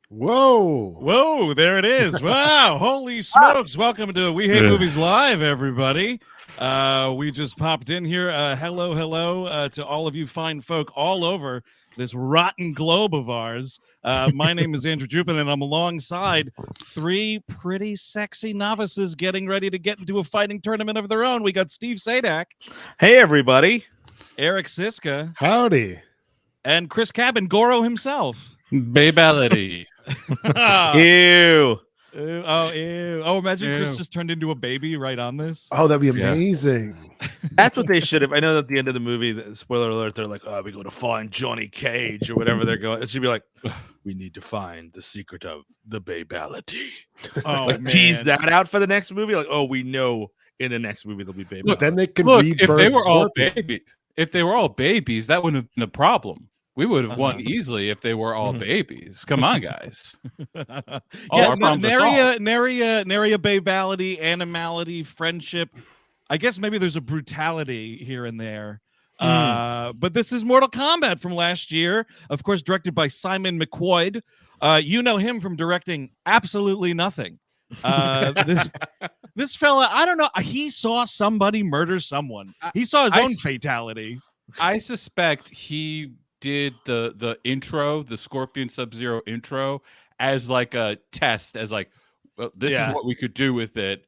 Whoa, there it is. Wow, holy smokes. Welcome to We Hate Movies Live, everybody. We just popped in here. Hello to all of you fine folk all over this rotten globe of ours. My name is Andrew Jupin, and I'm alongside three pretty sexy novices getting ready to get into a fighting tournament of their own. We got Steve Sadak. Hey, everybody. Eric Siska. Howdy. And Chris Cabin, Goro himself. Babality. Ew. Oh, imagine Chris just turned into a baby right on this. Oh, that'd be amazing. That's what they should have. I know at the end of the movie, spoiler alert, they're like, oh, we go to find Johnny Cage or whatever they're going. It should be like, we need to find the secret of the babality. Oh, like, man. tease that out for the next movie. Like, oh, we know in the next movie there'll be babality. Look, then they can if they were all Scorpion. babies, that wouldn't have been a problem. We would have won easily if they were all babies. Come on, guys. Nary a babality, animality, friendship. I guess maybe there's a brutality here and there. But this is Mortal Kombat from last year, of course, directed by Simon McQuoid. You know him from directing absolutely nothing. This fella, I don't know. He saw somebody murder someone. He saw his own fatality. I suspect he did the intro, the Scorpion Sub-Zero intro, as like a test, as like, well, this is what we could do with it.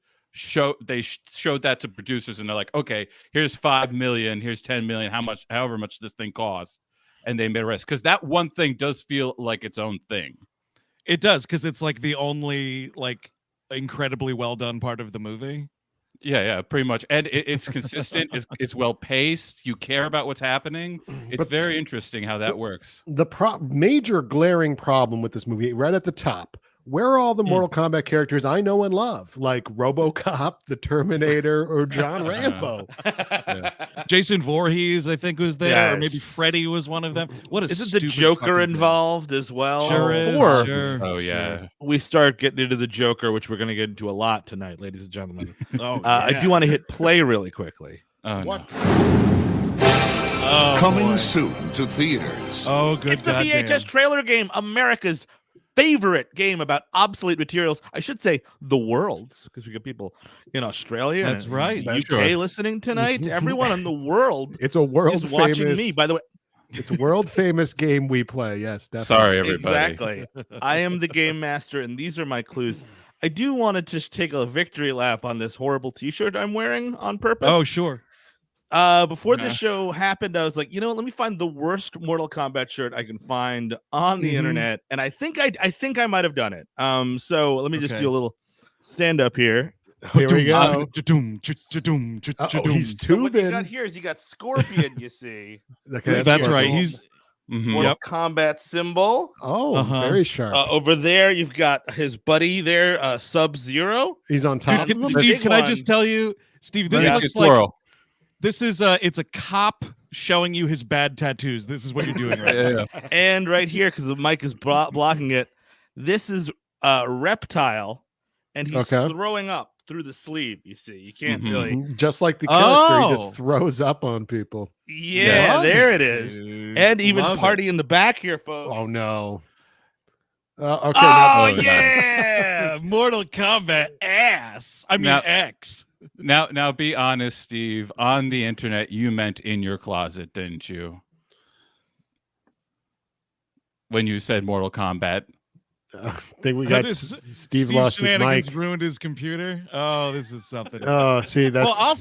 They showed that to producers, and they're like, okay, here's 5 million, here's 10 million, however much this thing costs, and they made a rest, because that one thing does feel like its own thing. It does, because it's like the only like incredibly well done part of the movie. Yeah, pretty much. And it's consistent. It's well paced. You care about what's happening. It's very interesting how that works. The major glaring problem with this movie, right at the top, where are all the Mortal Kombat characters I know and love, like RoboCop, the Terminator, or John Rambo? Jason Voorhees, I think, was there, or maybe Freddy was one of them. What is Isn't the Joker involved as well? Sure is. Sure. Oh yeah. We start getting into the Joker, which we're going to get into a lot tonight, ladies and gentlemen. I do want to hit play really quickly. What? Coming soon to theaters. Oh, good. It's the VHS Trailer Game, America's favorite game about obsolete materials. I should say the world's, because we got people in Australia. That's and right. The UK listening tonight. Everyone in the world It's a world is famous. watching me. By the way, It's a world famous game we play. Yes, definitely. Sorry, everybody. exactly. I am the game master, and these are my clues. I do want to just take a victory lap on this horrible T-shirt I'm wearing on purpose. Oh, sure. Before this show happened, I was like, you know what? Let me find the worst Mortal Kombat shirt I can find on the internet, and I think I might have done it. So let me just do a little stand up here. Here we go. He's He's So what you tubing. got here is you got Scorpion. You see, Okay, that's your- right. He's Mortal Kombat symbol. Oh, very sharp. Over there, you've got his buddy there, Sub-Zero. He's on top. Dude, of him. Steve, can I one. just tell you, Steve, this Yeah. looks like this is it's a cop showing you his bad tattoos. This is what you're doing right now. And right here, because the mic is blocking it, this is Reptile, and he's throwing up through the sleeve. You see, you can't really. Just like the character, he Oh. just throws up on people. Yeah, there it is. Dude, And even love party in the back here, folks. Oh no. Okay. Oh no. yeah, Mortal Kombat ass. I mean Now- X. Now, be honest, Steve. On the internet, you meant in your closet, didn't you? When you said Mortal Kombat. I think we got Steve lost his mic. Ruined his computer. Oh, this is something. Oh, see, that's Well, I'll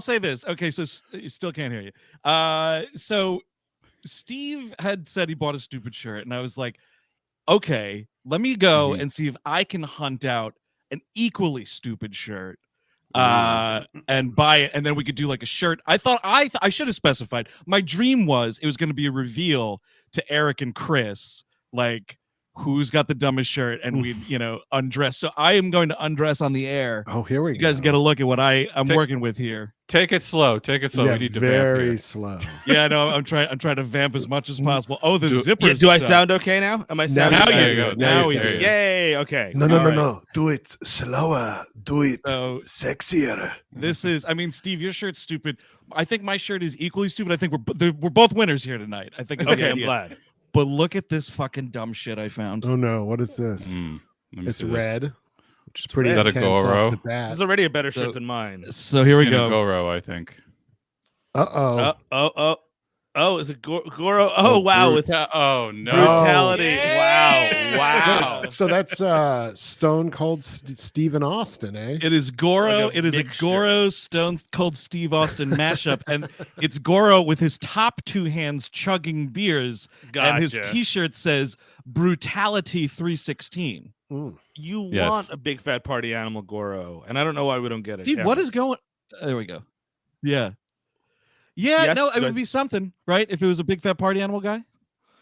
say this. Okay, so you still can't hear you. So Steve had said he bought a stupid shirt, and I was like, okay, let me go and see if I can hunt out an equally stupid shirt. And buy it, and then we could do like a shirt. I thought I should have specified. My dream was it was going to be a reveal to Eric and Chris, like who's got the dumbest shirt, and we'd undress. So I am going to undress on the air. Oh, here we go. You guys get a look at what I'm working with here. Take it slow. Yeah, we need to very vamp here. slow. Yeah, no, I'm trying to vamp as much as possible. Oh, the zipper. Do I sound okay now? Am I sounding Now okay? you go. go. Now you you go. go. Yay! Okay. No. Do it slower. Do it So sexier. this is. I mean, Steve, your shirt's stupid. I think my shirt is equally stupid. I think we're both winners here tonight. I think. It's the Okay, I'm idea. glad. But look at this fucking dumb shit I found. Oh no, what is this? It's red, which is pretty red. intense off the bat. This is already a better shirt than mine. So here we go. Goro, I think. Oh, is it Goro? Oh, wow. Oh, no. Brutality. Yeah. Wow. So that's Stone Cold Steven Austin, eh? It is Goro. Like a it is mixture. a Goro Stone Cold Steve Austin mashup. And it's Goro with his top two hands chugging beers. Gotcha. And his t-shirt says Brutality 316. You want a big fat party animal Goro. And I don't know why we don't get it. Steve, what is going... There we go. Yeah. Yeah, Yes, no, it would be something, right? If it was a big fat party animal guy.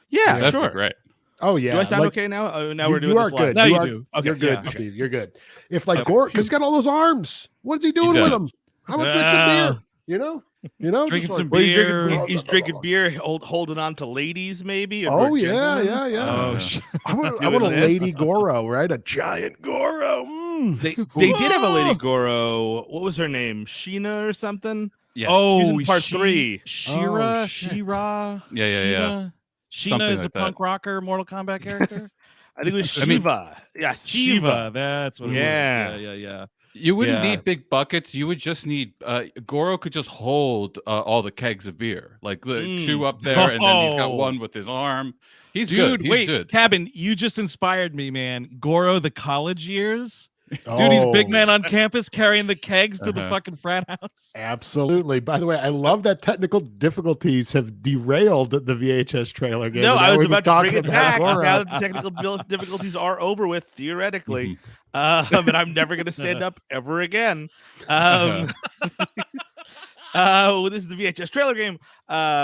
Yeah, That'd sure. be great. Oh yeah. Do I sound okay now? Now we're doing you are this live. good. Now you you are, do. Okay, you're good, yeah. Steve. You're good. If like Goro, because he's got all those arms. What is he doing with them? How about drink some beer? You know, Drinking just some like- beer. He's drinking beer, holding on to ladies, maybe. Oh or yeah, gentlemen. yeah. Oh, I want Doing a this. lady Goro, right? A giant Goro. They did have a lady Goro. What was her name? Sheena or something? Yes. Oh, Season part 3. Shira, Oh, shit. Sheena. Yeah. Sheena Something is a like that. punk rocker Mortal Kombat character. I think it was Shiva. Yes, Shiva, that's what it Yeah. was. Yeah. You wouldn't Yeah. need big buckets. You would just need Goro could just hold all the kegs of beer, like the two up there, and then he's got one with his arm. He's Dude, good. He's wait, good. Cabin, you just inspired me, man. Goro, the college years. Oh, Dude, he's big man on campus carrying the kegs to the fucking frat house. Absolutely. By the way, I love that technical difficulties have derailed the VHS trailer game. No, And I now was we're about just to talking bring it about back. Goro. Now that the technical difficulties are over with, theoretically. But I'm never going to stand up ever again. This is the VHS trailer game.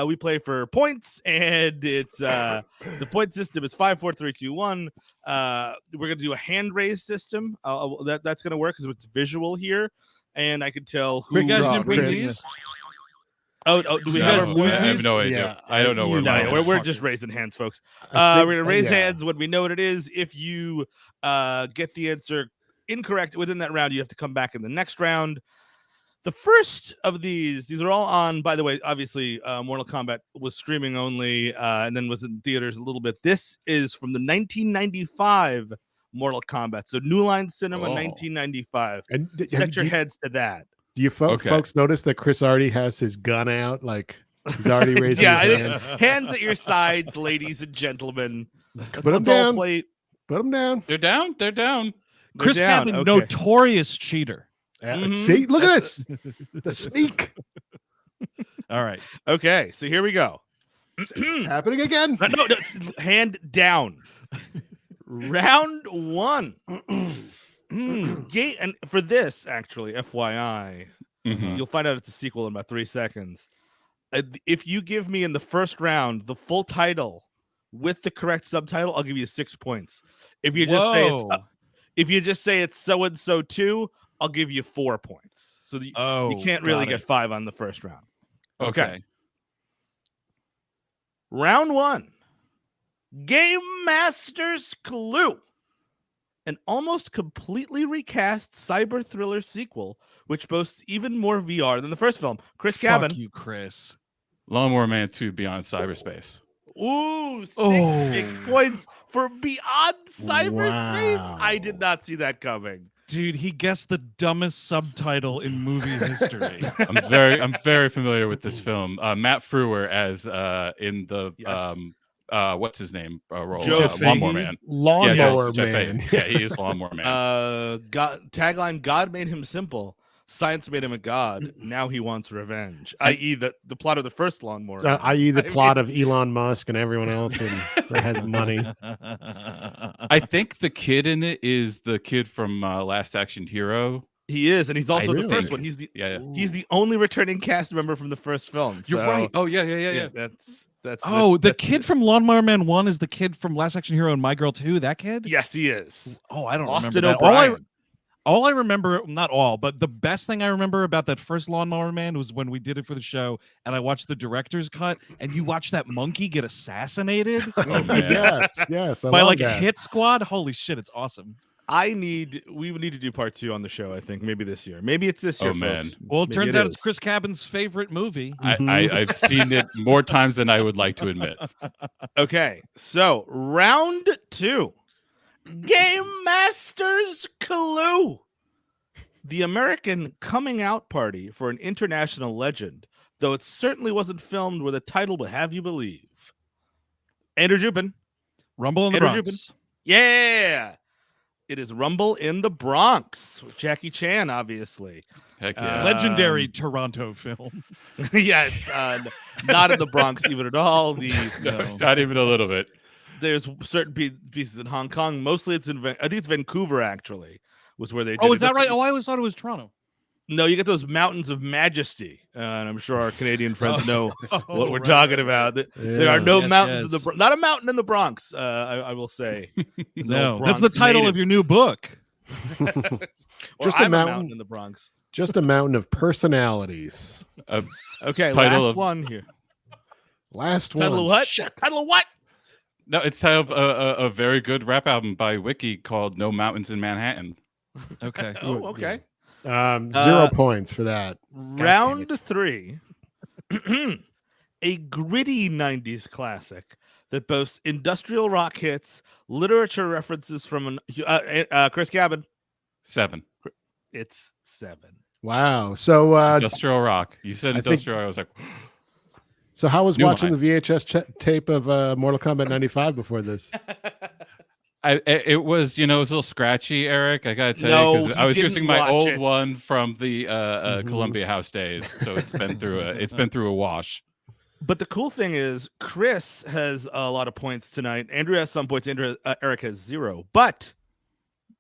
We play for points, and it's the point system is 5, 4, 3, 2, 1. We're gonna do a hand raise system. That's gonna work because it's visual here, and I can tell who. You guys draw, didn't bring Chris. these? Oh, do we You have guys our lose I have these? no idea. Yeah, I don't know where No, mine is. we're just raising hands, folks. I We're think- gonna raise yeah. hands when we know what it is. If you get the answer incorrect within that round, you have to come back in the next round. The first of these are all on, by the way, obviously, Mortal Kombat was streaming only and then was in theaters a little bit. This is from the 1995 Mortal Kombat. So New Line Cinema, 1995. And Set your heads to that. Do you folks notice that Chris already has his gun out? Like he's already raising Yeah, his I hand. think hands at your sides, ladies and gentlemen. Put them Let's all down. play. Put him down. They're down. They're down. Chris down, Cabin, okay. notorious cheater. Mhm. See, look at this. The sneak. All right. Okay, so here we go. It's happening again. No, hand down. Round 1. And for this, actually, FYI, you'll find out it's a sequel in about 3 seconds. If you give me in the first round the full title with the correct subtitle, I'll give you 6 points. If you just say it's so and so 2, I'll give you 4 points. So you can't really get 5 on the first round. Okay. Round 1. Game Master's Clue. An almost completely recast cyber thriller sequel, which boasts even more VR than the first film. Chris Cabin. Fuck you, Chris. Lawnmower Man 2 Beyond Cyberspace. Ooh, 6 big points for Beyond Cyberspace. Wow. I did not see that coming. Dude, he guessed the dumbest subtitle in movie history. I'm very familiar with this film. Matt Frewer as in the what's his name role? Joe Lawnmower Fahey? Man. Lawnmower Jeff Fahey. Man. Yeah, he is Lawnmower Man. Tagline: God made him simple. Science made him a god. Now he wants revenge. I.e., the plot of the first Lawnmower. I.e. the plot of Elon Musk and everyone else that has money. I think the kid in it is the kid from Last Action Hero. He is, and he's also the first think. one. He's the Yeah. he's the only returning cast member from the first film. You're so- right. Oh yeah. That's The kid from Lawnmower Man 1 is the kid from Last Action Hero and My Girl 2. That kid? Yes, he is. Oh, I don't Austin remember that. O'Brien. All I remember, not all, but the best thing I remember about that first Lawnmower Man was when we did it for the show and I watched the director's cut and you watch that monkey get assassinated Oh, man. yes. I by love like that. a hit squad. Holy shit, it's awesome. We would need to do part 2 on the show. I think maybe this year. Maybe it's this year. Oh, man. Folks. Well, it Maybe turns out is. it's Chris Cabin's favorite movie. I've seen it more times than I would like to admit. Okay, so round 2, Game Master's Clue. The American coming out party for an international legend, though it certainly wasn't filmed where the title would have you believe. Andrew Jupin. Rumble in the Andrew Bronx. Yeah. It is Rumble in the Bronx with Jackie Chan, obviously. Heck yeah. Legendary Toronto film. Yes, not in the Bronx even at all. Not even a little bit. There's certain pieces in Hong Kong. Mostly it's I think it's Vancouver, actually, was where they did Oh, it. is that right? Oh, I always thought it was Toronto. No, you get those mountains of majesty. And I'm sure our Canadian friends know what we're talking about. There are no mountains in the not a mountain in the Bronx, I will say. No, that's the title of your new book. Just a mountain in the Bronx. Just a mountain of personalities. Okay, last one here. Last one. Title of what? Title of what? No, it's title of a very good rap album by Wiki called No Mountains in Manhattan. Okay. Oh, okay. 0 points for that. Round 3. A gritty 90s classic that boasts industrial rock hits, literature references from Chris Cabin. 7. It's 7. Wow. So Industrial rock. You said industrial. I was like, so how was New watching High. the VHS tape of Mortal Kombat 95 before this? it was a little scratchy, Eric. I gotta tell No, you, because I was didn't using my watch old it. one from the Columbia House days, so it's been through a wash. But the cool thing is, Chris has a lot of points tonight. Andrew has some points. Eric has 0. But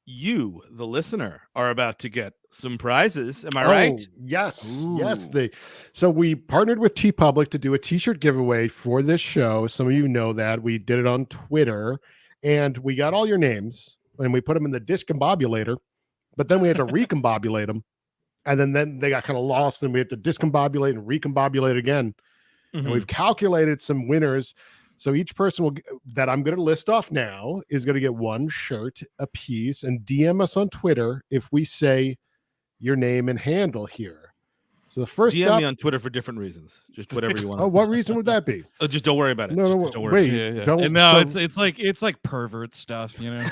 you, the listener, are about to get some prizes. Am I right? Yes. Ooh. Yes. So we partnered with TeePublic to do a t-shirt giveaway for this show. Some of you know that. We did it on Twitter, and we got all your names, and we put them in the discombobulator, but then we had to recombobulate them. And then they got kind of lost, and we had to discombobulate and recombobulate again. Mm-hmm. And we've calculated some winners. So each person that I'm going to list off now is going to get 1 shirt a piece, and DM us on Twitter if we say your name and handle here. So the first DM me on Twitter for different reasons. Just whatever you want. Oh, what reason would that be? Just don't worry about it. No, Just don't worry. wait, Yeah. don't. No, so- it's like pervert stuff, you know.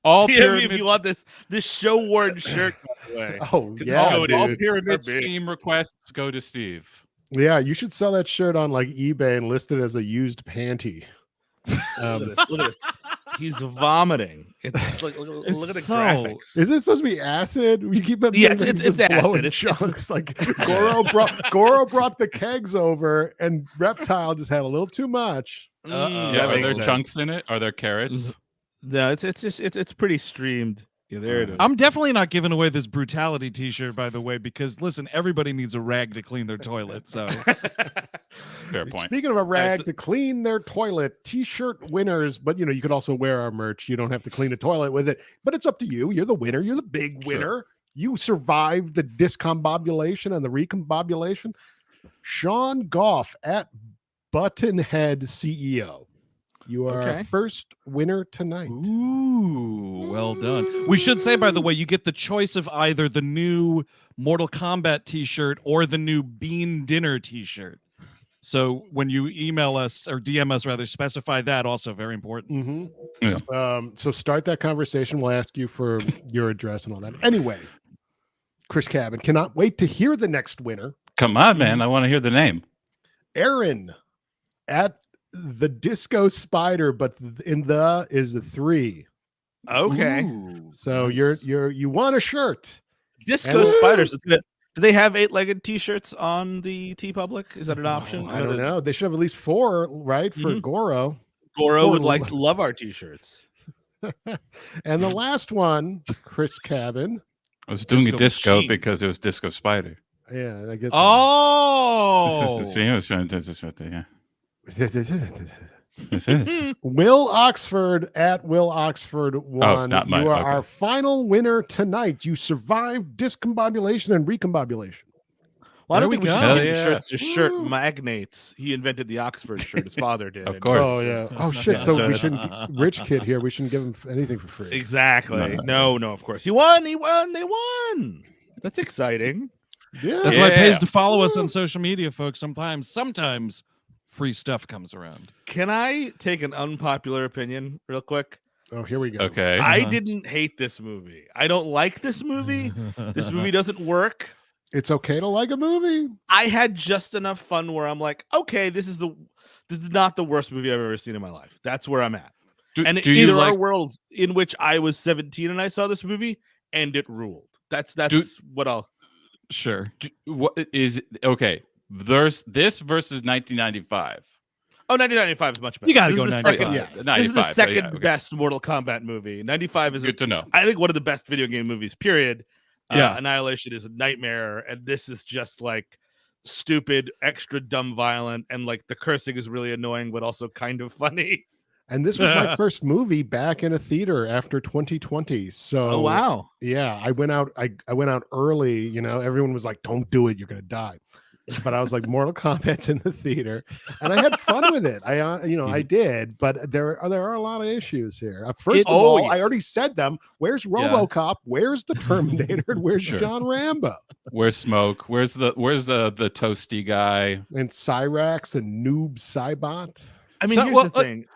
All DM me pyramid, if you want this show worn shirt. By the way. Oh yeah, I'll go all dude. pyramid Big. scheme requests go to Steve. Yeah, you should sell that shirt on like eBay and list it as a used panty. Look at this. Look at this. He's vomiting. It's like look at the so- graphics. Is it supposed to be acid? We keep up. Yeah, saying he's it's just blowing acid. It's- chunks. Like Goro brought the kegs over, and Reptile just had a little too much. Uh-oh. Yeah, That are makes there sense. chunks in it? Are there carrots? No, it's pretty streamed. Yeah, there it is. I'm definitely not giving away this brutality t-shirt, by the way, because listen, everybody needs a rag to clean their toilet. So Fair point. Speaking of a rag to clean their toilet, t-shirt winners, but you could also wear our merch. You don't have to clean a toilet with it, but it's up to you. You're the winner. You're the big winner. Sure. You survived the discombobulation and the recombobulation. Sean Goff at Buttonhead CEO. You are our first winner tonight. ooh, well done. We should say, by the way, you get the choice of either the new Mortal Kombat t-shirt or the new Bean Dinner t-shirt. So when you email us or DM us, rather, specify that. Also very important. So start that conversation. We'll ask you for your address and all that. Anyway, Chris Cabin, cannot wait to hear the next winner. Come on, man. I want to hear the name. Aaron at the Disco Spider, but in the is the 3. Okay. Ooh, So nice. you want a shirt. Disco And- Spiders. It's good. Do they have 8-legged t-shirts on the TeePublic? Is that an option? I don't know. They should have at least 4, right? For Mhm. Goro. Goro would For- like to love our t-shirts. And the last one, Chris Cabin. I was doing Disco a disco machine. because it was Disco Spider. Yeah, I get Oh, See, I was trying to do this right there. that. That's it. Will Oxford at Will Oxford 1. not mine. You are Okay. our final winner tonight. You survived discombobulation and recombobulation. Well, I don't think we should go. give the shirts to shirt magnates. He invented the Oxford shirt. His father did. Of course. Oh yeah. Oh shit. So we shouldn't. Rich kid here. We shouldn't give him anything for free. Exactly. No. Of course. He won. They won. That's exciting. Yeah. That's why it pays to follow us on social media, folks. Sometimes free stuff comes around. Can I take an unpopular opinion real quick? Oh, here we go. Okay. I didn't hate this movie. I don't like this movie. This movie doesn't work. It's okay to like a movie. I had just enough fun where I'm like, okay, this is not the worst movie I've ever seen in my life. That's where I'm at. And there are worlds in which I was 17 and I saw this movie and it ruled. That's what I'll. Sure. What is okay? There's this versus 1995. Oh, 1995 is much better. You got to go 95. This is the second best Mortal Kombat movie. 95 is good to know. I think one of the best video game movies, period. Yeah. Annihilation is a nightmare, and this is just like stupid, extra dumb violent, and like the cursing is really annoying, but also kind of funny. And this was my first movie back in a theater after 2020. So oh wow. Yeah, I went out early, you know, everyone was like, don't do it, you're gonna die. But I was like, Mortal Kombat's in the theater, and I had fun with it. I did, but there are a lot of issues here. First of all, I already said them. Where's RoboCop? Where's the Terminator? And where's John Rambo? Where's Smoke? Where's the toasty guy? And Cyrax and Noob Saibot. I mean, here's the thing.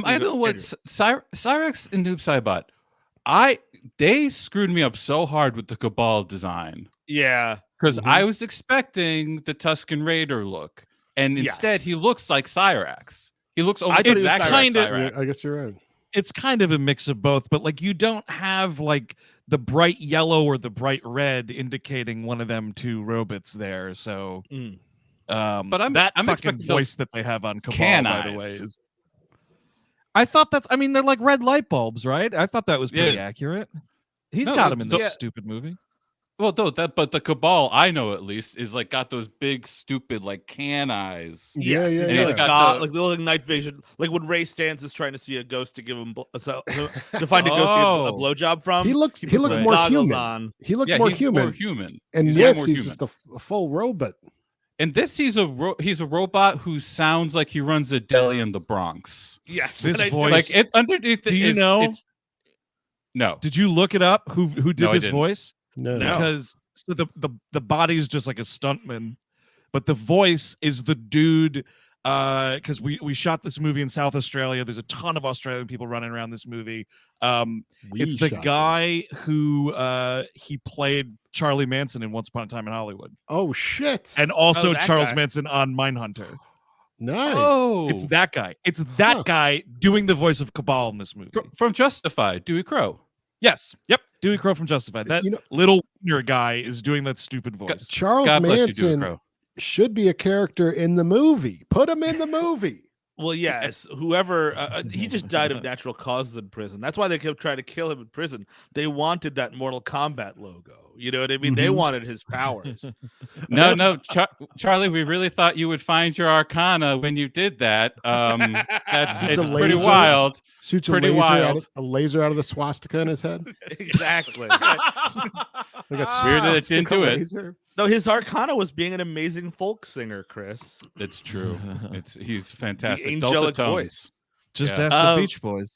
I know what Cyrax and Noob Saibot. They screwed me up so hard with the Cabal design. Yeah. Because I was expecting the Tusken Raider look, and instead he looks like Cyrax. He looks almost exactly like Cyrax. I guess you're right. It's kind of a mix of both, but like you don't have like the bright yellow or the bright red indicating one of them two robots there. So, but I'm fucking voice that they have on Cabal, by the way, is. I thought they're like red light bulbs, right? I thought that was pretty accurate. He's got them in this stupid movie. Well, but the Cabal, I know at least, is like got those big, stupid, like can eyes. Yeah. And he's got like the little night vision, like when Ray Stantz is trying to see a ghost to give him to find a ghost to give a blowjob from. He looked more human. He looked more human. And yes, he's just a full robot. And this, he's a robot who sounds like he runs a deli in the Bronx. Yes, this voice. Like underneath. Do you know? No. Did you look it up? Who did this voice? No. Because so the body's just like a stuntman, but the voice is the dude. Because we shot this movie in South Australia. There's a ton of Australian people running around this movie. It's the guy who he played Charlie Manson in Once Upon a Time in Hollywood. Oh shit! And also Charles Manson on Mindhunter. Nice. Oh, it's that guy. It's that guy doing the voice of Cabal in this movie from Justified. Dewey Crow. Yes. Yep. Dewey Crow from Justified. That little wiener guy is doing that stupid voice. Charles Manson should be a character in the movie. Put him in the movie. Well, yes. Whoever he just died of natural causes in prison. That's why they kept trying to kill him in prison. They wanted that Mortal Kombat logo. You know what I mean? They wanted his powers. No, Charlie. We really thought you would find your Arcana when you did that. It's pretty wild. Shoots pretty wild. A laser out of the swastika in his head. Exactly. Like a swastika laser. No, his Arcana was being an amazing folk singer, Chris. It's true. He's fantastic. The angelic voice. Just ask the Beach Boys.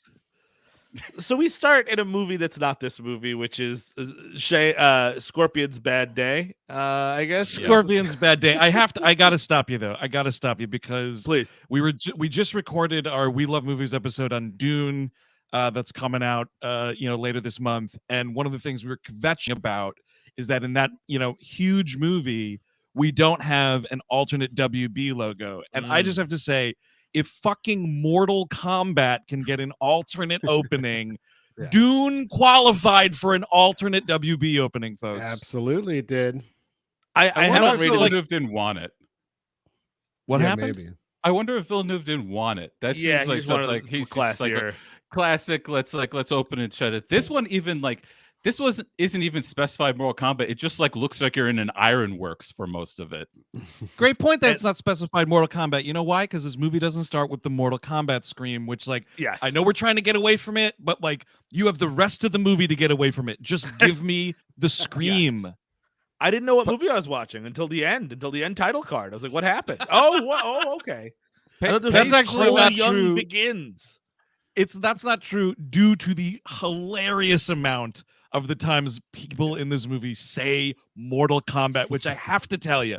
So we start in a movie that's not this movie, which is Scorpion's Bad Day, I guess. Scorpion's Bad Day. I gotta stop you though. I gotta stop you because please. We just recorded our We Love Movies episode on Dune, that's coming out later this month. And one of the things we were kvetching about is that in that huge movie, we don't have an alternate WB logo. And I just have to say, if fucking Mortal Kombat can get an alternate opening, Dune qualified for an alternate WB opening, folks. Absolutely, it did. I haven't really Villeneuve didn't want it. What happened? Maybe. I wonder if Villeneuve didn't want it. That seems like something like he's classier. Like classic. Let's open and shut it. This one even like. This isn't even specified Mortal Kombat. It just like looks like you're in an ironworks for most of it. Great point that it's not specified Mortal Kombat. You know why? Because this movie doesn't start with the Mortal Kombat scream, which I know we're trying to get away from it, but like you have the rest of the movie to get away from it. Just give me the scream. I didn't know what movie I was watching until the end title card. I was like, "What happened?" Oh, okay. That's actually not true. Begins. That's not true due to the hilarious amount of the times people in this movie say Mortal Kombat, which I have to tell you,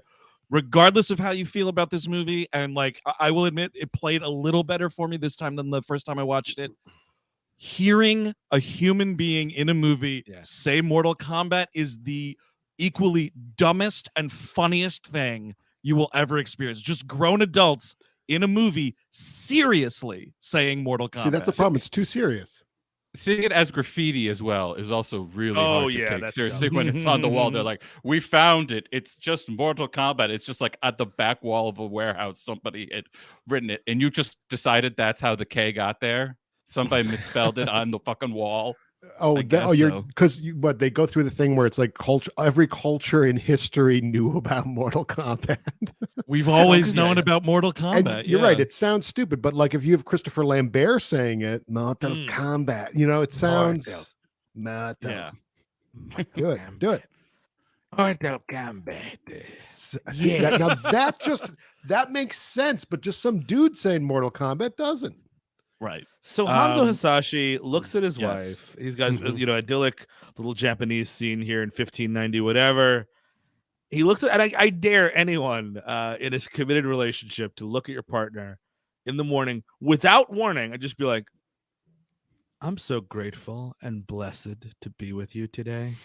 regardless of how you feel about this movie, and like I will admit it played a little better for me this time than the first time I watched it. Hearing a human being in a movie say Mortal Kombat is the equally dumbest and funniest thing you will ever experience. Just grown adults in a movie seriously saying Mortal Kombat. See, that's the problem. It's too serious. Seeing it as graffiti as well is also really hard to take seriously dumb. when it's on the wall. They're like, we found it. It's just Mortal Kombat. It's just like at the back wall of a warehouse. Somebody had written it. And you just decided that's how the K got there. Somebody misspelled it on the fucking wall. You're because what they go through the thing where it's like every culture in history knew about Mortal Kombat. We've always known about Mortal Kombat. And you're right. It sounds stupid, but like if you have Christopher Lambert saying it, Mortal Kombat, it sounds Mortal. Yeah. Good. Do it. Mortal Kombat. That makes sense, but just some dude saying Mortal Kombat doesn't. Right. So Hanzo Hasashi looks at his wife. He's got idyllic little Japanese scene here in 1590, whatever. He looks at, and I dare anyone in a committed relationship to look at your partner in the morning without warning and just be like, "I'm so grateful and blessed to be with you today."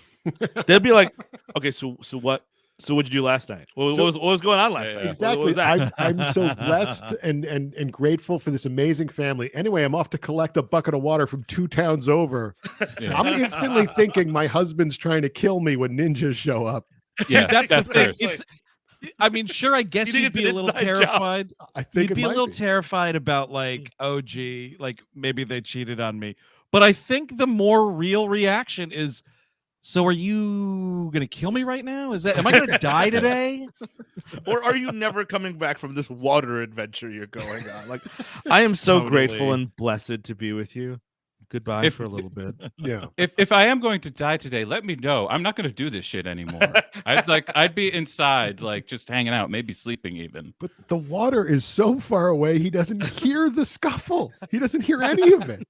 They'll be like, "Okay, so what? So what'd you do last night? What was going on last night?" Exactly. I'm so blessed and grateful for this amazing family. Anyway, I'm off to collect a bucket of water from 2 towns over. Yeah. I'm instantly thinking my husband's trying to kill me when ninjas show up. Yeah, that's the thing. Sure, I guess you'd be a little terrified. I think you'd be a little terrified about like, oh gee, like maybe they cheated on me. But I think the more real reaction is, so are you gonna kill me right now? Am I gonna die today? Or are you never coming back from this water adventure you're going on? Like, I am so grateful and blessed to be with you. Goodbye for a little bit. Yeah. If I am going to die today, let me know. I'm not going to do this shit anymore. I'd be inside, like just hanging out, maybe sleeping even. But the water is so far away, he doesn't hear the scuffle. He doesn't hear any of it.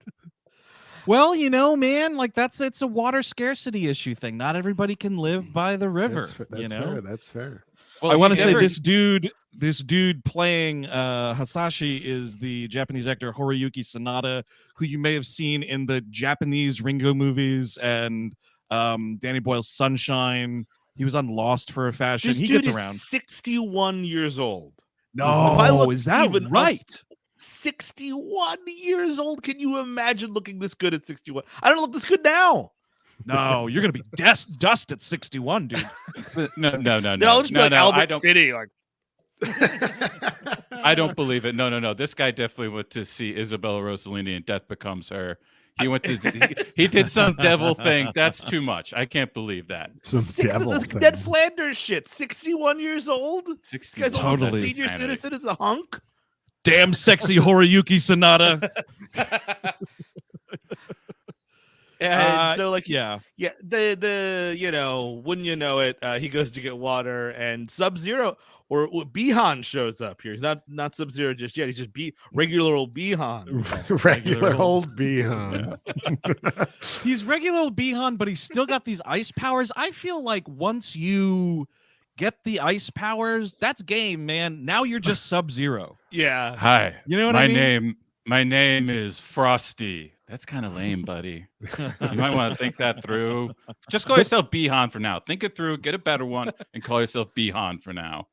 Well, man, like it's a water scarcity issue thing. Not everybody can live by the river. That's fair. That's fair. Well, I want to say this dude playing Hasashi is the Japanese actor Hiroyuki Sanada, who you may have seen in the Japanese Ringo movies and Danny Boyle's Sunshine. He was on Lost for a fashion. This he dude gets is around. 61 years old. No, is that right? 61 years old. Can you imagine looking this good at 61? I don't look this good now. No, you're gonna be dust at 61, dude. No. I'll just be like Albert Finney, like. I don't believe it. No. This guy definitely went to see Isabella Rossellini and Death Becomes Her. He went to he did some devil thing. That's too much. I can't believe that. Devil thing. Ned Flanders shit. 61 years old. 61. Totally. A senior citizen is a hunk. Damn sexy Hiroyuki Sanada. And so like the wouldn't you know it, he goes to get water and Sub-Zero or Bihan shows up here. He's not Sub-Zero just yet. He's just regular old Bihan. regular old Bihan. He's regular old Bihan, but he's still got these ice powers. I feel like once you get the ice powers, that's game, man. Now you're just Sub-Zero. Yeah. Hi. You know what I mean? My name is Frosty. That's kind of lame, buddy. You might want to think that through. Just call yourself Bihan for now. Think it through, get a better one, and call yourself Bihan for now.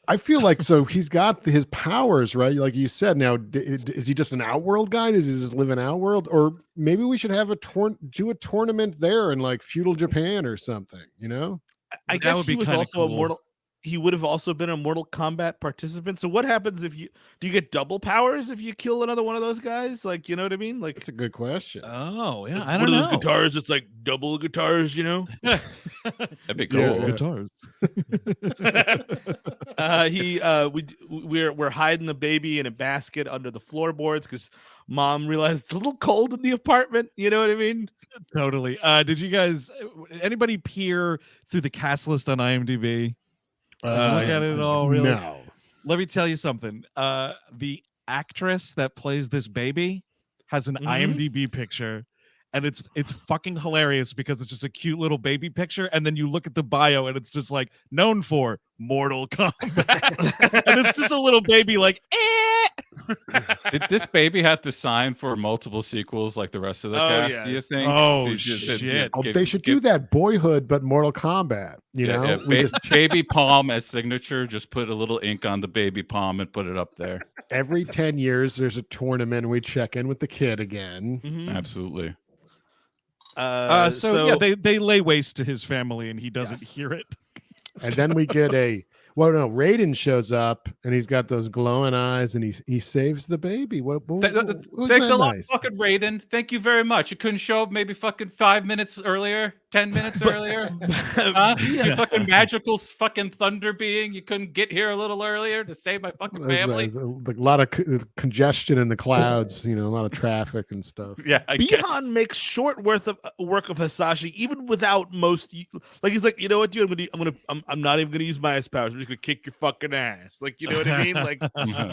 I feel like so he's got his powers, right? Like you said. Now, is he just an Outworld guy? Does he just live in Outworld? Or maybe we should have do a tournament there in like feudal Japan or something, I guess he was also cool. He would have also been a Mortal Kombat participant. So what happens do you get double powers if you kill another one of those guys? Like, you know what I mean? Like, that's a good question. Oh yeah, I don't know. One of those guitars, it's like double guitars, That'd be cool. Yeah. Guitars. We're hiding the baby in a basket under the floorboards because mom realized it's a little cold in the apartment. You know what I mean? Totally. Did you guys? Anybody peer through the cast list on IMDb? Did you look at it at all? Really? No. Let me tell you something. The actress that plays this baby has an IMDb picture, and it's fucking hilarious because it's just a cute little baby picture, and then you look at the bio, and it's just like known for Mortal Kombat, and it's just a little baby like. Did this baby have to sign for multiple sequels like the rest of the cast? Yes. Do you think? Oh shit! They should do that Boyhood, but Mortal Kombat. You know, baby palm as signature. Just put a little ink on the baby palm and put it up there. Every 10 years, there's a tournament, and we check in with the kid again. Absolutely. So yeah, they lay waste to his family, and he doesn't hear it. And then we get Raiden shows up, and he's got those glowing eyes, and he saves the baby. Thanks a lot, fucking Raiden. Thank you very much. You couldn't show up maybe fucking 5 minutes earlier, 10 minutes earlier. You fucking magical fucking thunder being. You couldn't get here a little earlier to save my fucking family. There's a lot of congestion in the clouds. You know, a lot of traffic and stuff. Yeah, Bihan makes short work of Hasashi, even without most. Like he's like, you know what, dude? I'm not even gonna use my powers. I'm just gonna kick your fucking ass. Like, you know what I mean? Like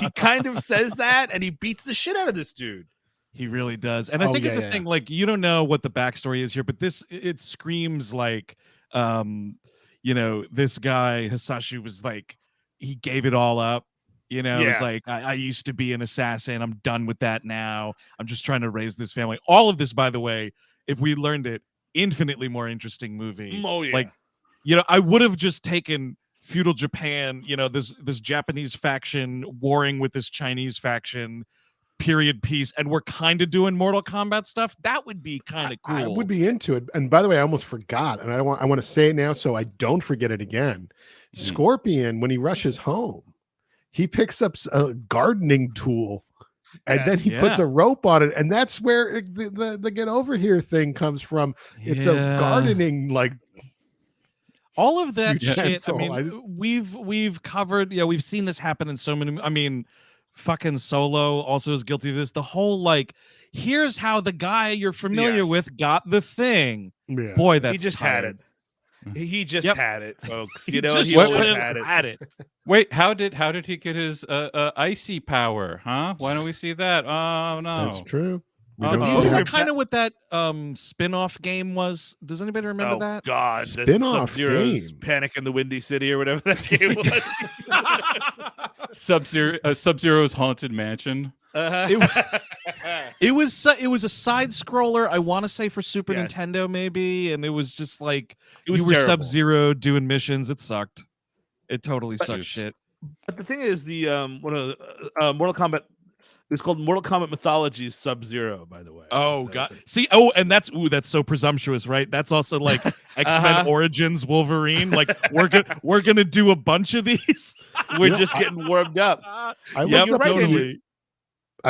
he kind of says that, and he beats the shit out of this dude. He really does. And I think it's a thing, like, you don't know what the backstory is here, but it screams like, this guy, Hasashi, was like, he gave it all up. You know, it's like, I used to be an assassin. I'm done with that now. I'm just trying to raise this family. All of this, by the way, if we learned it, infinitely more interesting movie. Oh, yeah. Like, I would have just taken feudal Japan, this Japanese faction warring with this Chinese faction, period piece, and we're kind of doing Mortal Kombat stuff. That would be kind of cool. I would be into it. And by the way, I almost forgot, and I want to say it now so I don't forget it again. Scorpion, when he rushes home, he picks up a gardening tool, and then he puts a rope on it, and that's where the get over here thing comes from. It's a gardening all of that shit. I mean, we've covered. We've seen this happen in so many. I mean, fucking Solo also is guilty of this. The whole here's how the guy you're familiar with got the thing. Yeah. Boy, that's he just tired. had it. He just had it, folks. He always had it. Wait, how did he get his icy power? Huh? Why don't we see that? Oh no, that's true. Isn't that kind of what that spin-off game was? Does anybody remember that? God, spin-off game, Panic in the Windy City or whatever that game was. Sub-Zero's Haunted Mansion. It was a side scroller, I want to say, for Super Nintendo maybe, and it was just like you were Sub-Zero doing missions. It sucked. It totally sucked shit. But the thing is, the one of the Mortal Kombat. It was called Mortal Kombat Mythology Sub-Zero, by the way. Oh god! See, and that's so presumptuous, right? That's also like X-Men Origins Wolverine. Like we're gonna do a bunch of these. We're just getting warmed up. I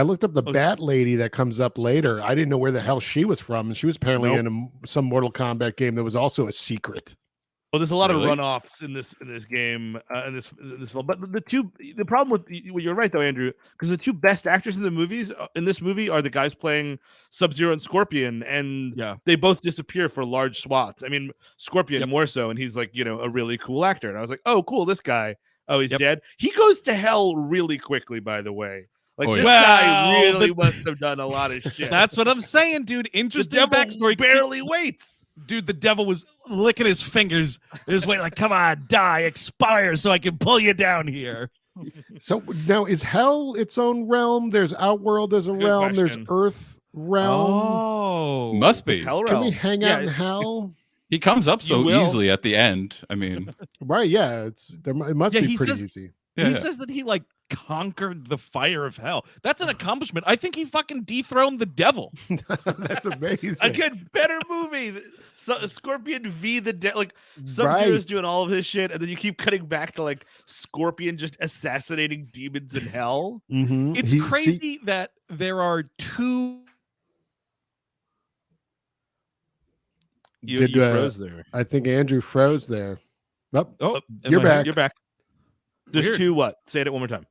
looked up the Bat Lady that comes up later. I didn't know where the hell she was from, and she was apparently in some Mortal Kombat game that was also a secret. Well, there's a lot of runoffs in this game, in this film. But the problem with you're right though, Andrew, because the two best actors in this movie are the guys playing Sub-Zero and Scorpion, and they both disappear for large swaths. I mean, Scorpion more so, and he's like a really cool actor. And I was like, oh, cool, this guy. Oh, he's dead. He goes to hell really quickly, by the way. Like this guy really must have done a lot of shit. That's what I'm saying, dude. Interesting backstory. Barely waits. Dude, the devil was licking his fingers. His way, like, come on, die, expire, so I can pull you down here. So now is hell its own realm? There's Outworld as a realm. There's Earth realm. Oh, must be. Hell realm. Can we hang out in hell? He comes up so easily at the end. I mean, right? Yeah, it must be pretty easy. He says that he conquered the fire of hell. That's an accomplishment. I think he fucking dethroned the devil. That's amazing. Again, better movie. Scorpion v the devil. Sub-Zero's doing all of his shit, and then you keep cutting back to Scorpion just assassinating demons in hell. Mm-hmm. It's crazy that there are two. You froze there. I think Andrew froze there. Oh, you're back. You're back. There's two what? Say it one more time.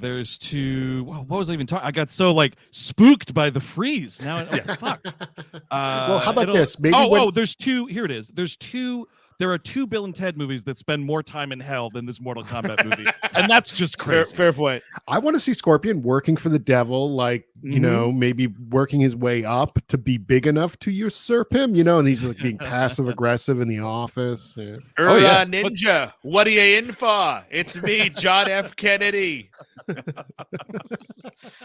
There's two. What was I even talking? I got so like spooked by the freeze. Now, fuck. Well, how about this? Maybe there's two. Here it is. There are two Bill and Ted movies that spend more time in hell than this Mortal Kombat movie, and that's just crazy. Fair point. I want to see Scorpion working for the devil, like you know, maybe working his way up to be big enough to usurp him, you know, and he's like being passive aggressive in the office. Yeah. Ninja, what are you in for? It's me, John F. Kennedy.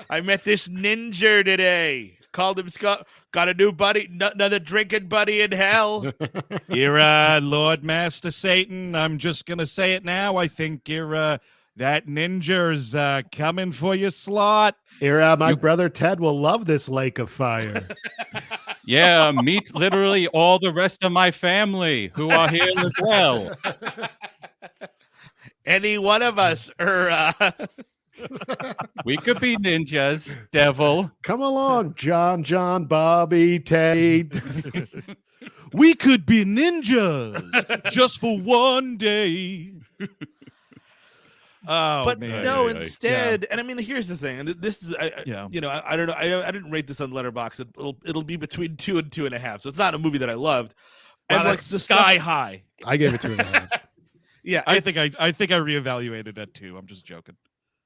I met this ninja today. Called him Scott. Got a new buddy, another drinking buddy in hell. You're Lord Master Satan. I'm just gonna say it now. I think you're that ninja's coming for your slot. My brother Ted will love this lake of fire. Yeah, meet literally all the rest of my family who are here as well. Any one of us, we could be ninjas, devil. Come along, John, Bobby, Tate. We could be ninjas just for one day. But man. no, instead, and I mean, here's the thing, and this is, you know, I don't know, I didn't rate this on Letterboxd. It'll be between 2 and 2.5, so it's not a movie that I loved. And like the sky high. I gave it 2.5. Yeah, I think I reevaluated at 2. I'm just joking.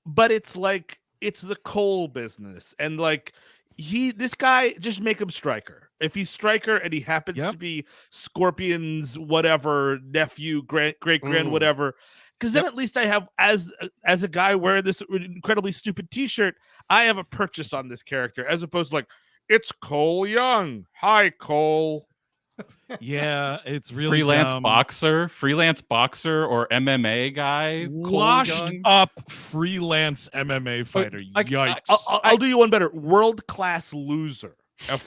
But it's like it's the coal business, and like this guy, just make him Striker. If he's Striker and he happens to be Scorpion's whatever nephew, great grand whatever, because then at least I have as a guy wearing this incredibly stupid T-shirt, I have a purchase on this character as opposed to like it's Cole Young. Hi, Cole. Yeah, it's really freelance boxer or MMA guy, washed up freelance MMA fighter. Yikes! I'll do you one better. World class loser.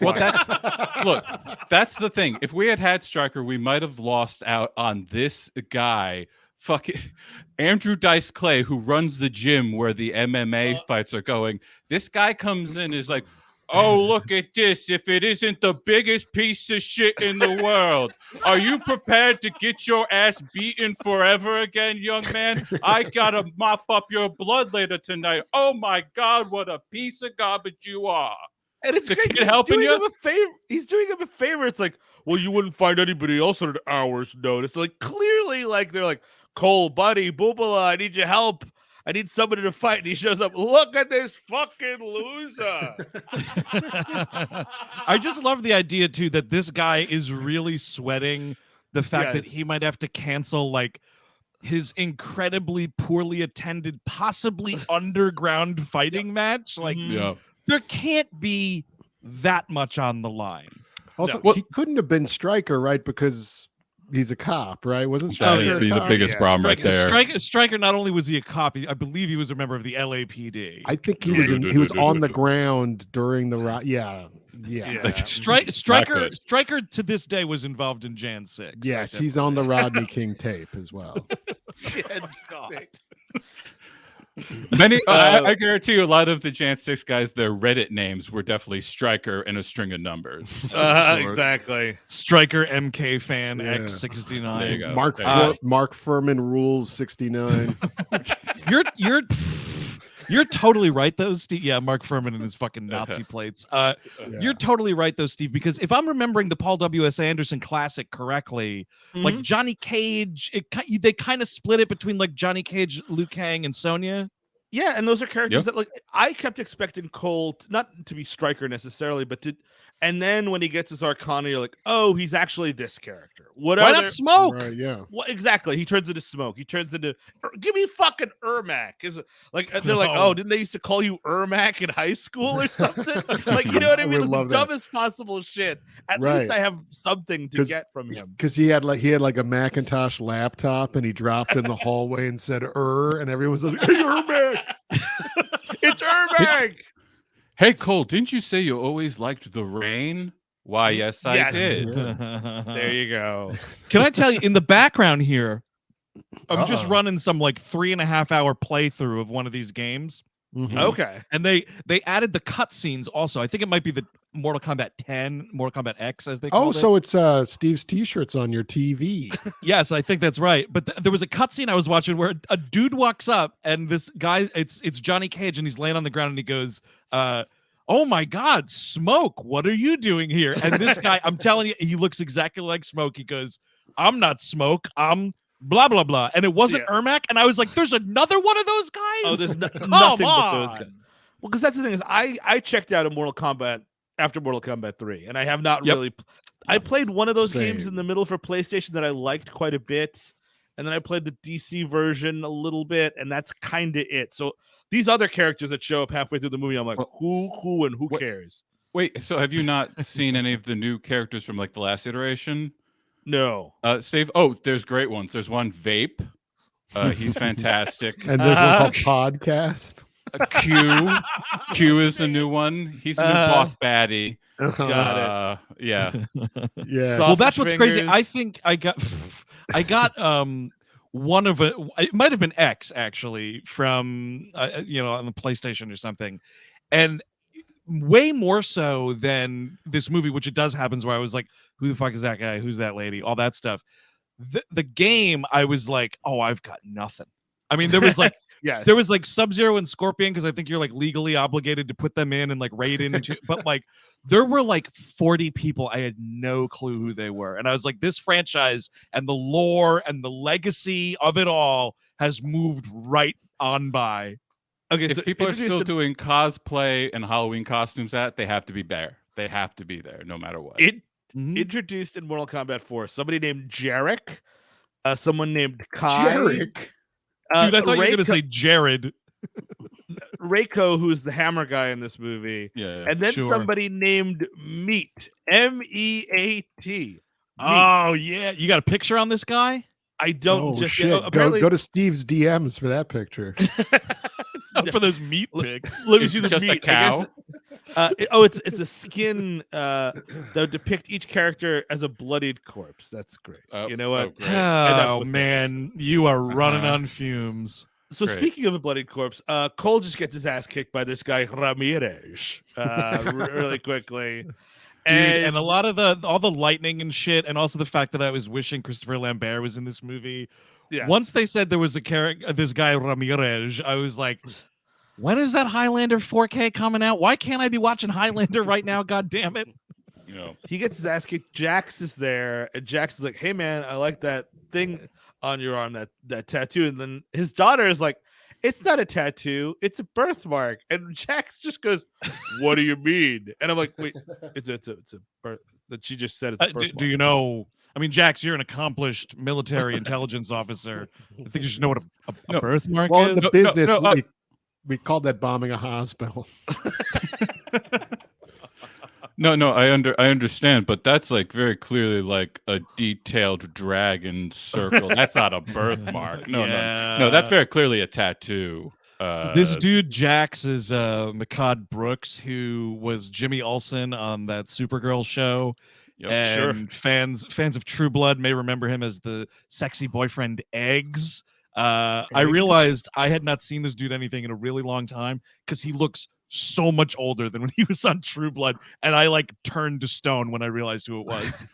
Well, that's the thing. If we had Stryker, we might have lost out on this guy. Fucking Andrew Dice Clay, who runs the gym where the MMA fights are going. This guy comes in is like, oh, look at this. If it isn't the biggest piece of shit in the world, are you prepared to get your ass beaten forever again, young man? I gotta mop up your blood later tonight. Oh my God, what a piece of garbage you are. And it's great. He's doing him a favor. It's like, well, you wouldn't find anybody else at an hour's notice. Like, clearly, like, they're like, Cole, buddy, Boobala, I need your help. I need somebody to fight. And he shows up. Look at this fucking loser. I just love the idea, too, that this guy is really sweating the fact that he might have to cancel, like, his incredibly poorly attended, possibly underground fighting match. Like, there can't be that much on the line. Also, he couldn't have been Stryker, right? Because he's a cop, right? Wasn't Stryker? He's the biggest problem right there. Stryker, not only was he a cop, I believe he was a member of the LAPD. I think he was on the ground during the Stryker to this day was involved in Jan 6. Yes, he's on the Rodney King tape as well. I guarantee you a lot of the Jan 6 guys, their Reddit names were definitely Stryker and a string of numbers. Exactly. Stryker MK fan X69. There you go. Mark Furman rules 69. You're totally right, though, Steve. Yeah, Mark Furman and his fucking Nazi plates. You're totally right, though, Steve, because if I'm remembering the Paul W.S. Anderson classic correctly, like Johnny Cage, they kind of split it between like Johnny Cage, Liu Kang, and Sonya. Yeah, and those are characters that like I kept expecting Cole not to be Stryker necessarily, but to. And then when he gets his Arcana, you're like, oh, he's actually this character. Why not Smoke? Right, yeah. Well, exactly. He turns into Smoke. He turns into give me fucking Ermac. Is it like they're like, oh, didn't they used to call you Ermac in high school or something? Like, you know what I mean? Like, the dumbest possible shit. At least I have something to get from him. Because he had like a Macintosh laptop and he dropped in the hallway and said and everyone was like, hey, Ermac. It's Ermac. Hey, Cole, didn't you say you always liked the rain? Why, yes, I did. There you go. Can I tell you, in the background here, I'm just running some like 3.5 hour playthrough of one of these games. Okay. And they added the cutscenes also. I think it might be the Mortal Kombat 10, Mortal Kombat X, as they call it. Oh, so it's Steve's T-shirts on your TV. Yes, I think that's right. But there was a cutscene I was watching where a dude walks up and this guy, it's Johnny Cage, and he's laying on the ground and he goes, "Oh my God, Smoke! What are you doing here?" And this guy, I'm telling you, he looks exactly like Smoke. He goes, "I'm not Smoke. I'm blah blah blah," and it wasn't Ermac. And I was like, "There's another one of those guys." Oh, there's nothing but those guys. Well, because that's the thing is, I checked out a Mortal Kombat after Mortal Kombat 3, and I have not really. I played one of those games in the middle for PlayStation that I liked quite a bit, and then I played the DC version a little bit, and that's kind of it. So these other characters that show up halfway through the movie, I'm like, who cares? Wait, so have you not seen any of the new characters from like the last iteration? No. Steve, there's great ones. There's one Vape. He's fantastic. And there's one called Podcast. Q is a new one. He's a new boss baddie. Got it. Yeah. Yeah. Well, that's what's crazy. I think I got one of it might have been X actually from on the PlayStation or something, and way more so than this movie, which it does happens where I was like, who the fuck is that guy? Who's that lady? All that stuff. The game, I was like, oh, I've got nothing. I mean, there was like there was like Sub-Zero and Scorpion, because I think you're like legally obligated to put them in and like raid into, but like there were like 40 people. I had no clue who they were. And I was like, this franchise and the lore and the legacy of it all has moved right on by. Okay, if people are still doing cosplay and Halloween costumes, they have to be there. They have to be there no matter what. Introduced in Mortal Kombat 4, somebody named Jarek, someone named Kai. Jarek? Dude, I thought you were going to say Jared. Reiko, who's the hammer guy in this movie. Yeah, and then somebody named Meat. M-E-A-T. Oh, yeah. You got a picture on this guy? I don't apparently... go to Steve's DMs for that picture. For those meat pics. Let me see the just meat. A cow? It's a skin that would depict each character as a bloodied corpse. That's great. You know what? Oh man, you are running on fumes. So speaking of a bloodied corpse, Cole just gets his ass kicked by this guy Ramirez really quickly. Dude, and a lot of all the lightning and shit, and also the fact that I was wishing Christopher Lambert was in this movie. Yeah. Once they said there was a character, this guy Ramirez, I was like, when is that Highlander 4K coming out? Why can't I be watching Highlander right now? God damn it. He gets his ass kicked. Jax is there, and Jax is like, hey man, I like that thing on your arm, that tattoo. And then his daughter is like, it's not a tattoo, it's a birthmark. And Jax just goes, what do you mean? And I'm like, wait, it's a birth. That she just said it's a birthmark. Do you know? I mean, Jax, you're an accomplished military intelligence officer. I think you should know what a birthmark is. In the business, we called that bombing a hospital. No, I understand, but that's like very clearly like a detailed dragon circle. That's not a birthmark. No, that's very clearly a tattoo. This dude Jax is Mehcad Brooks, who was Jimmy Olsen on that Supergirl show. Yep, and fans of True Blood may remember him as the sexy boyfriend Eggs. I realized I had not seen this dude anything in a really long time because he looks so much older than when he was on True Blood, and I like turned to stone when I realized who it was.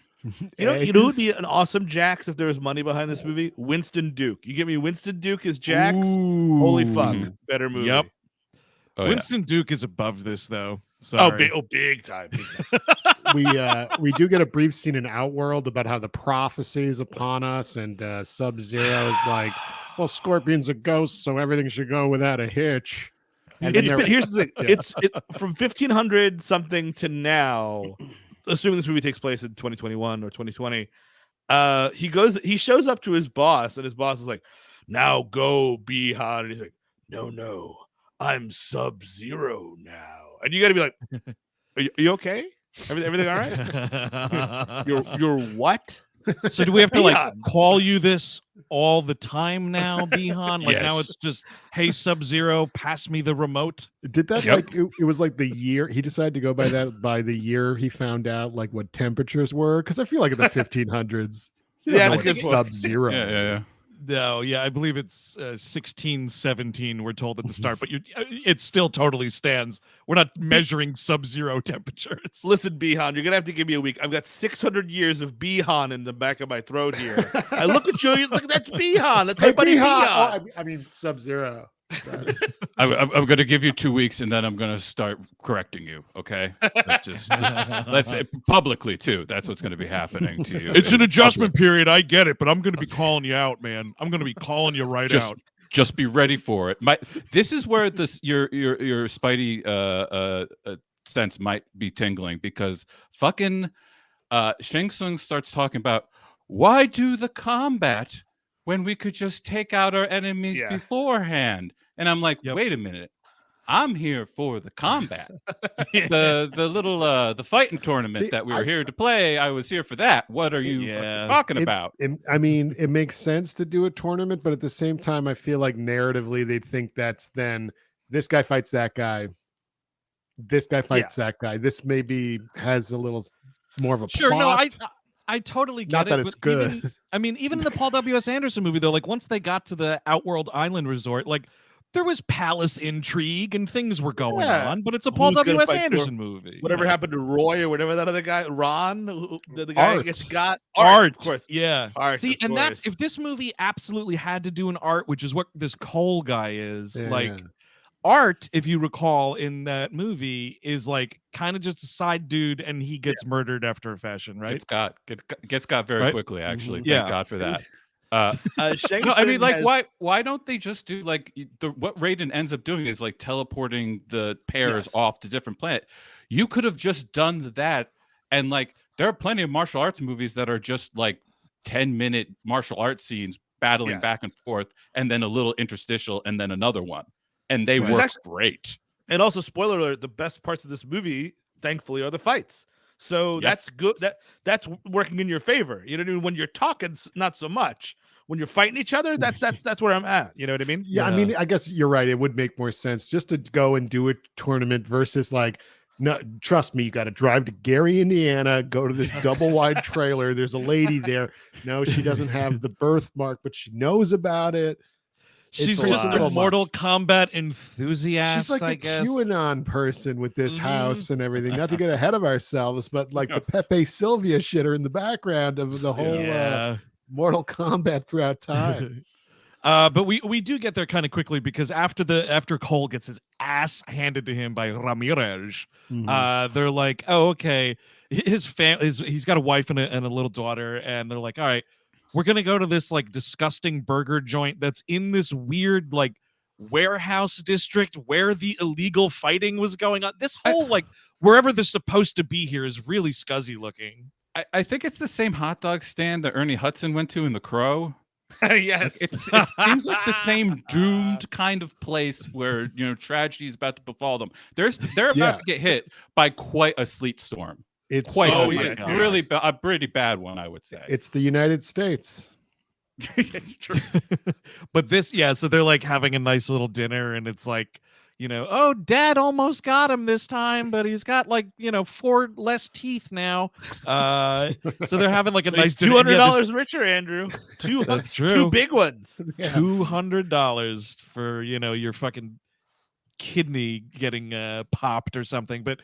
You know who'd be an awesome Jax if there was money behind this movie? Winston Duke. You get me Winston Duke as Jax? Ooh. Holy fuck, better movie. Yep. Oh, Winston Duke is above this though. Sorry. Big time. We do get a brief scene in Outworld about how the prophecy is upon us, and Sub-Zero is like, well, Scorpion's a ghost, so everything should go without a hitch. And here's the thing. It's from 1500 something to now, assuming this movie takes place in 2021 or 2020. He shows up to his boss, and his boss is like, now go be hot. And he's like, no, I'm Sub-Zero now. And you got to be like, are you okay? Everything all right? You're what? So do we have to like call you this all the time now, Bihan? Like now it's just, hey, Sub-Zero, pass me the remote. Did that like it was like the year he decided to go by the year he found out like what temperatures were? Because I feel like in the 1500s, like Sub-Zero. Yeah. No, yeah, I believe it's 1617. We're told at the start, but it still totally stands. We're not measuring sub-zero temperatures. Listen, Bihan, you're gonna have to give me a week. I've got 600 years of Bihan in the back of my throat here. I look at you, look, that's Bihan. That's my buddy Bihan. Oh, I mean Sub-Zero. I'm going to give you 2 weeks, and then I'm going to start correcting you. Okay, let's say publicly too. That's what's going to be happening to you. It's an adjustment period. I get it, but I'm going to be calling you out, man. I'm going to be calling you out. Just be ready for it. This is where your Spidey sense might be tingling, because fucking Shang Tsung starts talking about, why do the combat when we could just take out our enemies beforehand? And I'm like, wait a minute. I'm here for the combat. the little the fighting tournament that we were here to play. I was here for that. What are you talking about? I mean, it makes sense to do a tournament, but at the same time, I feel like narratively they'd think that's then this guy fights that guy. This guy fights that guy. This maybe has a little more of a plot. No, I totally get Not it. that it's good. Even in the Paul W.S. Anderson movie, though, like once they got to the Outworld Island Resort, like there was palace intrigue and things were going on, but it's a Paul W.S. Anderson movie. Whatever happened to Roy or whatever that other guy, Ron, the guy I guess got Art, of course. Yeah. Art, see, and that's if this movie absolutely had to do an art, which is what this Cole guy is, Art, if you recall in that movie, is like kind of just a side dude, and he gets murdered after a fashion, right? Gets got very quickly, actually. Thank God for that. No, I mean, like, why don't they just do like what Raiden ends up doing is like teleporting the pairs off to different planet. You could have just done that, and like there are plenty of martial arts movies that are just like 10-minute martial arts scenes battling back and forth, and then a little interstitial, and then another one, and they work great. And also, spoiler alert: the best parts of this movie, thankfully, are the fights. So that's good. That's working in your favor. You know what I mean? When you're talking, not so much. When you're fighting each other, that's where I'm at. You know what I mean? Yeah, I mean, I guess you're right. It would make more sense just to go and do a tournament versus like, no, trust me, you got to drive to Gary, Indiana, go to this double wide trailer. There's a lady there. No, she doesn't have the birthmark, but she knows about it. She's just a Mortal Kombat enthusiast. She's like I a guess. QAnon person with this house and everything. Not to get ahead of ourselves, but like the Pepe Sylvia shitter in the background of the whole Mortal Kombat throughout time. But we do get there kind of quickly, because after Cole gets his ass handed to him by Ramirez, they're like, oh, okay. His family, he's got a wife and a little daughter, and they're like, all right, we're gonna go to this like disgusting burger joint that's in this weird like warehouse district where the illegal fighting was going on. This whole like wherever they're supposed to be here is really scuzzy looking. I think it's the same hot dog stand that Ernie Hudson went to in The Crow. Yes, it seems like the same doomed kind of place where tragedy is about to befall them. They're about to get hit by quite a sleet storm. It's quite really a pretty bad one, I would say. It's the United States. It's true. But so they're like having a nice little dinner, and it's like, oh, Dad almost got him this time, but he's got like 4 less teeth now. So they're having like a nice $200 richer, Andrew. That's true. 2 big ones. $200 for your fucking kidney getting popped or something. But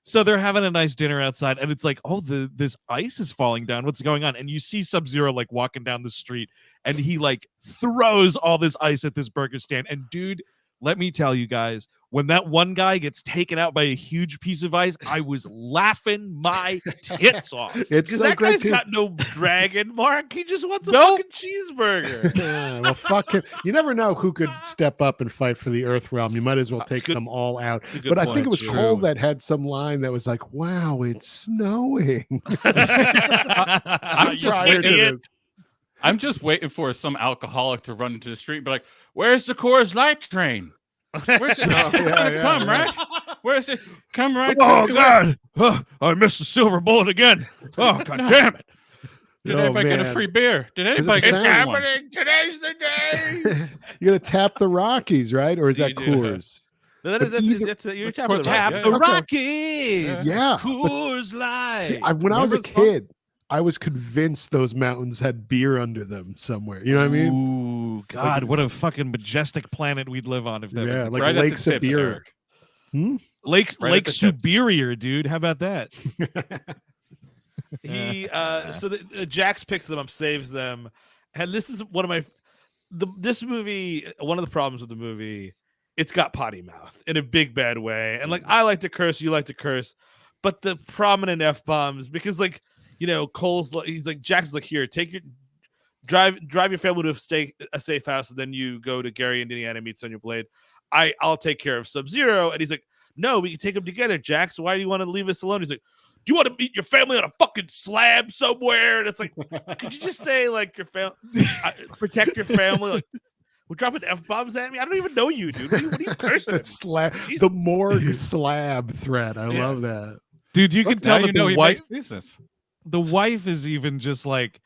so they're having a nice dinner outside, and it's like, oh, this ice is falling down. What's going on? And you see Sub-Zero like walking down the street, and he like throws all this ice at this burger stand. And dude, let me tell you guys, when that one guy gets taken out by a huge piece of ice, I was laughing my tits off. It's so that great guy's got no dragon mark. He just wants a fucking cheeseburger. Well, fuck him. You never know who could step up and fight for the Earth realm. You might as well take them all out. But I think it was Cole that had some line that was like, wow, it's snowing. I'm just waiting for some alcoholic to run into the street and be like, where's the Coors Light train? Where's it? Come, right? Where's it? Come right. Oh, God. Oh, I missed the silver bullet again. Oh, God damn it. Did anybody get a free beer? Did anybody get happening? Today's the day. You're going to tap the Rockies, right? Or is that Coors? You're tapping the Rockies. Yeah. Coors Light. See, when I was a kid, I was convinced those mountains had beer under them somewhere. You know what I mean? Ooh, God, what a fucking majestic planet we'd live on if that was the like right lakes of tips, beer. Eric. Lake Right Lake at the tips. Superior, dude. How about that? Jax picks them up, saves them, and this is one of my this movie. One of the problems with the movie, it's got potty mouth in a big bad way, and like I like to curse, you like to curse, but the prominent F-bombs, because like Cole's he's like Jax is like, here, take your drive your family to a safe house, and then you go to Gary, Indiana, meet Sonya Blade. I'll take care of Sub-Zero, and he's like, no, we can take them together, Jax. Why do you want to leave us alone? He's like, do you want to meet your family on a fucking slab somewhere? And it's like, could you just say like your family, protect your family? Like, we're dropping F-bombs at me. I don't even know you, dude. What are you cursing? The morgue slab threat. I love that, dude. You can tell that the wife is even just like,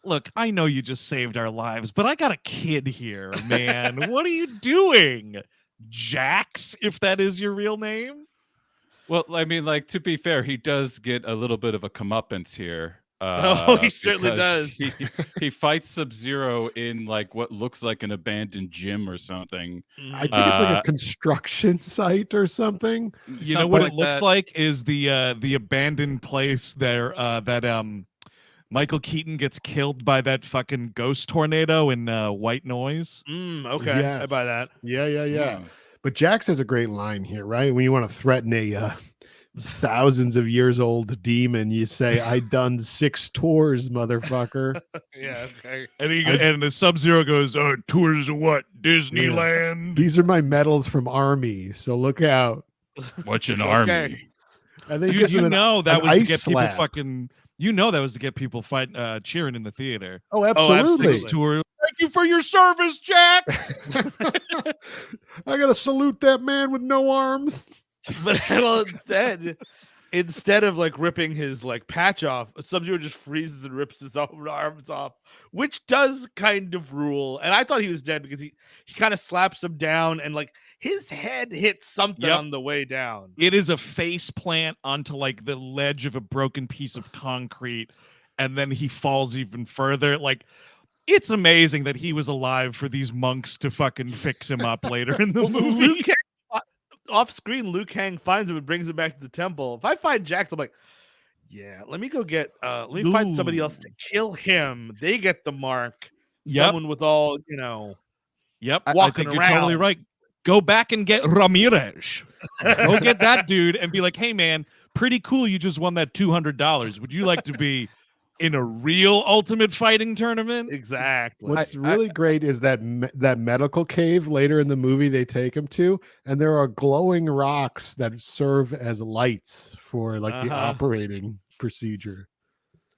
look, I know you just saved our lives, but I got a kid here, man. What are you doing, Jax? If that is your real name. Well, I mean, like, to be fair, he does get a little bit of a comeuppance here. He certainly does. He fights Sub-Zero in like what looks like an abandoned gym or something. I think it's like a construction site or something. You know what it looks like is the abandoned place there that Michael Keaton gets killed by that fucking ghost tornado in White Noise. Okay, yes. I buy that. Yeah. But Jax has a great line here, right? When you want to threaten a thousands of years old demon, you say, "I done 6 tours, motherfucker." Yeah, okay. And the Sub-Zero goes, "Oh, tours of what? Disneyland." These are my medals from Army, so look out. What's an army? And then dude, that was to get slab. people fucking. That was to get people cheering in the theater. Oh, absolutely. Thank you for your service, Jax. I gotta salute that man with no arms. But well, instead of like ripping his like patch off, Sub-Zero just freezes and rips his own arms off, which does kind of rule. And I thought he was dead because he kind of slaps him down and like his head hits something on the way down. It is a face plant onto like the ledge of a broken piece of concrete, and then he falls even further. Like, it's amazing that he was alive for these monks to fucking fix him up later in the movie. Off screen, Liu Kang finds him and brings him back to the temple. If I find Jax, I'm like, yeah, let me go get let me find somebody else to kill him. They get the mark. Someone with all, Yep. I think you're totally right. Go back and get Ramirez. Go get that dude and be like, hey man, pretty cool. You just won that $200. Would you like to be in a real Ultimate Fighting tournament? Exactly. What's really great is that that medical cave later in the movie they take him to, and there are glowing rocks that serve as lights for like the operating procedure.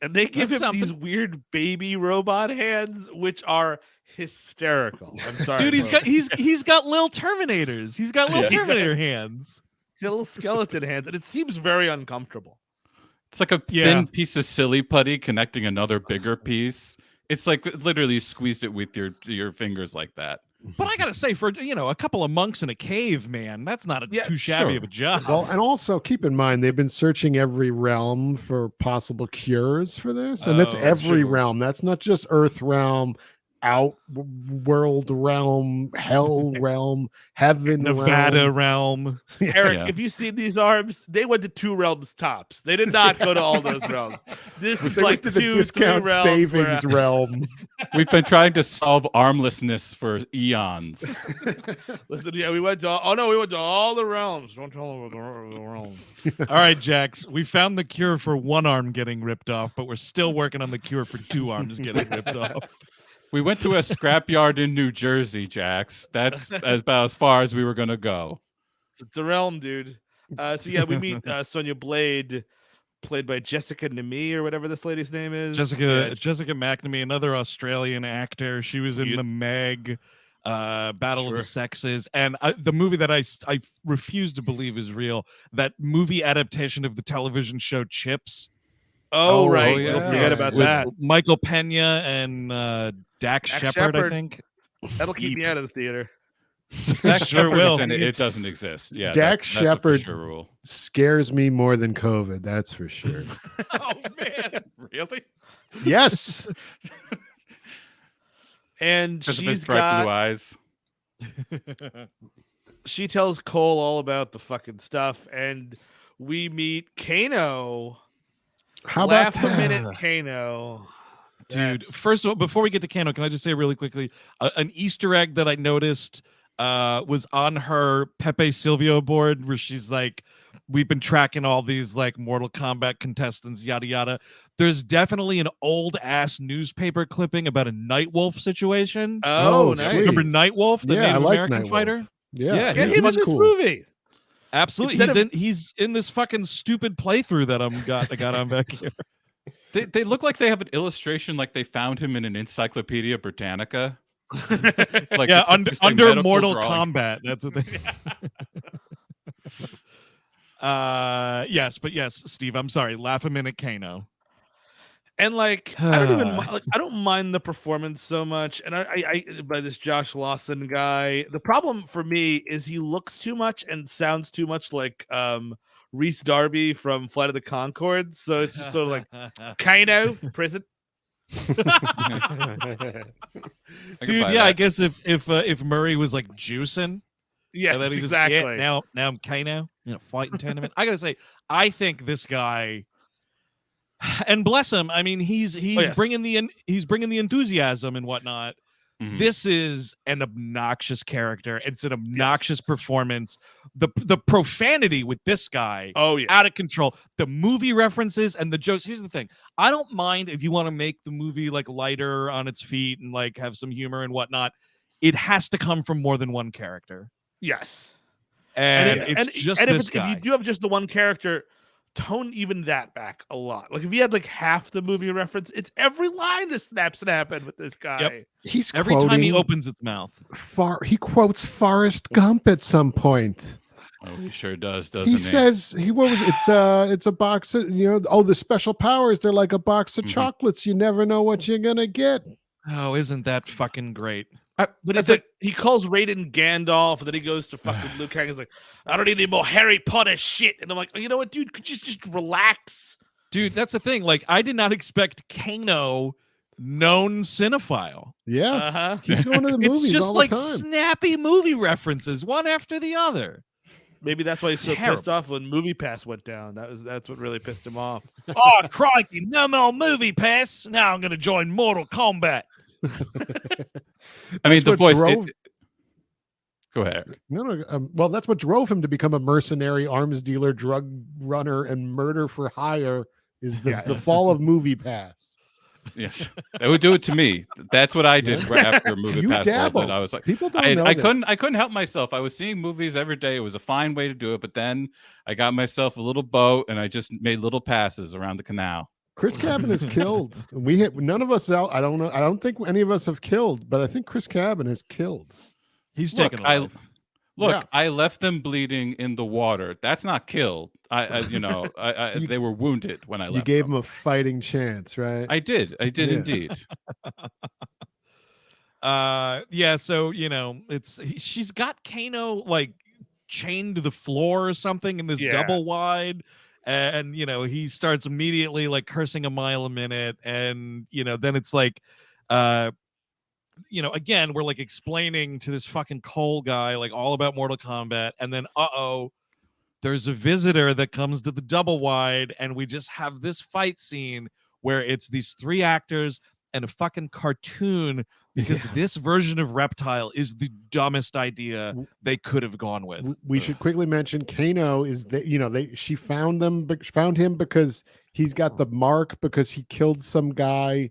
And they give him these weird baby robot hands, which are hysterical. I'm sorry, dude. He's got little Terminators. He's got little Terminator hands, little skeleton hands, and it seems very uncomfortable. It's like a thin piece of silly putty connecting another bigger piece. It's like literally you squeezed it with your fingers like that. But I gotta say, for a couple of monks in a cave, man, that's not too shabby of a job. Well, and also keep in mind they've been searching every realm for possible cures for this, and that's every realm. That's not just Earth realm, Outworld realm, Hell realm, Heaven Nevada realm. Eric, if you see these arms, they went to 2 realms tops. They did not go to all those realms. This is like the discount savings realm. We've been trying to solve armlessness for eons. Listen, we went to all the realms. Don't tell them the realms. All right, Jax, we found the cure for 1 arm getting ripped off, but we're still working on the cure for 2 arms getting ripped off. We went to a scrapyard in New Jersey, Jax. That's about as far as we were going to go. It's a realm, dude. We meet Sonya Blade, played by Jessica Namie or whatever this lady's name is. Jessica McNamee, another Australian actor. She was in the Meg, Battle of the Sexes, and the movie that I refuse to believe is real. That movie adaptation of the television show Chips. Oh, right. Yeah. Don't forget about that. Michael Pena and Dax Shepard, I think. That'll keep me out of the theater. Dax Sure Shepard will. is in it. It doesn't exist. Yeah, Dax that's a for Shepard sure rule. scares me more than COVID. That's for sure. Oh man, really? Yes. And Because of his she's bright blue got. eyes. She tells Cole all about the fucking stuff, and we meet Kano. How about Laugh a minute, Kano. Dude, first of all, before we get to Kano, can I just say really quickly, an Easter egg that I noticed was on her Pepe Silvio board, where she's like, we've been tracking all these like Mortal Kombat contestants, yada yada. There's definitely an old ass newspaper clipping about a Nightwolf situation. Oh, nice. sweet. Remember Nightwolf, the Yeah, Native I like American Nightwolf. fighter? Yeah, Get he's him in much this cool. movie. Absolutely. He's in this fucking stupid playthrough that I got on back here. They look like they have an illustration like they found him in an Encyclopedia Britannica. Like Yeah, it's like under medical Mortal drawing. Kombat. That's what they. Yes, Steve. I'm sorry. Laugh a minute, Kano. And like, I don't even like. I don't mind the performance so much. And I by this Josh Lawson guy. The problem for me is he looks too much and sounds too much like Reese Darby from Flight of the Conchords. So it's just sort of like Kano prison. Dude, yeah, I guess if Murray was like juicing, yeah, and then he exactly. just, now I'm Kano in a fighting tournament. I gotta say, I think this guy, and bless him, I mean he's bringing the enthusiasm and whatnot. Mhm. This is an obnoxious character. It's an obnoxious performance. The profanity with this guy, out of control. The movie references and the jokes. Here's the thing: I don't mind if you want to make the movie like lighter on its feet and like have some humor and whatnot. It has to come from more than one character. Yes, and it's just this guy. If you do have just the one character, tone even that back a lot. Like if you had like half the movie reference, it's every line that snaps happened with this guy. Yep. He's every time he opens his mouth. He quotes Forrest Gump at some point. Oh, he sure does, doesn't He he? says it's a box of, the special powers, they're like a box of chocolates. You never know what you're gonna get. Oh, isn't that fucking great? But it's like he calls Raiden Gandalf, and then he goes to fucking Liu Kang. He's like, I don't need any more Harry Potter shit. And I'm like, you know what, dude? Could you just relax? Dude, that's the thing. Like, I did not expect Kano, known cinephile. Yeah, he's going to the movies. It's just all like the time. snappy movie references, one after the other. Maybe that's why he's so pissed off when Movie Pass went down. That's what really pissed him off. Oh, crikey, no more Movie Pass. Now I'm going to join Mortal Kombat. I mean, the voice. Go ahead. Well, that's what drove him to become a mercenary, arms dealer, drug runner, and murder for hire. Is the fall of Movie Pass? Yes, that would do it to me. That's what I did right after Movie Pass. Dabbled. I was like, people don't know. I couldn't help myself. I was seeing movies every day. It was a fine way to do it, but then I got myself a little boat and I just made little passes around the canal. Chris Cabin is killed. None of us out. I don't know. I don't think any of us have killed, but I think Chris Cabin is killed. He's taken a life. I left them bleeding in the water. That's not killed. They were wounded when I left. You gave them a fighting chance, right? I did indeed. So she's got Kano like chained to the floor or something in this double wide. And he starts immediately like cursing a mile a minute, and then it's like again we're like explaining to this fucking Cole guy like all about Mortal Kombat, and then there's a visitor that comes to the double wide, and we just have this fight scene where it's these three actors and a fucking cartoon, because this version of Reptile is the dumbest idea they could have gone with. We should quickly mention Kano is that she found him because he's got the mark, because he killed some guy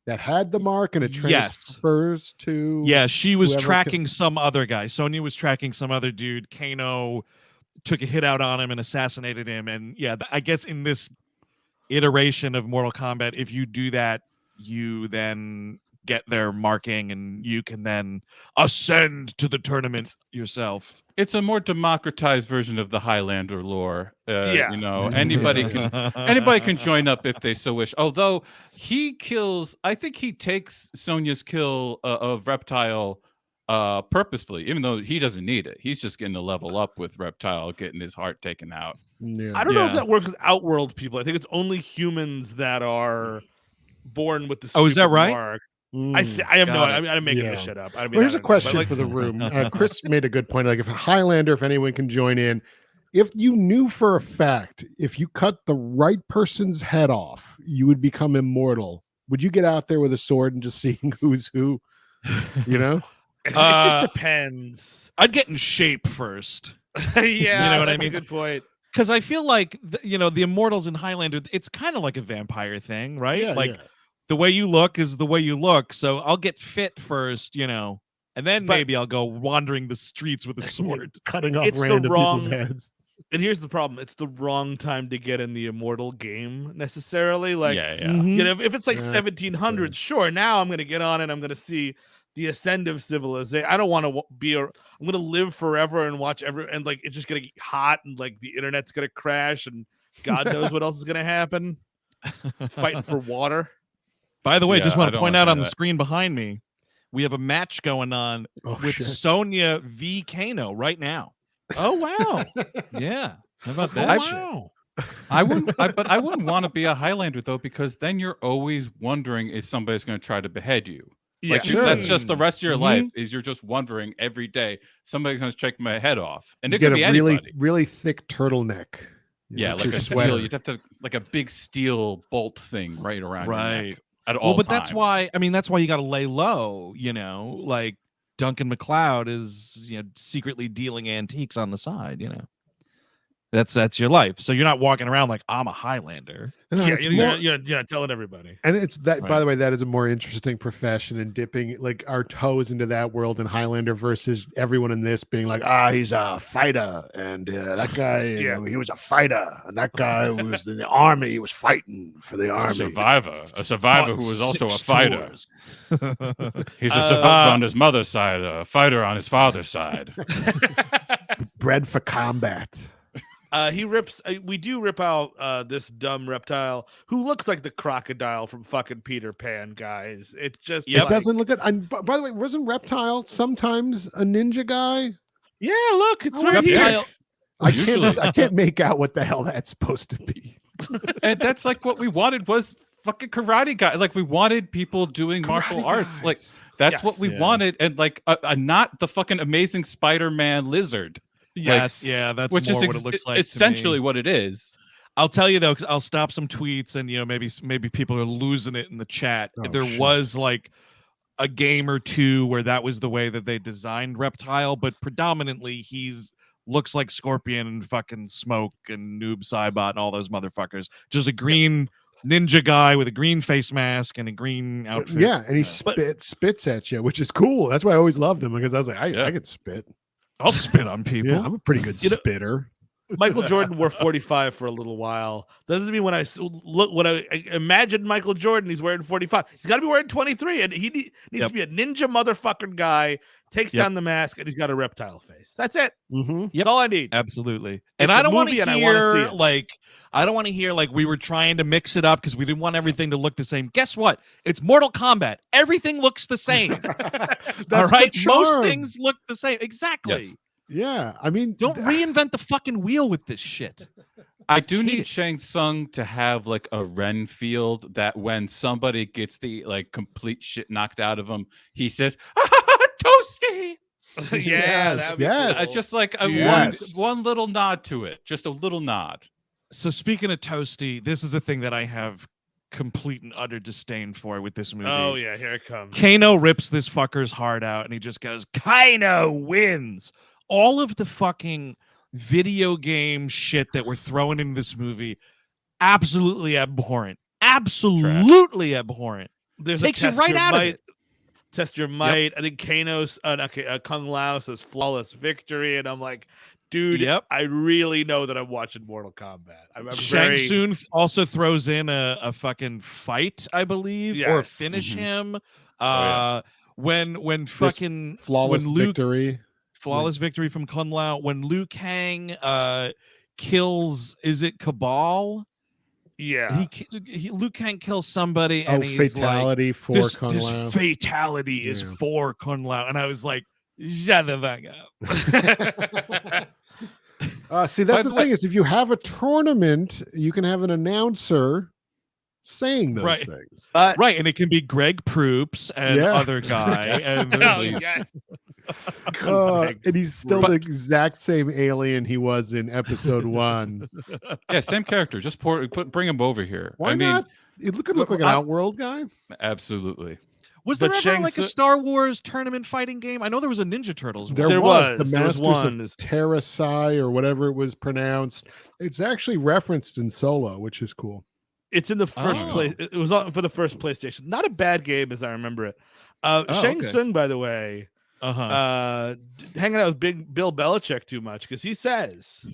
that had the mark, and it transfers to she was tracking some other guy. Sonya was tracking some other dude. Kano took a hit out on him and assassinated him, and I guess in this iteration of Mortal Kombat, if you do that, you then get their marking and you can then ascend to the tournament yourself. It's a more democratized version of the Highlander lore. Anybody can join up if they so wish. Although I think he takes Sonya's kill of Reptile purposefully, even though he doesn't need it. He's just getting to level up with Reptile, getting his heart taken out. Yeah. I don't know if that works with Outworld people. I think it's only humans that are born with the is that right? mark. I have no. I mean, I'm making this shit up. I mean, well, here's a question for the room. Chris made a good point. Like, if a Highlander, if anyone can join in, if you knew for a fact, if you cut the right person's head off, you would become immortal. Would you get out there with a sword and just seeing who's who? You know. It just depends. I'd get in shape first. Yeah, you know what I mean? Good point. Because I feel like the Immortals in Highlander, it's kind of like a vampire thing, right? Yeah, the way you look is the way you look. So I'll get fit first, and then maybe I'll go wandering the streets with a sword, cutting off random people's heads. And here's the problem: it's the wrong time to get in the Immortal game necessarily. Like, if it's like 1700s, sure. Now I'm gonna get on and I'm gonna see the ascent of civilization. I don't want to I'm going to live forever and watch and like it's just going to get hot and like the internet's going to crash and God knows what else is going to happen. Fighting for water. By the way, just want to point out on the screen behind me, we have a match going on with Sonya v Kano right now. Oh wow. Yeah. How about that? Wow. I wouldn't want to be a Highlander though, because then you're always wondering if somebody's going to try to behead you. Yeah, that's just the rest of your life. Is you're just wondering every day somebody's going to check my head off, and it could be anybody. really thick turtleneck. Yeah, like a steel. You'd have to like a big steel bolt thing right around your neck at all times. That's why. I mean, that's why you got to lay low. Like Duncan MacLeod is secretly dealing antiques on the side. That's your life. So you're not walking around like I'm a Highlander. Yeah, telling everybody. And it's that, by the way, that is a more interesting profession, and dipping like our toes into that world in Highlander versus everyone in this being like, he's a fighter, and that guy, he was a fighter, and that guy was in the army, he was fighting for the army. A survivor who was also a fighter. He's a survivor on his mother's side, a fighter on his father's side. Bred for combat. We do rip out this dumb reptile who looks like the crocodile from fucking Peter Pan, guys. It just it doesn't look good. And by the way, wasn't Reptile sometimes a ninja guy? Yeah, look, it's Reptile. I can't make out what the hell that's supposed to be. And that's like what we wanted was fucking karate guy. Like we wanted people doing martial arts. Like that's what we wanted, and like a not the fucking Amazing Spider-Man lizard. Yes, that's which more is what it looks like. Essentially, what it is. I'll tell you though, because I'll stop some tweets, and maybe people are losing it in the chat. There was like a game or two where that was the way that they designed Reptile, but predominantly looks like Scorpion and fucking Smoke and Noob Saibot and all those motherfuckers. Just a green ninja guy with a green face mask and a green outfit. Yeah, and he spits at you, which is cool. That's why I always loved him, because I was like, I can spit. I'll spit on people. Yeah, I'm a pretty good spitter. Michael Jordan wore 45 for a little while. Doesn't mean when I imagine Michael Jordan, he's wearing 45. He's got to be wearing 23, and he needs to be a ninja motherfucking guy. Takes down the mask, and he's got a reptile face. That's it. That's all I need. Absolutely. And I don't want to hear I don't want to hear like we were trying to mix it up because we didn't want everything to look the same. Guess what? It's Mortal Kombat. Everything looks the same. All right. Most things look the same. Exactly. Yes. Yeah. I mean, don't reinvent the fucking wheel with this shit. I do need Shang Tsung to have like a Renfield that when somebody gets the like complete shit knocked out of him, he says, "Toasty." Yes. Cool. Just like one little nod to it, just a little nod. So speaking of Toasty, this is a thing that I have complete and utter disdain for with this movie. Oh yeah, here it comes. Kano rips this fucker's heart out, and he just goes, "Kano wins." All of the fucking video game shit that we're throwing in this movie, absolutely abhorrent. Absolutely abhorrent. Takes you right out of it. Test your might. I think Kano's Kung Lao says flawless victory, and I'm like, dude, I really know that I'm watching Mortal Kombat. Shang Tsung also throws in a fucking fight, I believe, or finish him. When fucking flawless victory. Flawless victory from Kung Lao. When Liu Kang kills, is it Cabal? Yeah. Liu Kang kills somebody, and he's fatality like, for Kung Lao. This fatality is for Kung Lao. And I was like, Shut the fuck up. See, that's the thing is if you have a tournament, you can have an announcer saying those things. Right, and it can be Greg Proops and other guy. And and he's still the exact same alien he was in episode 1. Yeah, same character. Just bring him over here. Why not? He look like an Outworld guy. Absolutely. Was there ever like a Star Wars tournament fighting game? I know there was a Ninja Turtles. There was. The Masters of Terrasai or whatever it was pronounced. It's actually referenced in Solo, which is cool. It's in the first place. It was for the first PlayStation. Not a bad game as I remember it. Shang Tsung, by the way, hanging out with Big Bill Belichick too much because he says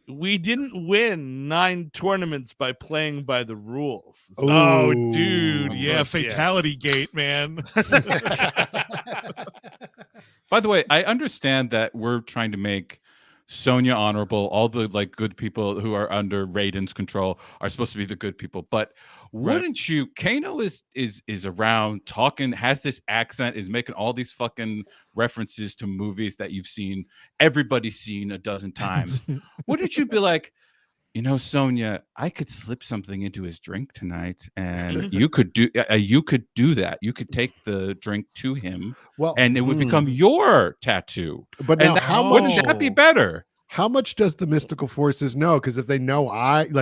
we didn't win 9 tournaments by playing by the rules. Ooh. Oh, dude. Yeah, Fatality Gate, man. By the way, I understand that we're trying to make Sonya honorable. All the like good people who are under Raiden's control are supposed to be the good people. But wouldn't you? Kano is around talking, has this accent, is making all these fucking references to movies that you've seen, everybody's seen a dozen times. Wouldn't you be like, you know, Sonya, I could slip something into his drink tonight, and you could do that. You could take the drink to him, and it would become your tattoo. But now, wouldn't that be better? How much does the mystical forces know? Because if they know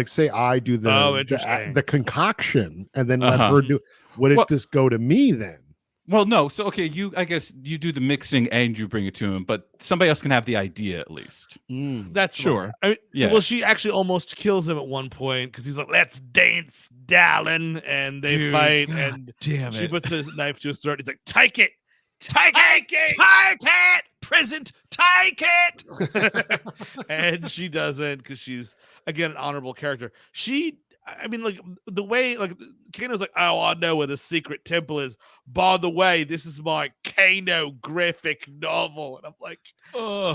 say I do the concoction and then let her do, would it just go to me then? Well, no. So, okay, I guess you do the mixing and you bring it to him, but somebody else can have the idea at least. That's sure. I mean, well, she actually almost kills him at one point because he's like, "Let's dance, darling," and they fight, and she puts his knife to his throat. He's like, "Take it, take it, present, take it," and she doesn't because she's again an honorable character. I mean, like the way, like Kano's like, "Oh, I know where the secret temple is. By the way, this is my Kano graphic novel," and I'm like,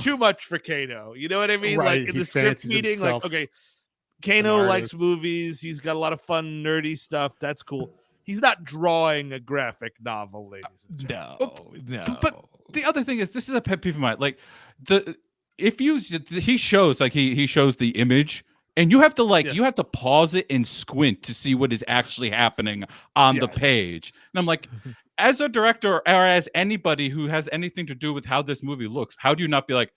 too much for Kano. You know what I mean? Right, like in the script meeting, like, okay, Kano likes movies. He's got a lot of fun, nerdy stuff. That's cool. He's not drawing a graphic novel, ladies and gentlemen. No. But the other thing is, this is a pet peeve of mine. Like he shows the image. And you have to pause it and squint to see what is actually happening on the page. And I'm like, as a director or as anybody who has anything to do with how this movie looks, how do you not be like,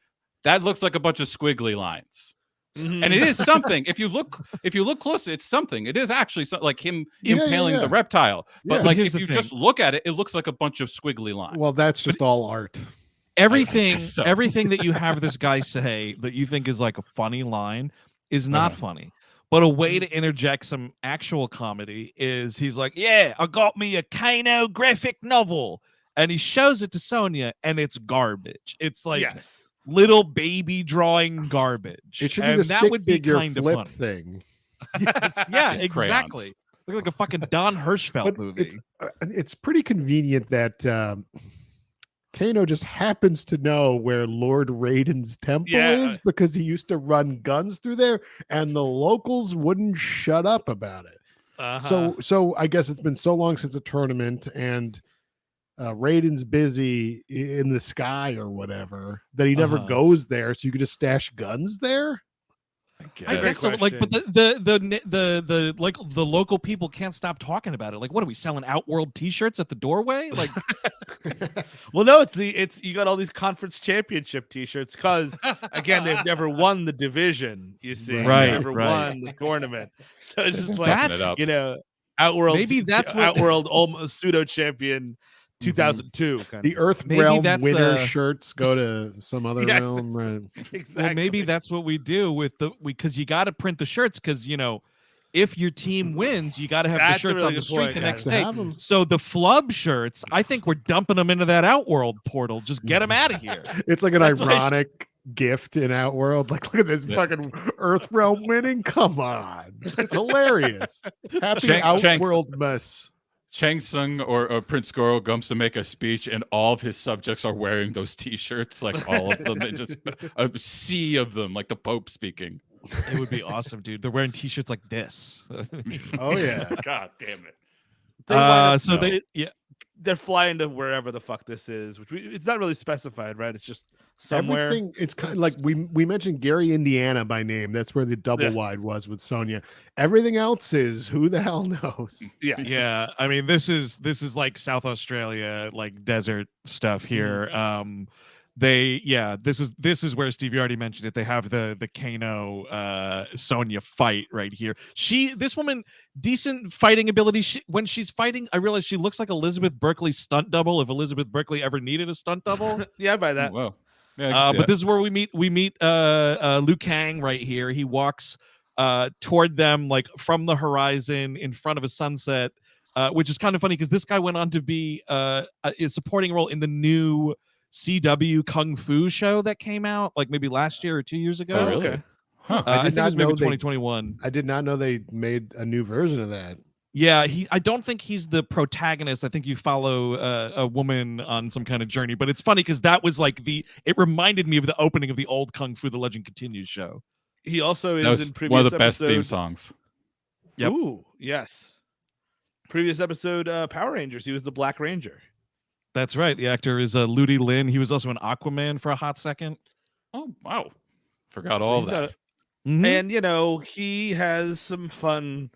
that looks like a bunch of squiggly lines? And it is something. If you look closely, it's something. It is actually like him impaling the reptile. But like if you just look at it, it looks like a bunch of squiggly lines. Well, that's just all art. Everything that you have this guy say that you think is like a funny line is not funny. But a way to interject some actual comedy is he's like, "Yeah, I got me a Kano graphic novel." And he shows it to Sonya and it's garbage. It's like little baby drawing garbage. It should be the that would be kind of fun thing. Yes, yeah, exactly. Look like a fucking Don Hirschfeld movie. It's pretty convenient that Kano just happens to know where Lord Raiden's temple is because he used to run guns through there and the locals wouldn't shut up about it. So I guess it's been so long since a tournament and Raiden's busy in the sky or whatever that he never goes there. So you could just stash guns there. I guess so. Like, but the like the local people can't stop talking about it. Like, what are we selling Outworld T-shirts at the doorway? Like, well, no, it's you got all these conference championship T-shirts because again they've never won the division. You see, right? Never won the tournament. So it's just like Outworld. Maybe that's what Outworld almost pseudo champion. 2002 the Earth Realm winner shirts go to some other realm, right? Exactly. Well, maybe that's what we do with because you got to print the shirts because if your team wins, you got to have the shirts on the street the next day. So the flub shirts, I think we're dumping them into that Outworld portal. Just get them out of here. It's like an ironic gift in Outworld. Like, look at this fucking Earth Realm winning. Come on, it's hilarious. Happy Outworld mess. Shang Tsung or Prince Goro comes to make a speech, and all of his subjects are wearing those T-shirts, like all of them, and just a sea of them, like the Pope speaking. It would be awesome, dude. They're wearing T-shirts like this. Oh yeah, God damn it. they're flying to wherever the fuck this is, which it's not really specified, right? It's just somewhere. Everything, it's kind of like we mentioned Gary, Indiana by name. That's where the double wide was with Sonya. Everything else is who the hell knows. Yeah. I mean, this is like South Australia, like desert stuff here. This is where Steve, you already mentioned it. They have the Kano Sonya fight right here. This woman, decent fighting ability. When she's fighting, I realize she looks like Elizabeth Berkley's stunt double, if Elizabeth Berkley ever needed a stunt double. Yeah, by that. Whoa. Yeah, but this is where we meet Liu Kang right here. He walks toward them like from the horizon in front of a sunset, which is kind of funny because this guy went on to be a supporting role in the new CW Kung Fu show that came out like maybe last year or 2 years ago. Oh, really? Okay. Huh. I think it was maybe 2021. I did not know they made a new version of that. Yeah, I don't think he's the protagonist. I think you follow a woman on some kind of journey, but it's funny because that was like it reminded me of the opening of the old Kung Fu: The Legend Continues show. He also is in previous one of the best episode... theme songs. Yep. Ooh, yes. Previous episode, Power Rangers. He was the Black Ranger. That's right. The actor is Ludi Lin. He was also an Aquaman for a hot second. Oh, wow. Forgot all of that. And, he has some fun.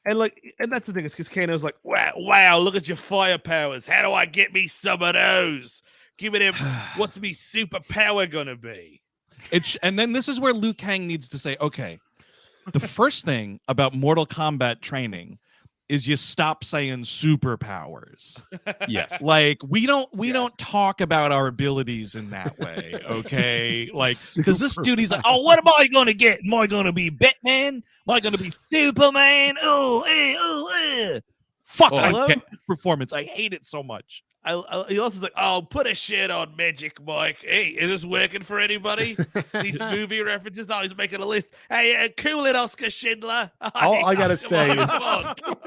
And that's the thing, is because Kano's like, wow, look at your fire powers. How do I get me some of those? Give it him. What's me superpower gonna be? And then this is where Liu Kang needs to say, okay, the first thing about Mortal Kombat training is you stop saying superpowers. Yes. Like we don't talk about our abilities in that way, okay? Like because this dude, he's like, oh, what am I gonna get? Am I gonna be Batman? Am I gonna be Superman? Fuck, I love this performance. I hate it so much. He also is like, oh, put a shit on Magic Mike. Hey, is this working for anybody? These movie references. Oh, he's making a list. Hey, cool it, Oscar Schindler. All I gotta say is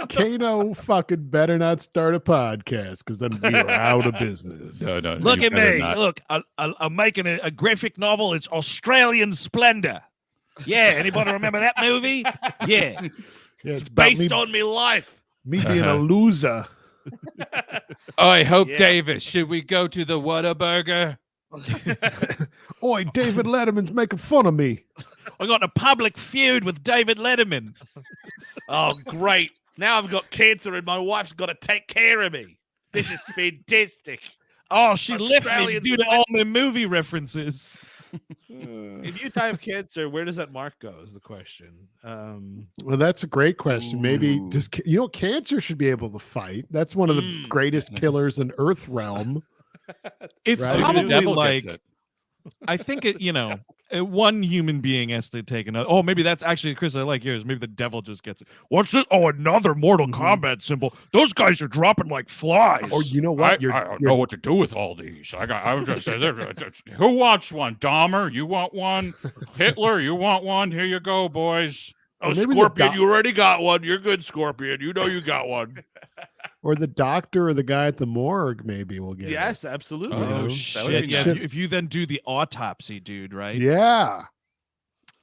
Kano fucking better not start a podcast because then we are out of business. No, Look at me. Not. Look, I'm making a graphic novel. It's Australian Splendor. Yeah, anybody remember that movie? Yeah. It's based on me life. Me being a loser. I hope, Davis, should we go to the Whataburger? Oi, David Letterman's making fun of me. I got a public feud with David Letterman. Oh, great. Now I've got cancer and my wife's got to take care of me. This is fantastic. Oh, she left me due to all my movie references. If you die of cancer, where does that mark go is the question. Well, that's a great question. Maybe just cancer should be able to fight. That's one of the greatest killers in Earth realm. It's right? probably like I think one human being has to take another. Oh, maybe that's actually, Chris, I like yours. Maybe the devil just gets it. What's this? Oh, another Mortal Kombat symbol. Those guys are dropping like flies. Or you know what? I don't know what to do with all these. I was just who wants one? Dahmer, you want one? Hitler, you want one? Here you go, boys. Oh, Scorpion, you already got one. You're good, Scorpion. You know you got one. Or the doctor or the guy at the morgue maybe will get it. Absolutely. Oh, shit. Yeah, if you then do the autopsy, dude, right? Yeah.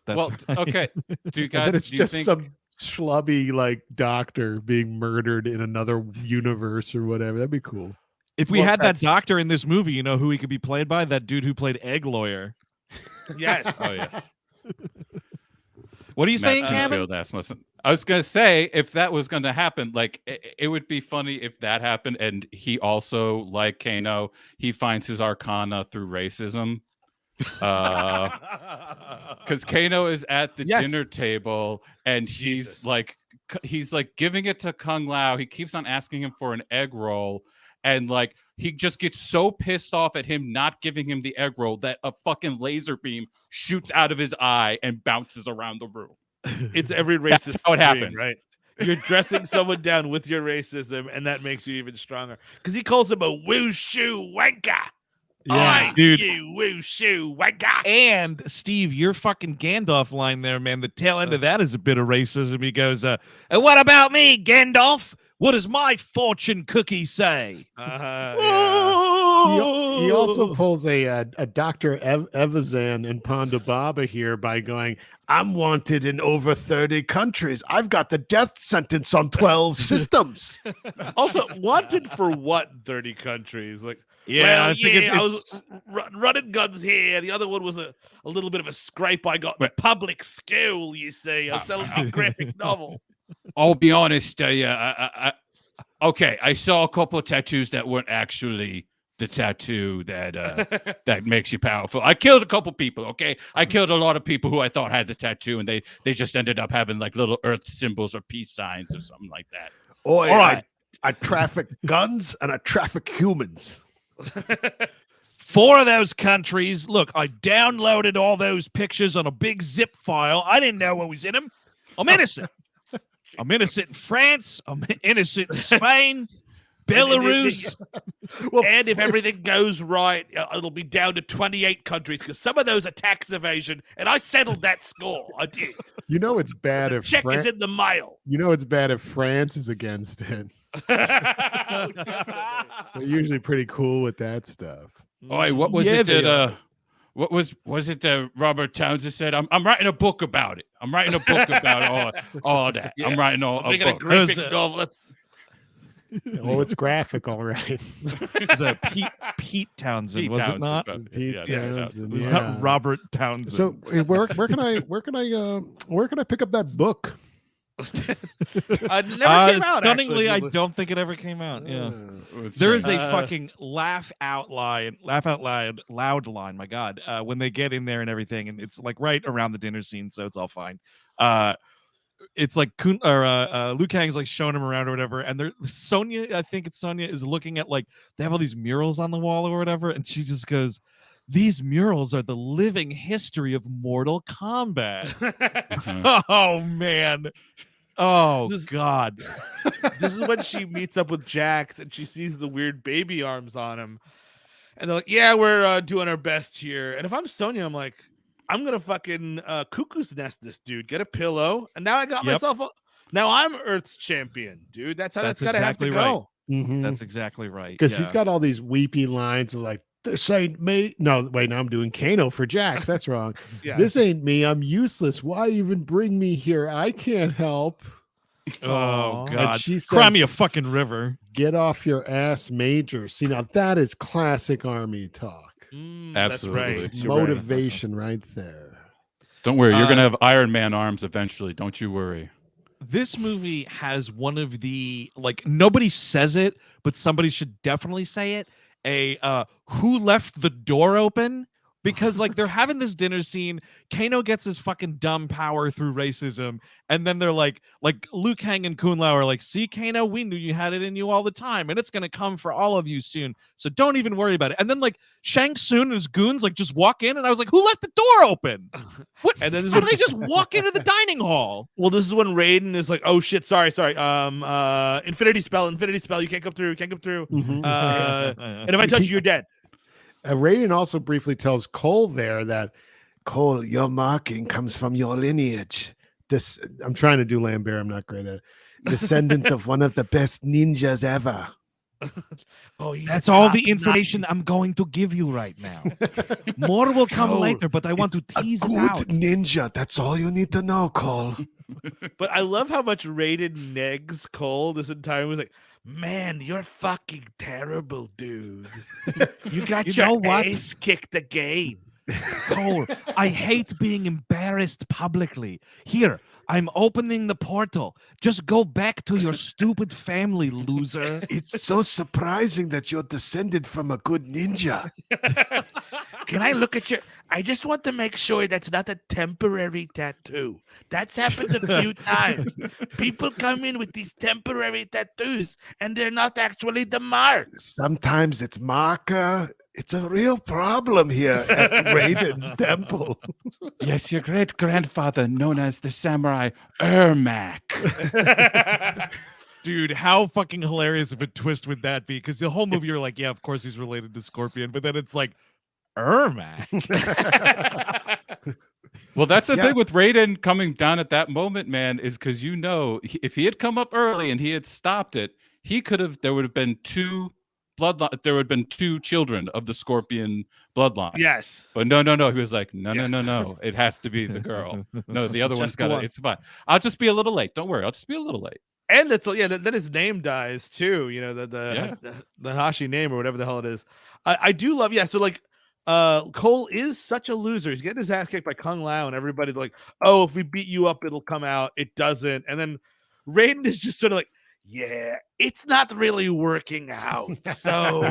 That's right. Okay. Do you guys? It's just some schlubby like doctor being murdered in another universe or whatever. That'd be cool. If we had that doctor in this movie, you know who he could be played by? That dude who played Egg Lawyer. Yes. Oh, yes. What are you saying, Kevin? I was gonna say if that was gonna happen, like it would be funny if that happened, and he also, like Kano, he finds his arcana through racism. Because Kano is at the dinner table, and he's like giving it to Kung Lao. He keeps on asking him for an egg roll, and like he just gets so pissed off at him not giving him the egg roll that a fucking laser beam shoots out of his eye and bounces around the room. It's every racist. That's how it happens, right? You're dressing someone down with your racism, and that makes you even stronger. Because he calls him a woo-shoo wanker. Yeah, dude. You woo-shoo wanker. And Steve, your fucking Gandalf line there, man. The tail end of that is a bit of racism. He goes, and what about me, Gandalf? What does my fortune cookie say? He He also pulls a Dr. Evazan and Ponda Baba here by going, I'm wanted in over 30 countries. I've got the death sentence on 12 systems. Also, wanted for what 30 countries? Like, yeah, well, I think I was running guns here. The other one was a little bit of a scrape I got in the public school, you see. I was selling a graphic novel. I'll be honest, okay, I saw a couple of tattoos that weren't actually the tattoo that that makes you powerful. I killed a couple people, okay? I killed a lot of people who I thought had the tattoo, and they just ended up having like little earth symbols or peace signs or something like that. All right. I traffic guns and I traffic humans. 4 of those countries. Look, I downloaded all those pictures on a big zip file. I didn't know what was in them. I'm innocent. I'm innocent in France. I'm innocent in Spain, Belarus. Well, and if everything goes right, it'll be down to 28 countries because some of those are tax evasion, and I settled that score. I did. You know it's bad if check is in the mail. You know it's bad if France is against it. They're usually pretty cool with that stuff. Oh, wait, what was it that what was it that Robert Townsend said? I'm writing a book about it. I'm writing a book about all that. Yeah. I'm writing a book. Graphic novel. Oh, it's graphic, all right. It's Pete Townsend, was it not? Pete Townsend. It's not Robert Townsend. So where can I pick up that book? Never came out, stunningly, actually. I don't think it ever came out. Yeah, there is a fucking laugh out loud line. My God, when they get in there and everything, and it's like right around the dinner scene, so it's all fine. It's like Liu Kang's like showing him around or whatever, and Sonya, I think it's Sonya, is looking at like they have all these murals on the wall or whatever, and she just goes, "These murals are the living history of Mortal Kombat." Oh man. Oh God. This is when she meets up with Jax and she sees the weird baby arms on him. And they're like, yeah, we're doing our best here. And if I'm Sonya, I'm like, I'm gonna fucking cuckoo's nest this dude, get a pillow, and now I got myself now I'm Earth's champion, dude. That's how that's gotta exactly have to go. Right. Mm-hmm. That's exactly right. Because he's got all these weepy lines of like, this ain't me. No, wait, now I'm doing Kano for Jax. That's wrong. This ain't me. I'm useless. Why even bring me here? I can't help. Oh God. And she says, cry me a fucking river. Get off your ass, Major. See, now that is classic army talk. Absolutely. That's right. Motivation right there. Don't worry. You're going to have Iron Man arms eventually. Don't you worry. This movie has one of the, like, nobody says it, but somebody should definitely say it. Who left the door open? Because like they're having this dinner scene, Kano gets his fucking dumb power through racism, and then they're like Liu Kang and Kung Lao are like, see, Kano, we knew you had it in you all the time, and it's gonna come for all of you soon, so don't even worry about it. And then like Shang Tsung and his goons like just walk in, and I was like, who left the door open? What? And then how do they just walk into the dining hall? Well, this is when Raiden is like, oh shit, sorry. Infinity spell, you can't come through. Mm-hmm. And if I touch you, you're dead. Raiden also briefly tells Cole there that, Cole, your marking comes from your lineage. I'm trying to do Lambert. I'm not great at it. Descendant of one of the best ninjas ever. That's all the information I'm going to give you right now. More will come later, but I want to tease it out. Good ninja. That's all you need to know, Cole. But I love how much Raiden negs Cole this entire movie. Like, man, you're fucking terrible, dude. You got your ass kicked again. Cole, I hate being embarrassed publicly. Here, I'm opening the portal. Just go back to your stupid family, loser. It's so surprising that you're descended from a good ninja. Can I look at your... I just want to make sure that's not a temporary tattoo. That's happened a few times. People come in with these temporary tattoos, and they're not actually the mark. Sometimes it's marker. It's a real problem here at Raiden's temple. Yes, your great-grandfather, known as the samurai Ermac. Dude, how fucking hilarious of a twist would that be? Because the whole movie, you're like, yeah, of course he's related to Scorpion, but then it's like, Ermac. Well, that's the thing with Raiden coming down at that moment, man, is because if he had come up early and he had stopped it, there would have been 2 bloodline. There would have been 2 children of the Scorpion bloodline. Yes, but no. He was like, no. It has to be the girl. No, the other one's got it. It's fine. I'll just be a little late. Don't worry. I'll just be a little late. And it's then his name dies too. You know the Hashi name or whatever the hell it is. I do love So like. Cole is such a loser. He's getting his ass kicked by Kung Lao, and everybody's like, "Oh, if we beat you up, it'll come out." It doesn't, and then Raiden is just sort of like, "Yeah, it's not really working out. So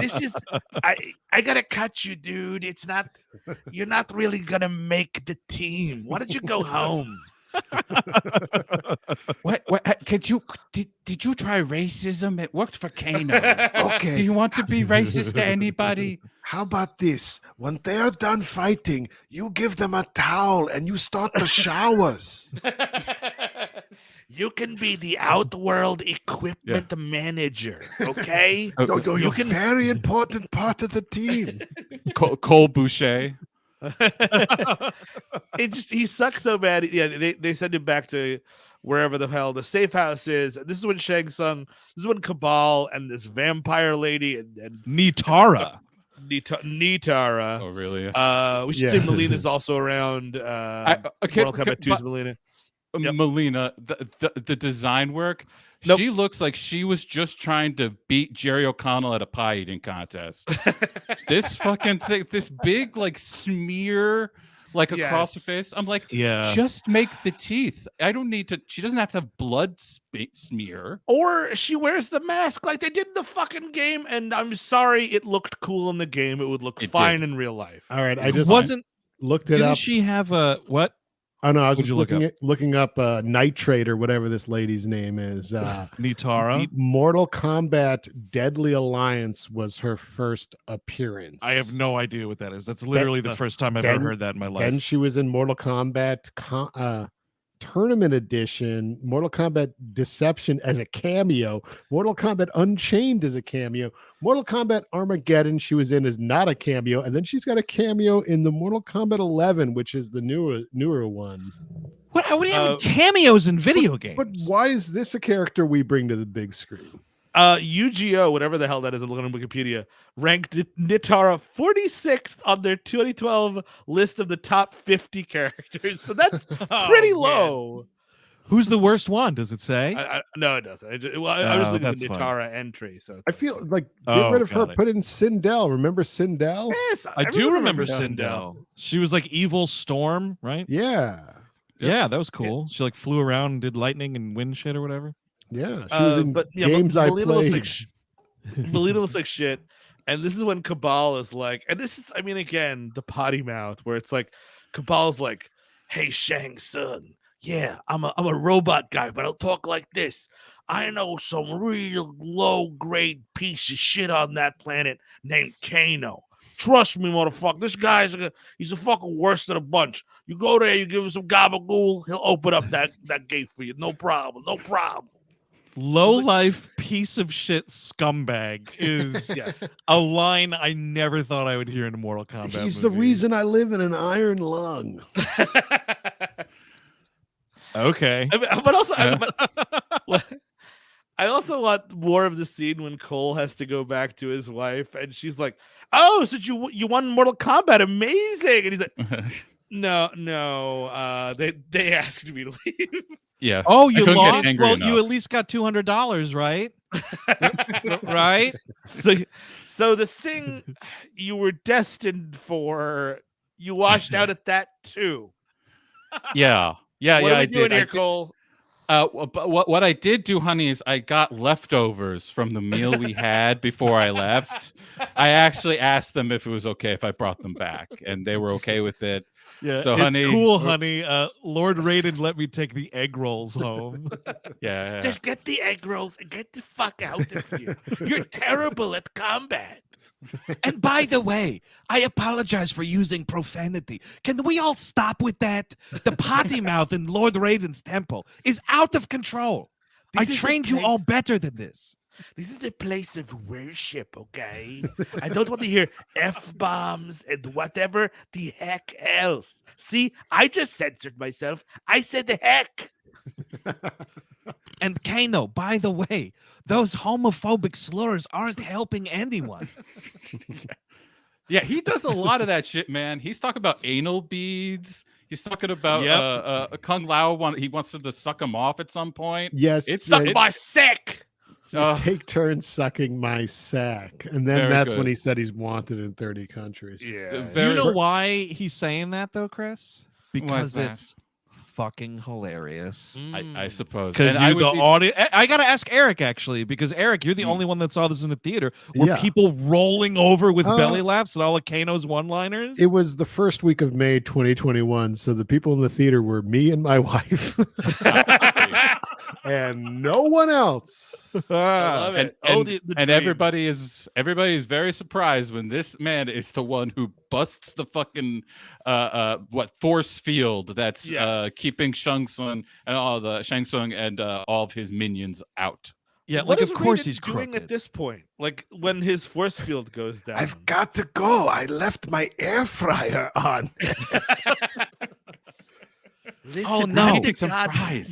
this is I gotta cut you, dude. It's not. You're not really gonna make the team. Why don't you go home?" What did you try racism? It worked for Kano. Okay. Do you want to be racist to anybody? How about this? When they are done fighting, you give them a towel and you start the showers. You can be the Outworld equipment manager, okay? No, you're a very important part of the team. Cole Boucher. He sucks so bad. Yeah, they send him back to wherever the hell the safe house is. This is when Shang Tsung, this is when Cabal and this vampire lady and Nitara. Nitara. Oh, really? We should say Melina's also around. Mortal Kombat 2's Melina. Yep. Melina, the design work. Nope. She looks like she was just trying to beat Jerry O'Connell at a pie eating contest. This fucking thing, this big like smear like across her face. I'm like, just make the teeth. I don't need to. She doesn't have to have blood smear. Or she wears the mask like they did in the fucking game. And I'm sorry, it looked cool in the game. It would look fine in real life. All right, I just looked it up. Didn't she have a what? Oh no, I was just looking up Nitrate or whatever this lady's name is. Nitara. Mortal Kombat Deadly Alliance was her first appearance. I have no idea what that is. That's literally the first time I've ever heard that in my life. Then she was in Mortal Kombat Tournament Edition, Mortal Kombat Deception as a cameo, Mortal Kombat Unchained as a cameo, Mortal Kombat Armageddon she was in as not a cameo, and then she's got a cameo in the Mortal Kombat 11, which is the newer one. What do you have cameos in video games? But why is this a character we bring to the big screen? UGO, whatever the hell that is, I'm looking on Wikipedia, ranked Nitara 46th on their 2012 list of the top 50 characters. So that's pretty low. Who's the worst one? Does it say? No, it doesn't. I was looking at the Nitara entry. So I feel like get rid of her. Put in Sindel. Remember Sindel? Yes, I do remember Sindel. She was like Evil Storm, right? Yeah. Yeah, that was cool. She like flew around and did lightning and wind shit or whatever. Yeah, she was in games I played. Melina looks like shit. And this is when Cabal is like, and this is, I mean, again, the potty mouth where it's like, Cabal's like, "Hey, Shang Tsung, yeah, I'm a robot guy, but I'll talk like this. I know some real low-grade piece of shit on that planet named Kano. Trust me, motherfucker. This guy's he's the fucking worst of the bunch. You go there, you give him some gabagool, he'll open up that gate for you. No problem. No problem." Low life piece of shit scumbag is a line I never thought I would hear in a Mortal Kombat He's movie. the reason I live in an iron lung. Okay. But also, I also want more of the scene when Cole has to go back to his wife and she's like, "Oh, so you won Mortal Kombat. Amazing." And he's like, No. They asked me to leave. Yeah. Oh, you lost? Well, you at least got $200, right? Right? So the thing you were destined for, you washed out at that too. Yeah. What are we I doing did. here, Cole? But what I did do, honey, is I got leftovers from the meal we had before I left. I actually asked them if it was okay if I brought them back, and they were okay with it. Yeah, so, it's honey, cool, honey. Lord Raiden let me take the egg rolls home. Yeah. Just get the egg rolls and get the fuck out of here. You're terrible at combat. And by the way, I apologize for using profanity. Can we all stop with that? The potty mouth in Lord Raiden's temple is out of control. I trained you all better than this. This is a place of worship, okay? I don't want to hear F-bombs and whatever the heck else. See, I just censored myself. I said the heck. And Kano, by the way, those homophobic slurs aren't helping anyone. Yeah, he does a lot of that shit, man. He's talking about anal beads. He's talking about Kung Lao. He wants them to suck him off at some point. Yes, suck my sack. Take turns sucking my sack, and then that's when he said he's wanted in 30 countries. Yeah. Do you know why he's saying that though, Chris? Because it's fucking hilarious. I suppose. Because you're the audience. I gotta ask Eric actually, because Eric, you're the only one that saw this in the theater. Were people rolling over with belly laughs at all of Kano's one-liners? It was the first week of May 2021, so the people in the theater were me and my wife. And no one else. I love it. And everybody is very surprised when this man is the one who busts the fucking force field that's keeping Shang Tsung and all of his minions out. Yeah, what like of course Raiden he's doing crooked. at this point. Like when his force field goes down. I've got to go. I left my air fryer on. Listen,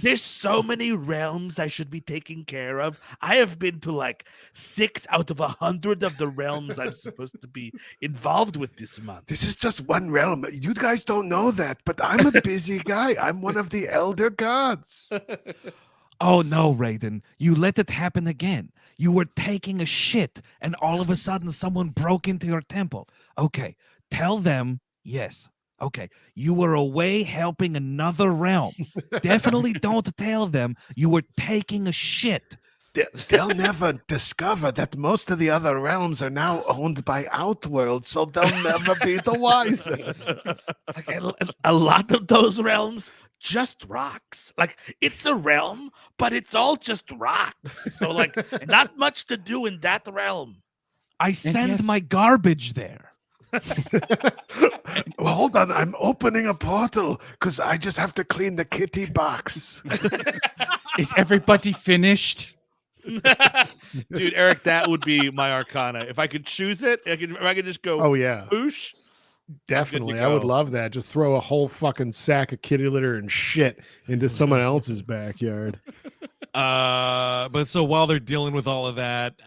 there's so many realms I should be taking care of. I have been to like 6 out of 100 of the realms I'm supposed to be involved with this month. This is just one realm. You guys don't know that, but I'm a busy guy. I'm one of the elder gods. Oh no, Raiden, you let it happen again. You were taking a shit and all of a sudden someone broke into your temple. Okay, tell them yes. Okay, you were away helping another realm. Definitely don't tell them you were taking a shit. They'll never discover that most of the other realms are now owned by Outworld, so they'll never be the wiser. A lot of those realms, just rocks. Like, it's a realm, but it's all just rocks. So, like, not much to do in that realm. I send my garbage there. Well, hold on, I'm opening a portal because I just have to clean the kitty box. Is everybody finished? Dude, Eric, that would be my Arcana. If I could choose it, if I could just go, boosh. Definitely. I would love that. Just throw a whole fucking sack of kitty litter and shit into someone else's backyard. But so while they're dealing with all of that,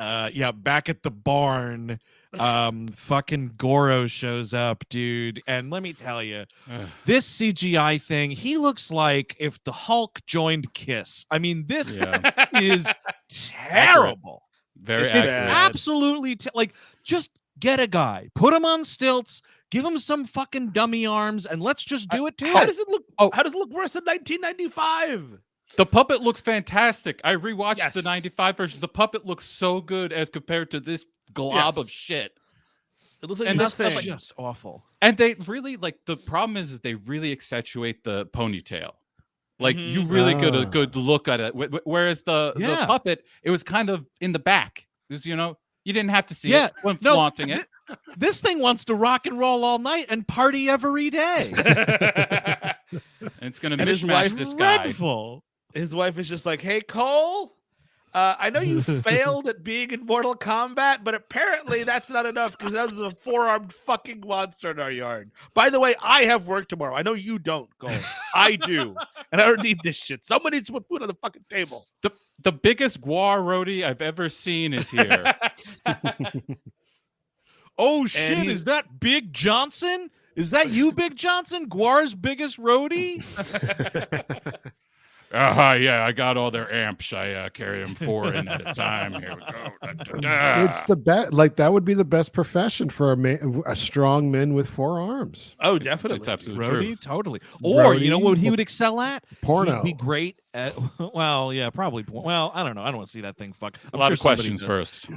back at the barn, fucking Goro shows up, dude. And let me tell you, this CGI thing, he looks like if the Hulk joined Kiss. I mean, this is terrible. Very it's absolutely like, just get a guy, put him on stilts, give him some fucking dummy arms, and let's just do it too. How does it look? How does it look worse than 1995? The puppet looks fantastic. I rewatched the 95 version. The puppet looks so good as compared to this glob of shit. It looks like nothing. That's just awful. And they really, like, the problem is they really accentuate the ponytail. Like, you really get a good look at it. Whereas the puppet, it was kind of in the back. Because, you didn't have to see it when flaunting it. This thing wants to rock and roll all night and party every day. And it's going to mishmash this guy. His wife is just like, hey, Cole, I know you failed at being in Mortal Kombat, but apparently that's not enough because that was a 4-armed fucking monster in our yard. By the way, I have work tomorrow. I know you don't, Cole. I do. And I don't need this shit. Someone needs to put food on the fucking table. The biggest guar roadie I've ever seen is here. Oh, shit. Is that Big Johnson? Is that you, Big Johnson? Guar's biggest roadie? Yeah, I got all their amps. I carry them 4 in at a time. Here we go. It's the best. Like, that would be the best profession for a strong man with 4 arms. Oh, definitely. It's absolutely roadie, true. Or roadie, you know what he would excel at? Porno. He'd be great at, probably. Well, I don't know. I don't want to see that thing. Fuck. A lot of questions first.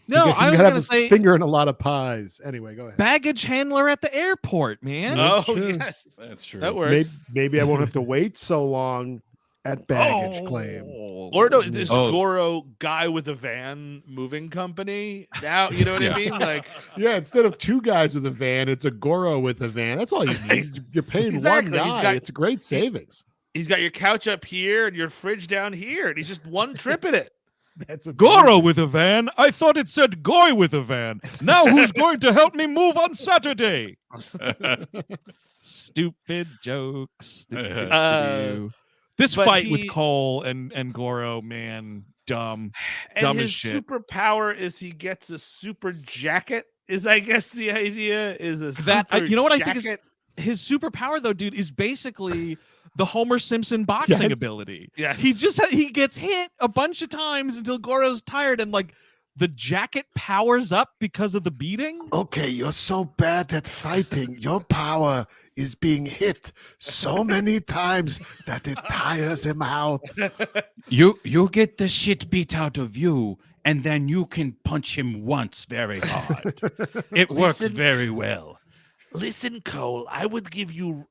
No, I was going to say finger in a lot of pies. Anyway, go ahead. Baggage handler at the airport, man. Yes, that's true. That works. Maybe I won't have to wait so long at baggage claim. Or no, this Goro guy with a van moving company. Now, you know what I mean? Like, instead of 2 guys with a van, it's a Goro with a van. That's all you need. You're paying one guy. It's a great savings. He's got your couch up here and your fridge down here, and he's just one trip in it. That's a Goro with a van? I thought it said Goy with a van. Now who's going to help me move on Saturday? Stupid jokes. This fight with Cole and Goro, man, dumb and as his shit. superpower is he gets a super jacket. Is I guess the idea is you know what jacket? I think is his superpower though, dude, is basically the Homer Simpson boxing ability. Yeah, he gets hit a bunch of times until Goro's tired, and like the jacket powers up because of the beating. Okay, you're so bad at fighting. Your power is being hit so many times that it tires him out. You get the shit beat out of you, and then you can punch him once very hard. It works very well. Listen, Cole, I would give you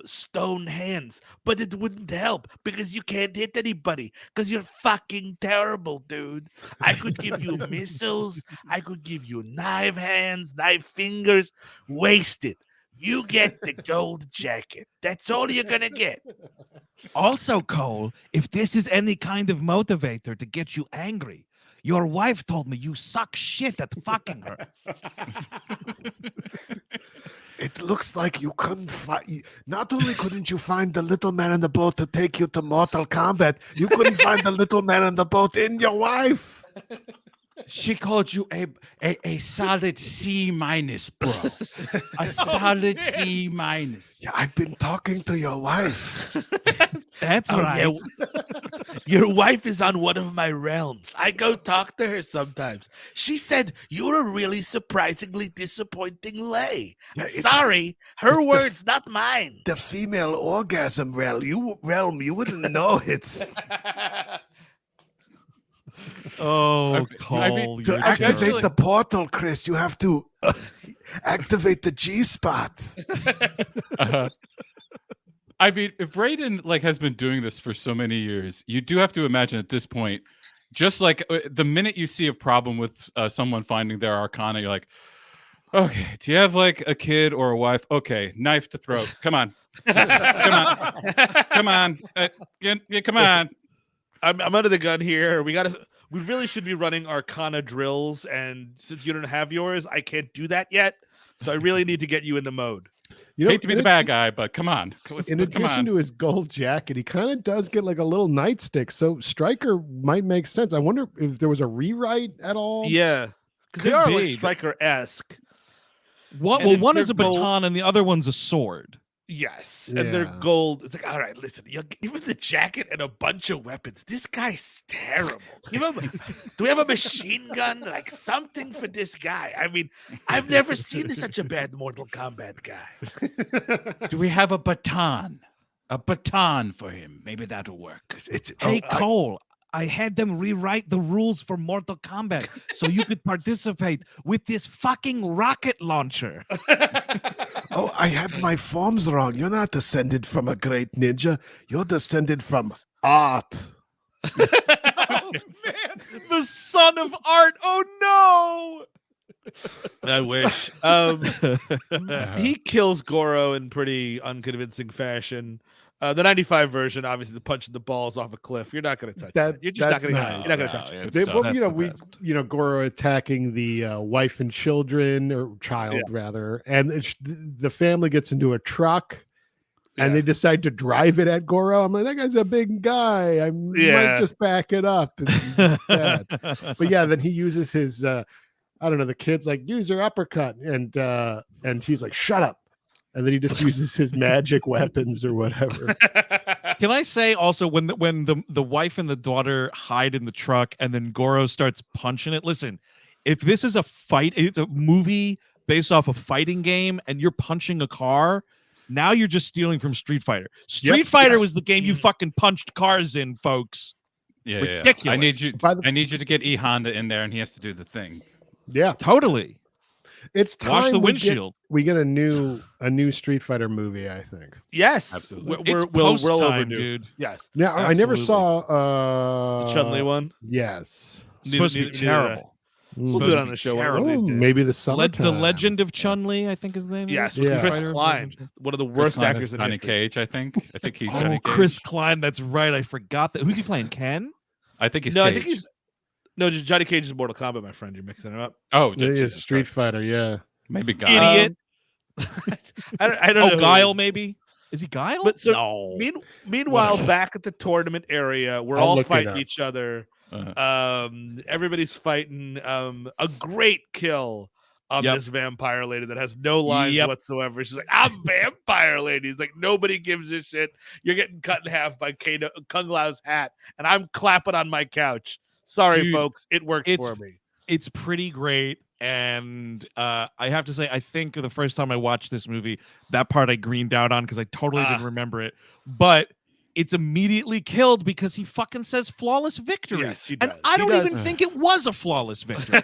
stone hands, but it wouldn't help because you can't hit anybody because you're fucking terrible, dude. I could give you missiles, I could give you knife hands, knife fingers, wasted. You get the gold jacket. That's all you're gonna get. Also, Cole, if this is any kind of motivator to get you angry, your wife told me you suck shit at fucking her. It looks like you couldn't find. Not only couldn't you find the little man in the boat to take you to Mortal Kombat, you couldn't find the little man in the boat in your wife. She called you a solid C-, bro. A solid C-. Yeah, I've been talking to your wife. That's right. Your wife is on one of my realms. I go talk to her sometimes. She said you're a really surprisingly disappointing lay. Sorry, her words, not mine. The female orgasm realm. You wouldn't know it. Oh, Cole. To activate the portal, Chris, you have to activate the G-spot. I mean, if Raiden has been doing this for so many years, you do have to imagine at this point, just like the minute you see a problem with someone finding their arcana, you're like, okay, do you have a kid or a wife? Okay, knife to throat. Come on. Come on. Come on. I'm under the gun here. We really should be running arcana drills, and since you don't have yours, I can't do that yet. So I really need to get you in the mode. Hate to be the bad guy, but come on. In addition to his gold jacket, he kind of does get a little nightstick. So Stryker might make sense. I wonder if there was a rewrite at all. Yeah, because they are Stryker-esque. One is a baton and the other one's a sword. Yes, and they're gold. It's all right, listen, you give him the jacket and a bunch of weapons. This guy's terrible. Do we have a machine gun? Something for this guy. I mean, I've never seen such a bad Mortal Kombat guy. Do we have a baton? A baton for him. Maybe that'll work. Hey, Cole, I had them rewrite the rules for Mortal Kombat so you could participate with this fucking rocket launcher. Oh, I had my forms wrong. You're not descended from a great ninja. You're descended from art. Oh, man. The son of art. Oh, no. I wish. He kills Goro in pretty unconvincing fashion. The 95 version, obviously, the punch in the balls off a cliff. You're not going to touch that. You're just not going to touch it. Goro attacking the wife and children, or child rather, and the family gets into a truck, and they decide to drive it at Goro. I'm like, that guy's a big guy. I might just back it up. But then he uses his, I don't know, the kid's like, use your uppercut, and he's like, shut up. And then he just uses his magic weapons or whatever. Can I say also when the wife and the daughter hide in the truck and then Goro starts punching it? Listen, if this is a fight, it's a movie based off a fighting game, and you're punching a car, now you're just stealing from Street Fighter. Street Fighter was the game you fucking punched cars in, folks. Yeah, ridiculous. I need you to get E Honda in there, and he has to do the thing. Yeah, totally. It's time watch the windshield. We get a new Street Fighter movie, I think. Yes, absolutely. We're well overdue, dude. Yes. Now absolutely. I never saw the Chun-Li one. Yes, it's supposed to be terrible. We'll do it on the show. Maybe the summer. The Legend of Chun-Li, I think his name. Yes, Chris Klein, one of the worst actors in Johnny Cage. I think he's Johnny Cage. Chris Klein. That's right. I forgot that. Who's he playing? Ken? I think he's. No, Cage. I think he's. No, Johnny Cage is Mortal Kombat, my friend. You're mixing it up. Oh, it's Street Fighter. Yeah. Maybe Guile. Idiot. I don't know. Guile, maybe. Is he Guile? But so no. Meanwhile, back at the tournament area, we're all fighting each other. Everybody's fighting. A great kill on this vampire lady that has no lines whatsoever. She's like, "I'm vampire lady." He's like, nobody gives a shit. You're getting cut in half by Kung Lao's hat, and I'm clapping on my couch. Sorry, dude, folks, it worked for me. It's pretty great. And I have to say, I think the first time I watched this movie, that part I greened out on because I totally didn't remember it. But it's immediately killed because he fucking says flawless victory. Yes, he does. And I don't even think it was a flawless victory.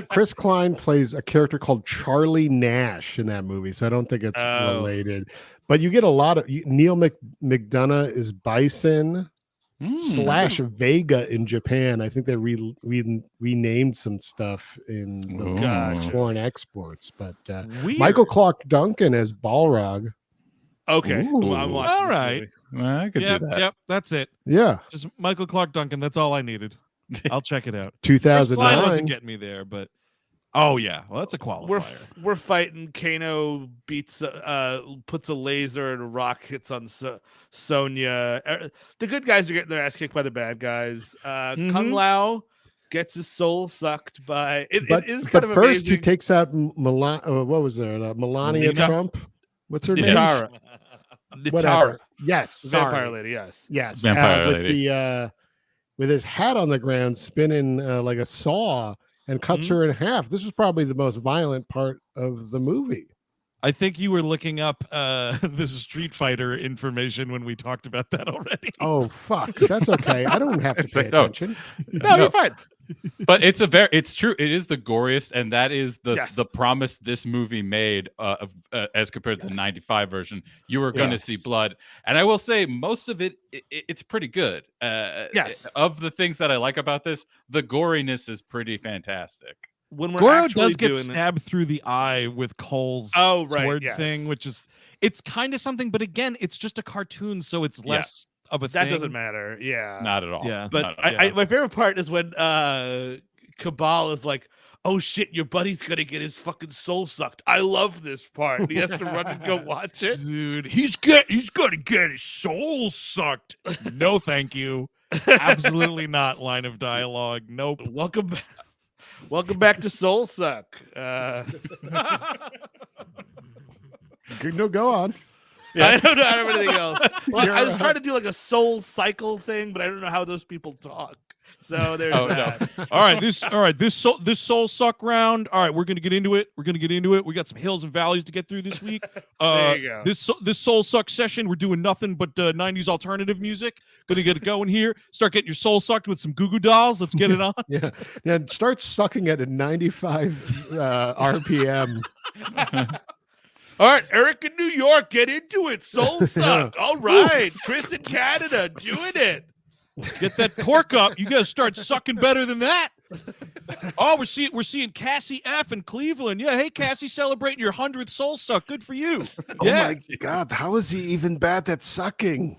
Chris Klein plays a character called Charlie Nash in that movie, so I don't think it's related. But you get a lot of Neil McDonough is Bison. / Vega in Japan. I think they renamed some stuff in the foreign exports. But Michael Clark Duncan as Balrog. Okay, I'm watching. All right, I could do that. Yep, that's it. Yeah, just Michael Clark Duncan. That's all I needed. I'll check it out. 2009 doesn't get me there, but oh yeah, well that's a qualifier. We're fighting. Kano puts a laser and a rock hits on Sonya. The good guys are getting their ass kicked by the bad guys. Kung Lao gets his soul sucked by it. It is kind of first amazing. He takes out what was there? Melania Trump. What's her name? Nitara. Yes, vampire lady. Yes, vampire lady. With his hat on the ground, spinning like a saw. And cuts her in half. This was probably the most violent part of the movie. I think you were looking up this Street Fighter information when we talked about that already. Oh fuck, that's okay. I don't have to pay attention. No, you're fine. But it's true. It is the goriest, and that is the promise this movie made as compared to the '95 version. You were going to see blood, and I will say most of it's pretty good. Of the things that I like about this, the goriness is pretty fantastic. When Goro does get stabbed through the eye with Cole's sword thing, which is it's kind of something, but again, it's just a cartoon, so it's less of a thing. That doesn't matter. Yeah, not at all. Yeah, but my favorite part is when Cabal is like, "Oh shit, your buddy's gonna get his fucking soul sucked." I love this part. And he has to run and go watch it. Dude, he's gonna get his soul sucked. No, thank you. Absolutely not. Line of dialogue. Nope. Welcome back to Soul Suck. Go on. Yeah. I don't know everything else. Well, I was trying to do like a soul cycle thing, but I don't know how those people talk. So there's that. No. All right, this soul suck round. All right, we're gonna get into it. We got some hills and valleys to get through this week. There you go. This soul suck session, we're doing nothing but 90s alternative music. Gonna get it going here. Start getting your soul sucked with some Goo Goo Dolls. Let's get it on. Yeah. Start sucking at a 95 RPM. All right, Eric in New York, get into it. Soul suck. All right, Chris in Canada, doing it. Get that cork up. You gotta start sucking better than that. Oh, we're seeing Cassie F in Cleveland. Yeah, hey Cassie, celebrating your 100th soul suck. Good for you. Oh my God, how is he even bad at sucking?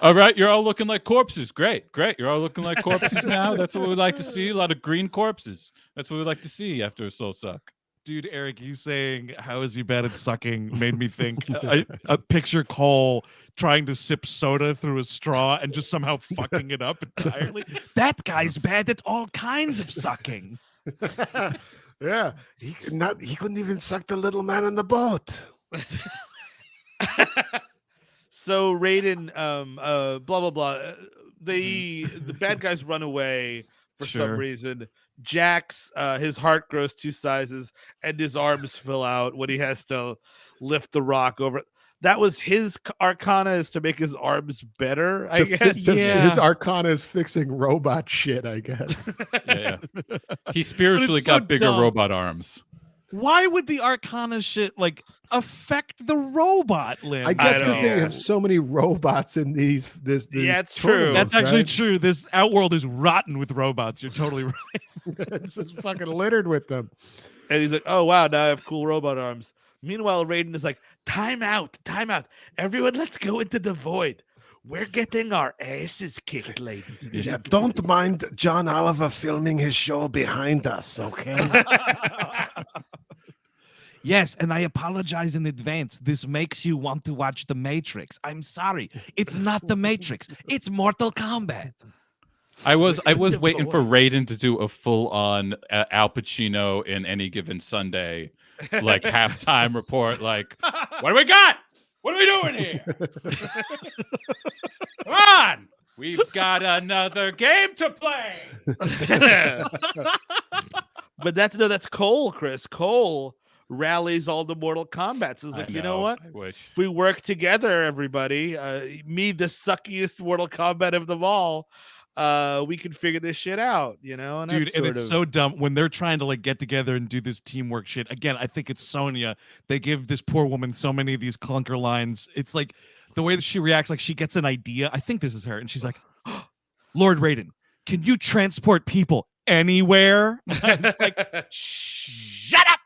All right, you're all looking like corpses. Great. You're all looking like corpses now. That's what we like to see. A lot of green corpses. That's what we like to see after a soul suck. Dude, Eric, you saying how is he bad at sucking made me think a picture Cole trying to sip soda through a straw and just somehow fucking it up entirely. That guy's bad at all kinds of sucking. Yeah, he couldn't even suck the little man on the boat. So Raiden, blah blah blah. The bad guys run away for some reason. Jax, his heart grows 2 sizes and his arms fill out when he has to lift the rock over. That was his arcana, is to make his arms better, I guess. His arcana is fixing robot shit, I guess. Yeah. He spiritually got bigger robot arms. Why would the arcana shit affect the robot limb? I guess because they have so many robots in these. Yeah, it's true. That's actually true. This Outworld is rotten with robots. You're totally right. It's just fucking littered with them. And he's like, "Oh wow, now I have cool robot arms." Meanwhile, Raiden is like, time out. Everyone, let's go into the void. We're getting our asses kicked, ladies. Yeah, don't mind John Oliver filming his show behind us, okay? Yes, and I apologize in advance. This makes you want to watch The Matrix. I'm sorry. It's not The Matrix. It's Mortal Kombat. I was waiting for Raiden to do a full-on Al Pacino in Any Given Sunday, like halftime report. Like, what do we got? What are we doing here? Come on, we've got another game to play. But that's Cole, Chris. Cole rallies all the Mortal Kombat. So it's like, you know what? I wish. If we work together, everybody, me, the suckiest Mortal Kombat of them all, we can figure this shit out, you know? And dude, and it's so dumb when they're trying to like get together and do this teamwork shit. Again, I think it's Sonya. They give this poor woman so many of these clunker lines. It's like the way that she reacts, like she gets an idea. I think this is her, and she's like, oh, Lord Raiden, can you transport people anywhere? It's like, shut up!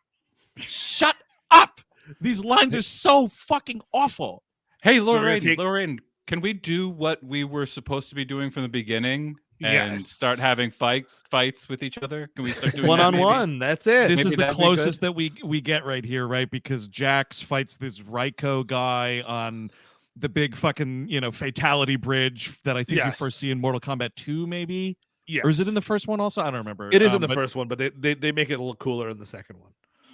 Shut up! These lines are so fucking awful. Hey, Lord Raiden, can we do what we were supposed to be doing from the beginning and start having fights with each other? Can we start doing one-on-one? That's it. This is the closest that we get right here, right? Because Jax fights this Raiko guy on the big fucking, fatality bridge that I think you first see in Mortal Kombat 2, maybe? Yeah. Or is it in the first one also? I don't remember. It is in the first one, but they make it a little cooler in the second one.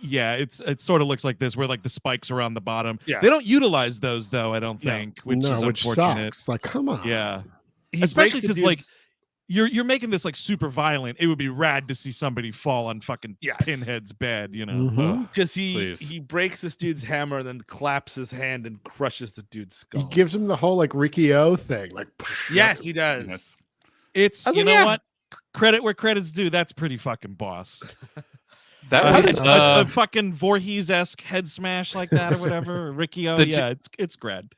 Yeah, it sort of looks like this, where like the spikes are on the bottom. Yeah. They don't utilize those though, I don't think, which is unfortunate. Sucks. Like, come on. Yeah, especially because like you're making this like super violent. It would be rad to see somebody fall on fucking Pinhead's bed, because he breaks this dude's hammer and then claps his hand and crushes the dude's skull. He gives him the whole like Ricky O thing, like yes, he does. Yes. It's what, credit where credit's due. That's pretty fucking boss. That was a fucking Voorhees-esque head smash like that or whatever. Ricky O, it's grad.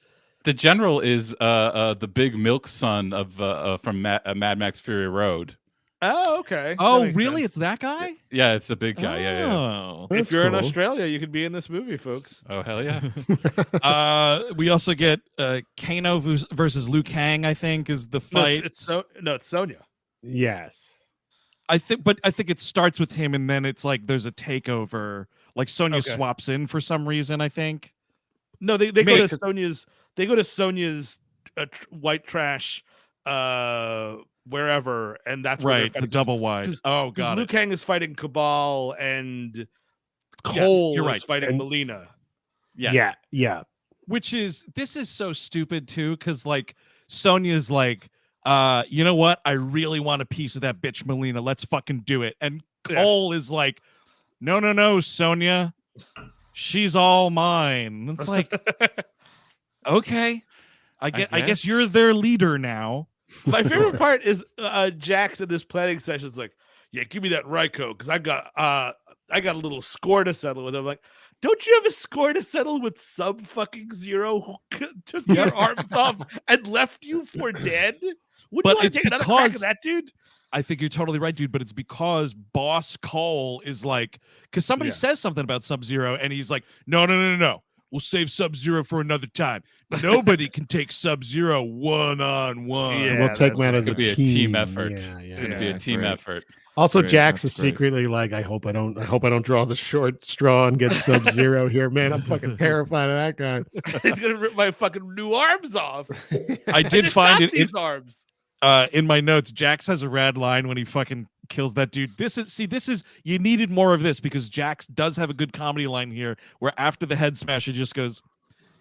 The general is the big milk son of from Mad Max Fury Road. Oh, okay. Oh, really? It's that guy? Yeah, it's a big guy. Oh, if you're in Australia, you could be in this movie, folks. Oh, hell yeah. We also get Kano versus Liu Kang, I think, is the fight. It's Sonya. Yes. I think it starts with him, and then it's like there's a takeover. Like Sonya swaps in for some reason. I think. No, they go to Sonya's. They go to Sonya's white trash, wherever, and that's right. The double wide. Oh god. Liu Kang is fighting Cabal, and Cole is fighting Melina. Yes. Yeah. This is so stupid too, because like Sonya's like. You know what? I really want a piece of that bitch Melina. Let's fucking do it. And Cole is like, no, Sonya. She's all mine. It's like, okay. I guess you're their leader now. My favorite part is Jax in this planning session is like, yeah, give me that Raiko, because I got a little score to settle with. I'm like, don't you have a score to settle with Sub fucking Zero who took your arms off and left you for dead? Would you want to take another crack at that dude? I think you're totally right, dude, but it's because Boss Cole is like, because somebody says something about Sub-Zero, and he's like, no. We'll save Sub-Zero for another time. Nobody can take Sub-Zero one-on-one. Yeah, we'll take that as a team effort. Yeah, it's going to be a team effort. Also, Jax is secretly like, I hope I don't draw the short straw and get Sub-Zero here, man. I'm fucking terrified of that guy. He's gonna rip my fucking new arms off. I did find it. These arms. In my notes, Jax has a rad line when he fucking kills that dude. This is you needed more of this, because Jax does have a good comedy line here where after the head smash, it just goes,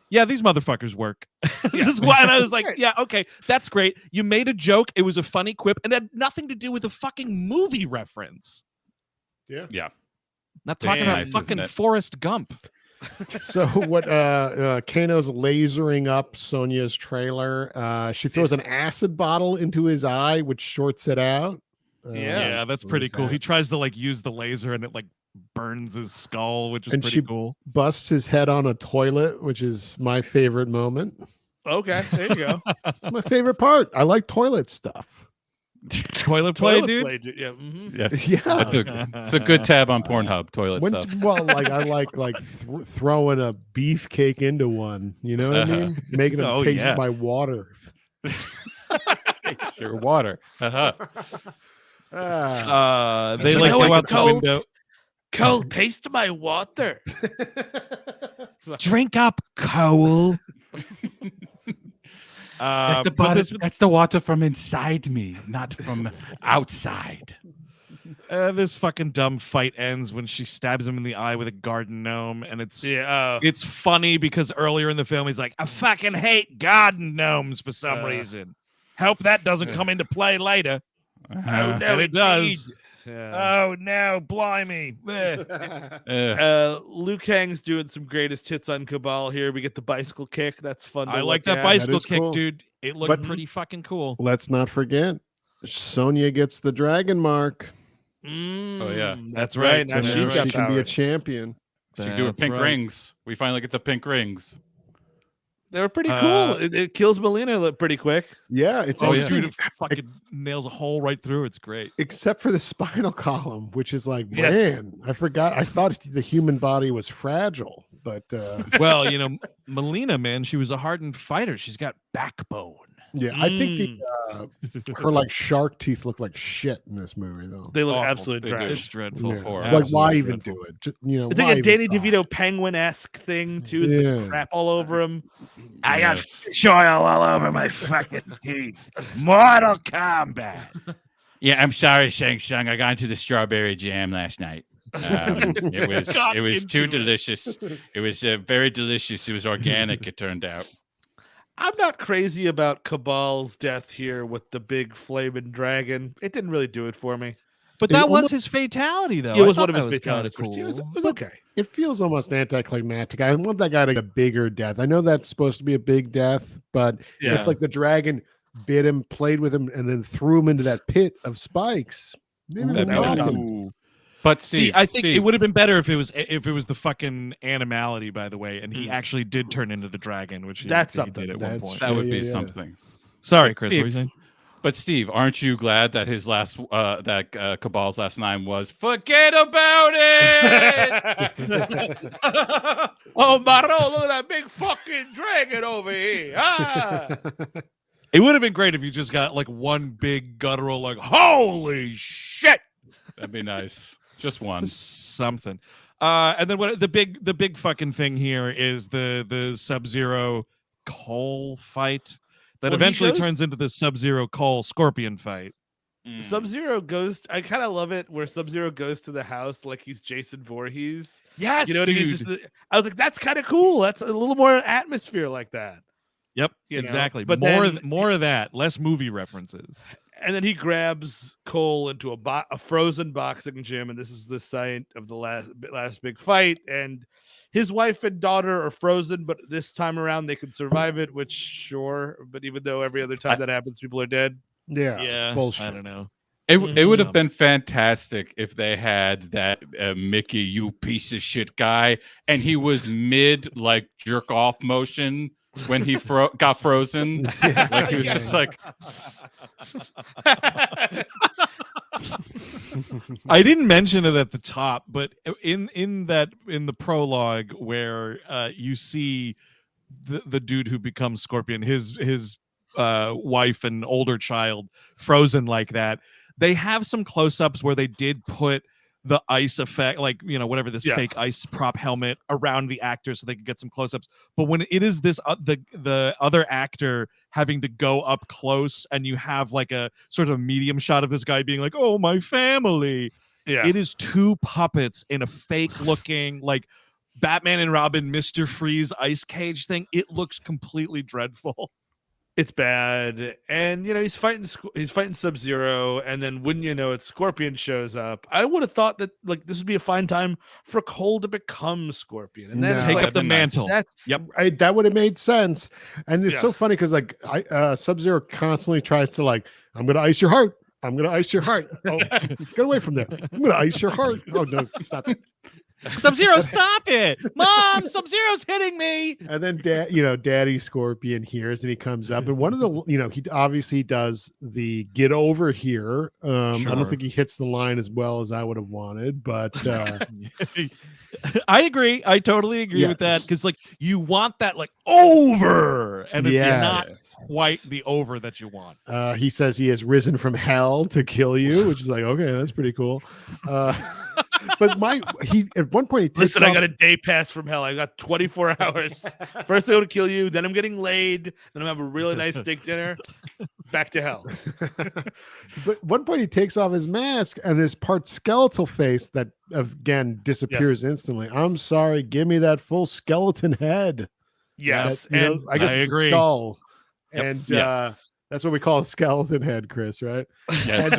yeah, these motherfuckers work. And I was like, yeah, okay, that's great. You made a joke. It was a funny quip, and it had nothing to do with a fucking movie reference. Yeah. Not talking about fucking Forrest Gump. So what Kano's lasering up Sonya's trailer. She throws an acid bottle into his eye, which shorts it out. Yeah, that's pretty cool. He tries to like use the laser, and it like burns his skull, which is pretty cool. Busts his head on a toilet, which is my favorite moment. Okay, there you go. My favorite part. I like toilet stuff. Toilet play, dude. Yeah. Yeah. It's a good tab on Pornhub. Toilet stuff. Well, like I like throwing a beefcake into one. You know what I mean? Making them taste my water. Taste your water. They like go out the window. Cole, taste my water. Drink up, Cole. That's the water from inside me, not from outside. This fucking dumb fight ends when she stabs him in the eye with a garden gnome, and it's funny because earlier in the film he's like, I fucking hate garden gnomes for some reason. Hope that doesn't come into play later. Oh no, and it does. Yeah. Oh no, blimey. Liu Kang's doing some greatest hits on Cabal here. We get the bicycle kick. That's fun. I like that bicycle kick, cool. dude. It looked pretty fucking cool. Let's not forget, Sonya gets the dragon mark. Oh yeah, that's right. Now she can be a champion. She can do her pink rings. We finally get the pink rings. They were pretty cool. It kills Melina pretty quick. Yeah, it's dude, it fucking nails a hole right through. It's great. Except for the spinal column, which is like, man, I forgot. I thought the human body was fragile, but well, Melina, man, she was a hardened fighter. She's got backbone. Yeah, I think her like shark teeth look like shit in this movie, though. They look absolutely trash. It's dreadful. Yeah. Like, why even do it? It's like a Danny DeVito penguin-esque thing too. The crap all over him. I got fish oil all over my fucking teeth. Mortal Kombat. Yeah, I'm sorry, Shang Tsung. I got into the strawberry jam last night. It was too delicious. It was very delicious. It was organic. It turned out. I'm not crazy about Cabal's death here with the big flaming dragon. It didn't really do it for me. But that was his fatality, though. It was one of his fatalities. Cool. It was okay. It feels almost anticlimactic. I want that guy to get a bigger death. I know that's supposed to be a big death, but if like the dragon bit him, played with him, and then threw him into that pit of spikes, maybe But Steve, I think it would have been better if it was the fucking animality, by the way, and he actually did turn into the dragon, which he did at one point. That would be something. Sorry, Chris. What were you saying? But Steve, aren't you glad that his last Cabal's last line was "Forget about it"? Oh, Maro, look at that big fucking dragon over here! Ah! It would have been great if you just got like one big guttural, like "Holy shit!" That'd be nice. Just one. Just something. And then what the big fucking thing here is the Sub-Zero Cole fight that eventually turns into the Sub-Zero Cole Scorpion fight. Sub-Zero goes. I kind of love it where Sub-Zero goes to the house like he's Jason Voorhees. Yes, dude. I was like, that's kind of cool. That's a little more atmosphere like that. Yep, exactly. But more of that, less movie references. And then he grabs Cole into a frozen boxing gym, and this is the site of the last big fight. And his wife and daughter are frozen, but this time around they can survive it. Which, sure, but even though every other time that happens, people are dead. Yeah, bullshit. I don't know. It would have been fantastic if they had that Mickey, you piece of shit guy, and he was mid like jerk off motion when he got frozen. Like he was just like. I didn't mention it at the top, but in the prologue where you see the dude who becomes Scorpion, his wife and older child frozen like that, they have some close-ups where they did put the ice effect, like, whatever, this fake ice prop helmet around the actor so they could get some close-ups. But when it is this the other actor having to go up close and you have like a sort of medium shot of this guy being like, oh, my family. Yeah. It is two puppets in a fake looking like Batman and Robin Mr. Freeze ice cage thing. It looks completely dreadful. It's bad, and he's fighting Sub-Zero, and then wouldn't you know it, Scorpion shows up. I would have thought that like this would be a fine time for Cole to become Scorpion and then take up the mantle. That would have made sense. And it's so funny because like Sub-Zero constantly tries to like, I'm gonna ice your heart. I'm gonna ice your heart. Oh, get away from there. I'm gonna ice your heart. Oh no, stop it. Sub-Zero, stop it! Mom, Sub-Zero's hitting me. And then Daddy Scorpion hears and he comes up, and one of the he obviously does the get over here. I don't think he hits the line as well as I would have wanted, but I agree. I totally agree with that because like you want that like over, and it's not quite the over that you want. He says he has risen from hell to kill you, which is like, okay, that's pretty cool. But he at one point he takes Listen, I got a day pass from hell. I got 24 hours. First I go to kill you, then I'm getting laid, then I'm have a really nice steak dinner. Back to hell. But at one point he takes off his mask and his part skeletal face that again disappears instantly. I'm sorry, give me that full skeleton head. Yes, and I guess it's a skull. Yep. And that's what we call a skeleton head, Chris, right? Yes,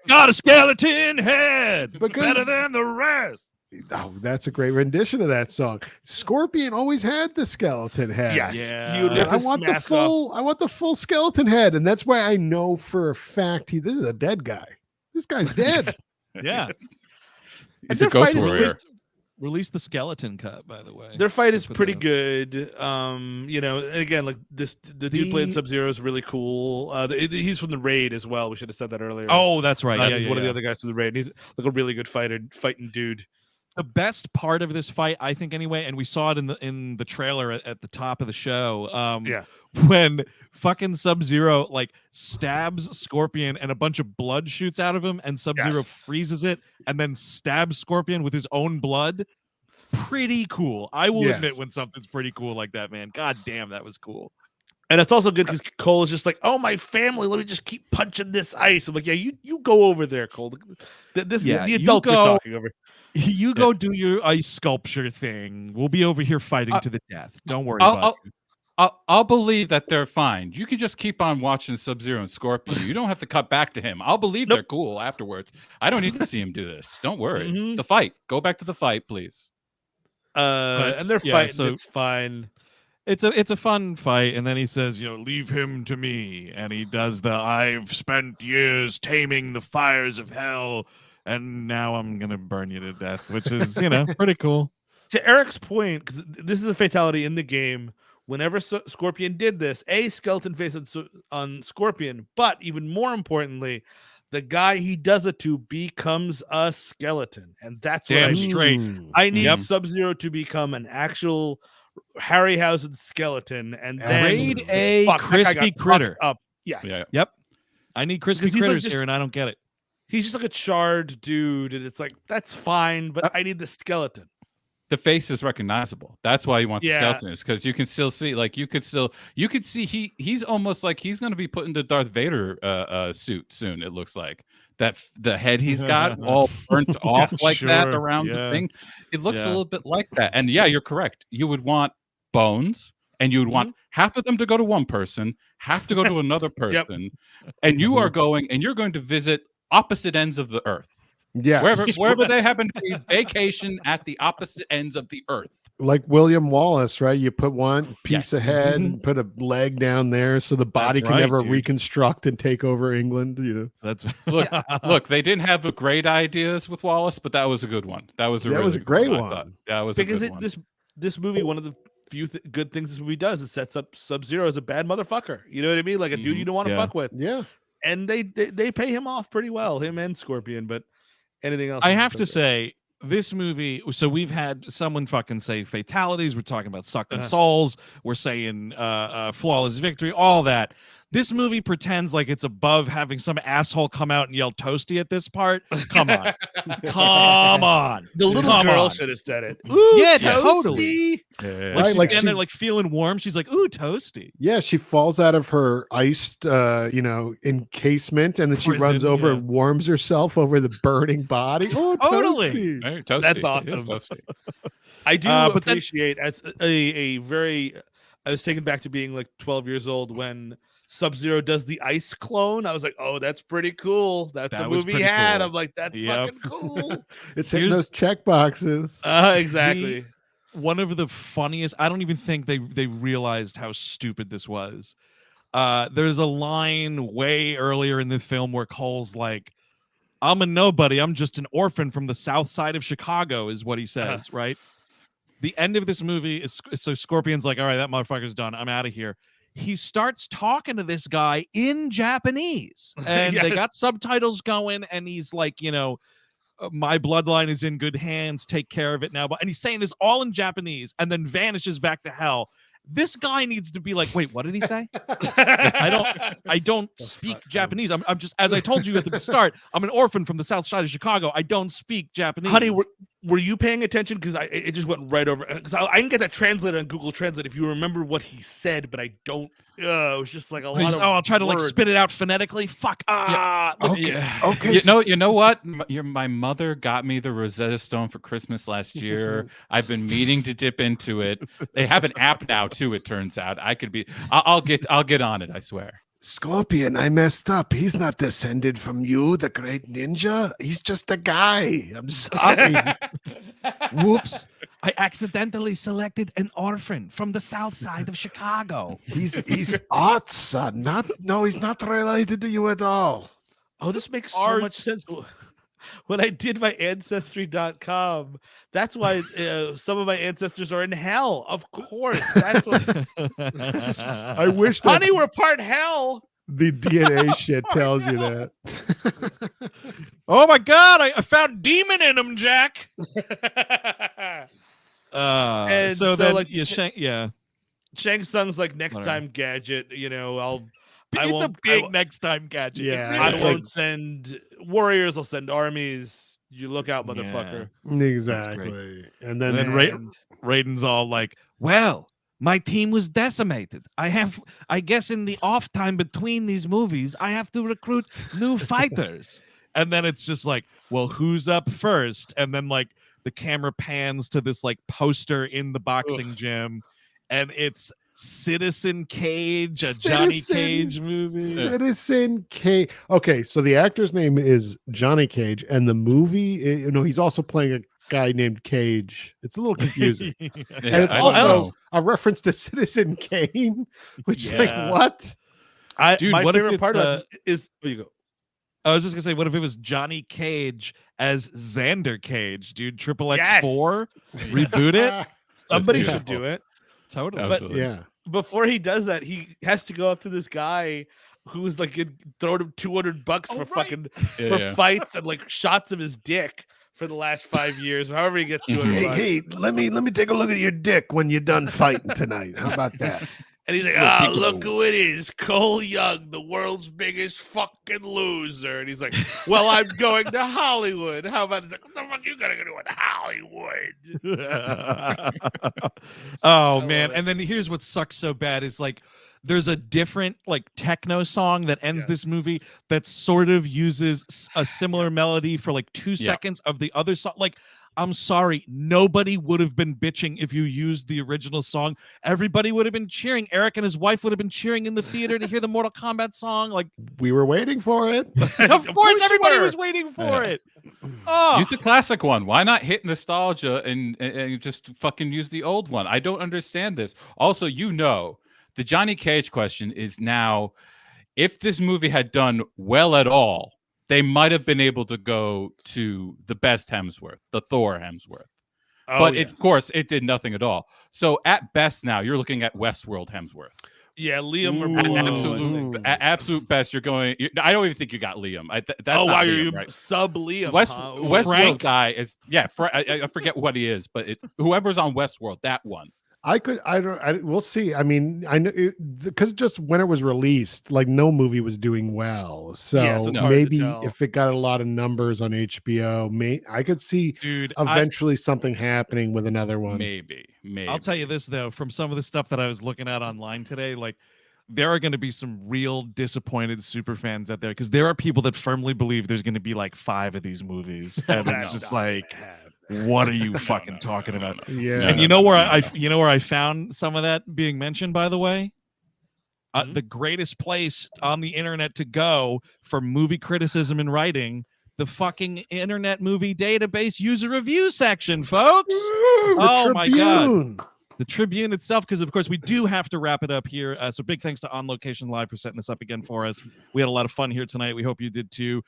Got a skeleton head, better Because- than the rest. Oh, that's a great rendition of that song. Scorpion always had the skeleton head. Yes. Yeah. You would rip I his want the mask off. I want the full skeleton head, and that's why I know for a fact this is a dead guy. This guy's dead. Yeah. He's a ghost warrior. Release the skeleton cut, by the way. Their fight is Put pretty that good. You know, again, like the dude playing Sub-Zero is really cool. He's from the Raid as well. We should have said that earlier. Oh, that's right. He's one of the other guys from the Raid. He's like a really good fighting dude. The best part of this fight, I think, anyway, and we saw it in the trailer at the top of the show. When fucking Sub-Zero like stabs Scorpion and a bunch of blood shoots out of him, and Sub-Zero freezes it and then stabs Scorpion with his own blood. Pretty cool. I will admit when something's pretty cool like that, man. God damn, that was cool. And it's also good because Cole is just like, oh, my family, let me just keep punching this ice. I'm like, yeah, you go over there, Cole. This is the adults you're talking over. You go do your ice sculpture thing. We'll be over here fighting to the death. Don't worry about it. I'll believe that they're fine. You can just keep on watching Sub-Zero and Scorpion. You don't have to cut back to him. I'll believe they're cool afterwards. I don't need to see him do this. Don't worry. The fight. Go back to the fight, please. And they're fighting. So it's fine. It's a fun fight, and then he says, leave him to me, and he does I've spent years taming the fires of hell, and now I'm gonna burn you to death, which is pretty cool. To Eric's point, because this is a fatality in the game. Whenever Scorpion did this, skeleton face on Scorpion, but even more importantly, the guy he does it to becomes a skeleton, and that's what damn straight. I need Sub-Zero to become an actual Harryhausen skeleton, and then raid a crispy critter. Up. Yes. Yeah. Yep. I need crispy critters here, and I don't get it. He's just like a charred dude, and it's like that's fine, but I need the skeleton. The face is recognizable. That's why you want the skeleton, is because you can still see, like you could see he's almost like he's going to be put into Darth Vader suit soon. It looks like that the head he's got all burnt off like that around the thing. It looks a little bit like that. And yeah, you're correct. You would want bones, and you would want half of them to go to one person, half to go to another person, and you're going to visit opposite ends of the earth. Yeah, wherever they happen to be, vacation at the opposite ends of the earth. Like William Wallace, right? You put one piece of head and put a leg down there, so the body can never reconstruct and take over England. That's look. They didn't have great ideas with Wallace, but that was a good one. That was a great one. That was because a good one. This movie, one of the few good things this movie does, it sets up Sub-Zero as a bad motherfucker. You know what I mean? Like a dude you don't want to fuck with. Yeah, and they pay him off pretty well, him and Scorpion, but. Anything else? I have to say, this movie. So we've had someone fucking say fatalities. We're talking about sucking souls. We're saying flawless victory. All that. This movie pretends like it's above having some asshole come out and yell "toasty" at this part. Come on, come on. The little girl should have said it. Ooh, yeah, toasty. totally. Yeah. Like she's standing there like feeling warm. She's like, "Ooh, toasty." Yeah, she falls out of her iced, encasement, and then she runs over and warms herself over the burning body. Oh, totally. Toasty. Hey, toasty. That's awesome. Toasty. I do appreciate as a very. I was taken back to being like 12 years old when Sub-Zero does the ice clone. I was like, oh, that's pretty cool. That a movie had. Cool. I'm like, that's fucking cool. It's hitting those check boxes. Exactly. One of the funniest, I don't even think they realized how stupid this was. There's a line way earlier in the film where Cole's like, I'm a nobody. I'm just an orphan from the south side of Chicago, is what he says, right? The end of this movie is so Scorpion's like, all right, that motherfucker's done. I'm out of here. He starts talking to this guy in Japanese, and they got subtitles going, and he's like, my bloodline is in good hands. Take care of it now. And he's saying this all in Japanese and then vanishes back to hell. This guy needs to be like, wait, what did he say? I don't speak Japanese. I'm just, as I told you at the start, I'm an orphan from the south side of Chicago. I don't speak Japanese. Honey, were you paying attention? Because it just went right over. Because I can get that translated on Google Translate if you remember what he said, but I don't. It was just like a lot of. I'll try to like spit it out phonetically. Fuck. Okay. You know what? My mother got me the Rosetta Stone for Christmas last year. I've been meaning to dip into it. They have an app now too. It turns out I could be. I'll get on it. I swear. Scorpion, I messed up. He's not descended from you, the great ninja. He's just a guy. I'm sorry. Whoops. I accidentally selected an orphan from the south side of Chicago. He's Art's son. He's not related to you at all. Oh, this makes so much sense. When I did my Ancestry.com, that's why some of my ancestors are in hell. Of course. That's what I wish that honey, we're part hell. the DNA shit tells you that. Oh my God, I found demon in him, Jack. And so then like, Shang Tsung's like next time gadget, it's a big next time gadget. Yeah, I won't send warriors, I'll send armies. You look out, motherfucker. Exactly. And then Raiden's all like, well, my team was decimated. I guess in the off time between these movies, I have to recruit new fighters. And then it's just like, well, who's up first? And then like the camera pans to this like poster in the boxing gym, and it's Citizen Cage, Johnny Cage movie. Citizen Cage. Okay, so the actor's name is Johnny Cage, and the movie, he's also playing a guy named Cage. It's a little confusing. And it's also a reference to Citizen Kane, which is like, what? My favorite part of it is, you go. I was just gonna say, what if it was Johnny Cage as Xander Cage, dude? Triple X4, reboot it. Somebody should do it. Totally. But yeah. Before he does that, he has to go up to this guy who's like throwing him $200 for fucking fights and like shots of his dick for the last 5 years. However, he gets $200. Hey, let me take a look at your dick when you're done fighting tonight. How about that? And he's like, look who it is, Cole Young, the world's biggest fucking loser. And he's like, well, I'm going to Hollywood. How about it's like, what the fuck you gotta go to in Hollywood? Oh man. And then here's what sucks so bad is like there's a different like techno song that ends this movie that sort of uses a similar melody for like 2 seconds of the other song. Like, I'm sorry, nobody would have been bitching if you used the original song. Everybody would have been cheering. Eric and his wife would have been cheering in the theater to hear the Mortal Kombat song. Like, we were waiting for it. Of course, everybody was waiting for it. Oh. Use the classic one. Why not hit nostalgia and just fucking use the old one? I don't understand this. Also, the Johnny Cage question is now, if this movie had done well at all, they might have been able to go to the best Hemsworth, the Thor Hemsworth. But of course, it did nothing at all. So at best now, you're looking at Westworld Hemsworth. Yeah, Liam or below. Absolute best. You're going. I don't even think you got Liam. That's not Liam, you right? sub Liam? Westworld guy is I forget what he is, but whoever's on Westworld, that one. We'll see. I mean, I know because just when it was released, like no movie was doing well. So maybe if it got a lot of numbers on HBO, I could see eventually something happening with another one. Maybe. I'll tell you this though, from some of the stuff that I was looking at online today, like there are going to be some real disappointed super fans out there because there are people that firmly believe there's going to be like 5 of these movies, and it's just like. What are you fucking talking about? Yeah. And you know where I found some of that being mentioned, by the way? The greatest place on the internet to go for movie criticism and writing, the fucking Internet Movie Database user review section, folks. Oh my God. The Tribune itself, because of course we do have to wrap it up here. So big thanks to On Location Live for setting this up again for us. We had a lot of fun here tonight. We hope you did too.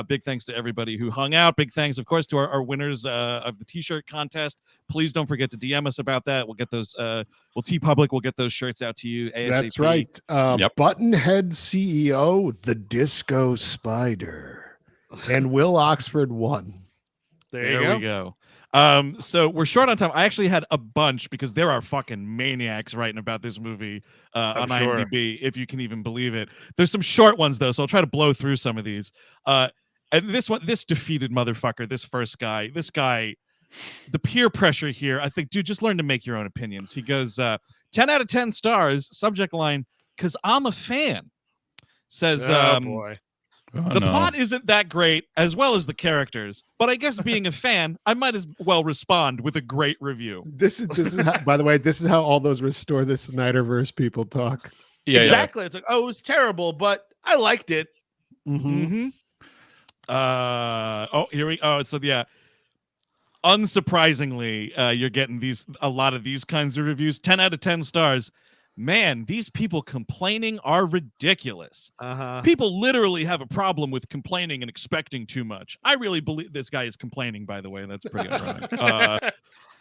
Big thanks to everybody who hung out. Big thanks, of course, to our winners of the t-shirt contest. Please don't forget to DM us about that. We'll get those. We'll TeePublic. We'll get those shirts out to you ASAP. That's right. Buttonhead CEO, the Disco Spider, and Will Oxford won. There we go. So we're short on time. I actually had a bunch because there are fucking maniacs writing about this movie on IMDb, if you can even believe it. There's some short ones though, so I'll try to blow through some of these. And this defeated motherfucker, this first guy, the peer pressure here. I think, dude, just learn to make your own opinions. He goes 10 out of 10 stars. Subject line, "'Cause I'm a fan." Says, boy. The plot isn't that great, as well as the characters, but I guess being a fan, I might as well respond with a great review. This is how, by the way, this is how all those Restore the Snyderverse people talk. Yeah, exactly. Yeah. It's like, oh, it was terrible, but I liked it. Mm-hmm. Here we go. So yeah, unsurprisingly, you're getting a lot of these kinds of reviews. 10 out of 10 stars. Man, these people complaining are ridiculous. People literally have a problem with complaining and expecting too much. I really believe this guy is complaining, by the way. That's pretty ironic.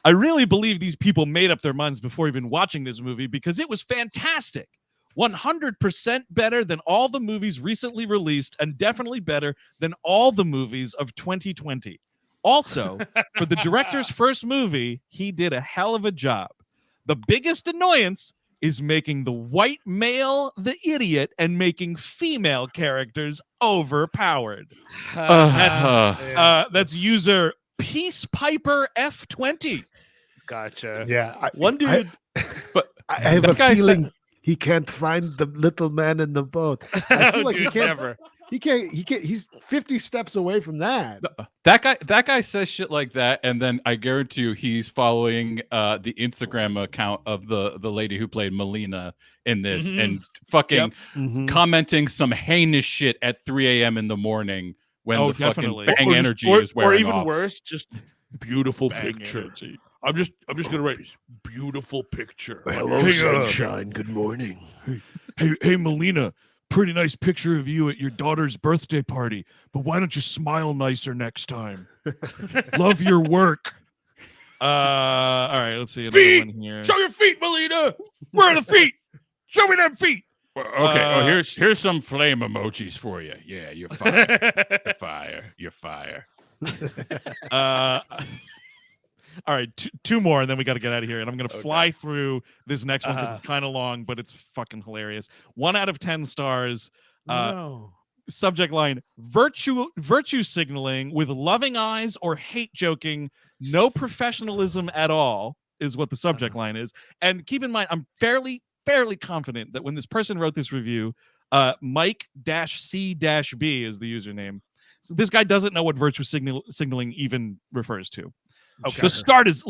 I really believe these people made up their minds before even watching this movie because it was fantastic. 100% better than all the movies recently released and definitely better than all the movies of 2020. Also, for the director's first movie, he did a hell of a job. The biggest annoyance is making the white male the idiot and making female characters overpowered. That's user Peace Piper F20. Gotcha. Yeah, one dude. But I have a feeling he can't find the little man in the boat. I feel like dude, he can't. Never. He can't. He's 50 steps away from that. That guy says shit like that, and then I guarantee you he's following the Instagram account of the lady who played Melina in this, and fucking commenting some heinous shit at 3 a.m. in the morning when the definitely. fucking bang energy is wearing or even off. Just just beautiful Bang picture. Energy. I'm just gonna write beautiful picture. Hello, sunshine. Good morning. Hey, Melina. Pretty nice picture of you at your daughter's birthday party, but why don't you smile nicer next time? Love your work. All right, let's see another one here. Show your feet, Melina. Where are the feet? Show me them feet. Well, okay. Here's some flame emojis for you. Yeah, you're fire. You're fire. All right, two more, and then we got to get out of here. And I'm going to fly through this next one because it's kind of long, but it's fucking hilarious. 1 out of 10 stars. Subject line, virtue signaling with loving eyes or hate joking. No professionalism at all is what the subject line is. And keep in mind, I'm fairly confident that when this person wrote this review, Mike-C-B is the username. So this guy doesn't know what virtue signaling even refers to. Okay. The start is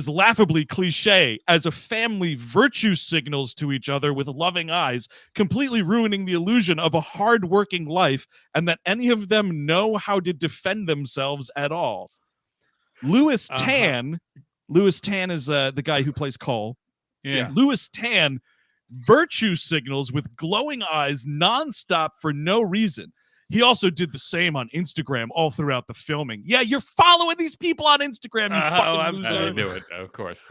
laughably cliche as a family virtue signals to each other with loving eyes, completely ruining the illusion of a hard-working life and that any of them know how to defend themselves at all. Louis Tan is the guy who plays Cole. Yeah. Louis Tan virtue signals with glowing eyes nonstop for no reason. He also did the same on Instagram all throughout the filming. Yeah, you're following these people on Instagram, you fucking loser. I knew it, of course.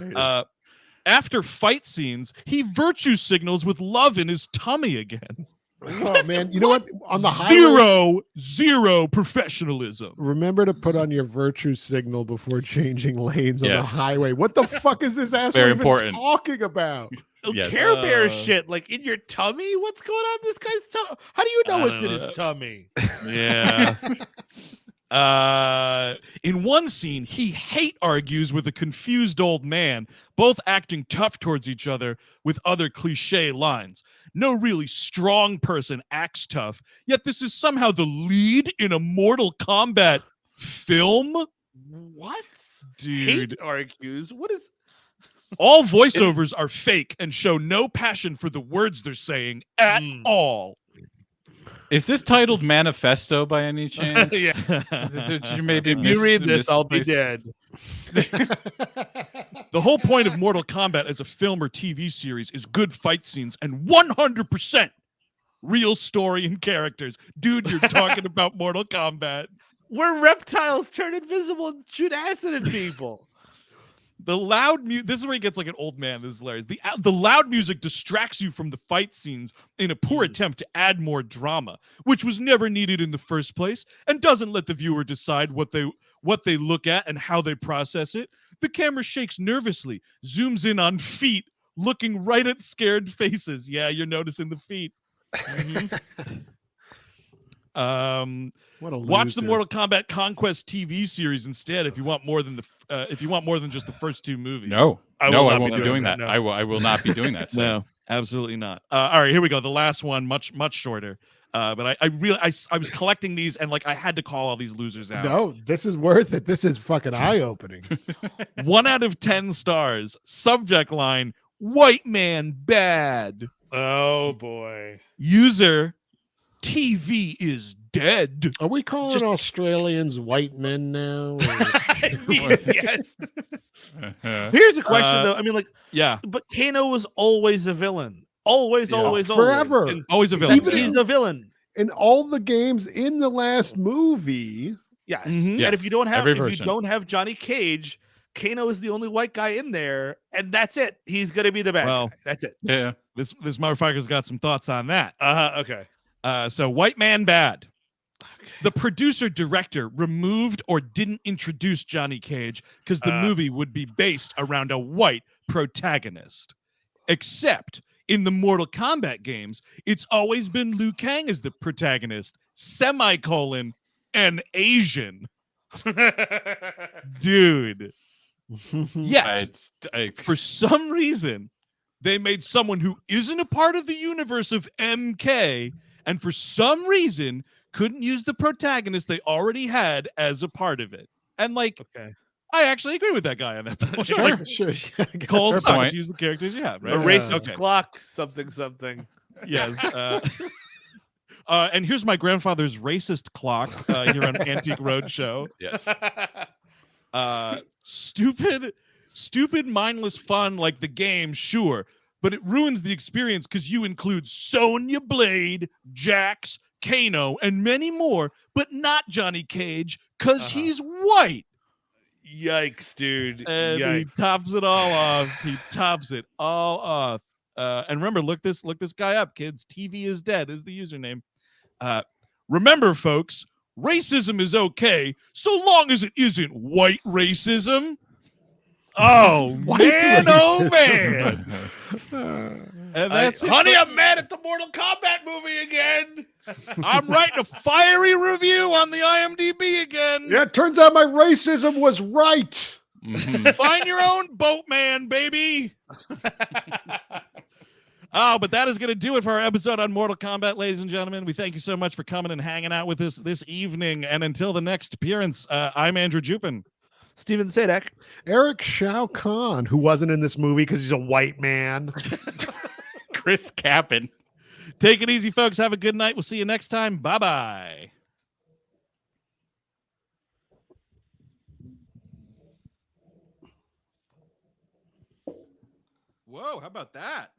After fight scenes, he virtue signals with love in his tummy again. Oh, man. You know what? On the highway, zero professionalism. Remember to put on your virtue signal before changing lanes on the highway. What the fuck is this asshole even talking about? Care Bear shit, like in your tummy? What's going on in this guy's tummy? How do you know it's in his tummy? Yeah. In one scene, he hate argues with a confused old man, both acting tough towards each other with other cliche lines. No really strong person acts tough, yet this is somehow the lead in a Mortal Kombat film? What? Dude. Hate argues? What is... All voiceovers are fake and show no passion for the words they're saying at all. Is this titled Manifesto by any chance? Yeah. Did you maybe if you read this, I'll be dead. The whole point of Mortal Kombat as a film or TV series is good fight scenes and 100% real story and characters. Dude, you're talking about Mortal Kombat. Where reptiles turn invisible and shoot acid at people. The loud music. This is where he gets like an old man. This is hilarious. The loud music distracts you from the fight scenes in a poor attempt to add more drama, which was never needed in the first place, and doesn't let the viewer decide what they look at and how they process it. The camera shakes nervously, zooms in on feet, looking right at scared faces. Yeah, you're noticing the feet. What a Watch the loser. Mortal Kombat Conquest TV series instead if you want more than just the first two movies. No, I won't be doing that. No. I will not be doing that. No, absolutely not. All right, here we go. The last one, much shorter. But I was collecting these and like I had to call all these losers out. No, this is worth it. This is fucking eye-opening. 1 out of 10 stars. Subject line: white man bad. Oh boy. User: TV is dead. Are we calling Australians white men now? Yes. Here's a question though. I mean, like, Yeah, but Kano was always a villain. Always. Forever. And always a villain. he's a villain. In all the games in the last movie, Yes. Mhm. And if you don't have Every version. Johnny Cage, Kano is the only white guy in there, and that's it. He's gonna be the bad guy. That's it. Yeah. This motherfucker's got some thoughts on that. Okay. So white man bad. The producer director removed or didn't introduce Johnny Cage because the movie would be based around a white protagonist. Except in the Mortal Kombat games, it's always been Liu Kang as the protagonist, an Asian. Dude. Yet, for some reason, they made someone who isn't a part of the universe of MK, and for some reason couldn't use the protagonist they already had as a part of it. And like, Okay. I actually agree with that guy on that point. Sure. Like, sure. Cole Fair sucks. point. Use the characters you have, right? A racist Okay. clock, something. Yes. And here's my grandfather's racist clock here on Antique Roadshow. Yes. Stupid, mindless fun like the game, sure, but it ruins the experience because you include Sonya Blade, Jax, Kano, and many more, but not Johnny Cage because he's white. Yikes, dude. And he tops it all off. And remember, look this guy up, kids. TV is dead is the username. Remember, folks, racism is okay so long as it isn't white racism. Oh, man, oh, man. And that's it. Honey, I'm mad at the Mortal Kombat movie again. I'm writing a fiery review on the IMDb again. Yeah, it turns out my racism was right. Find your own boatman, baby. Oh, but that is going to do it for our episode on Mortal Kombat, ladies and gentlemen. We thank you so much for coming and hanging out with us this evening. And until the next appearance, I'm Andrew Jupin. Steven Sadek. Eric Shao Kahn, who wasn't in this movie because he's a white man. Chris Kappen. Take it easy, folks. Have a good night. We'll see you next time. Bye-bye. Whoa, how about that?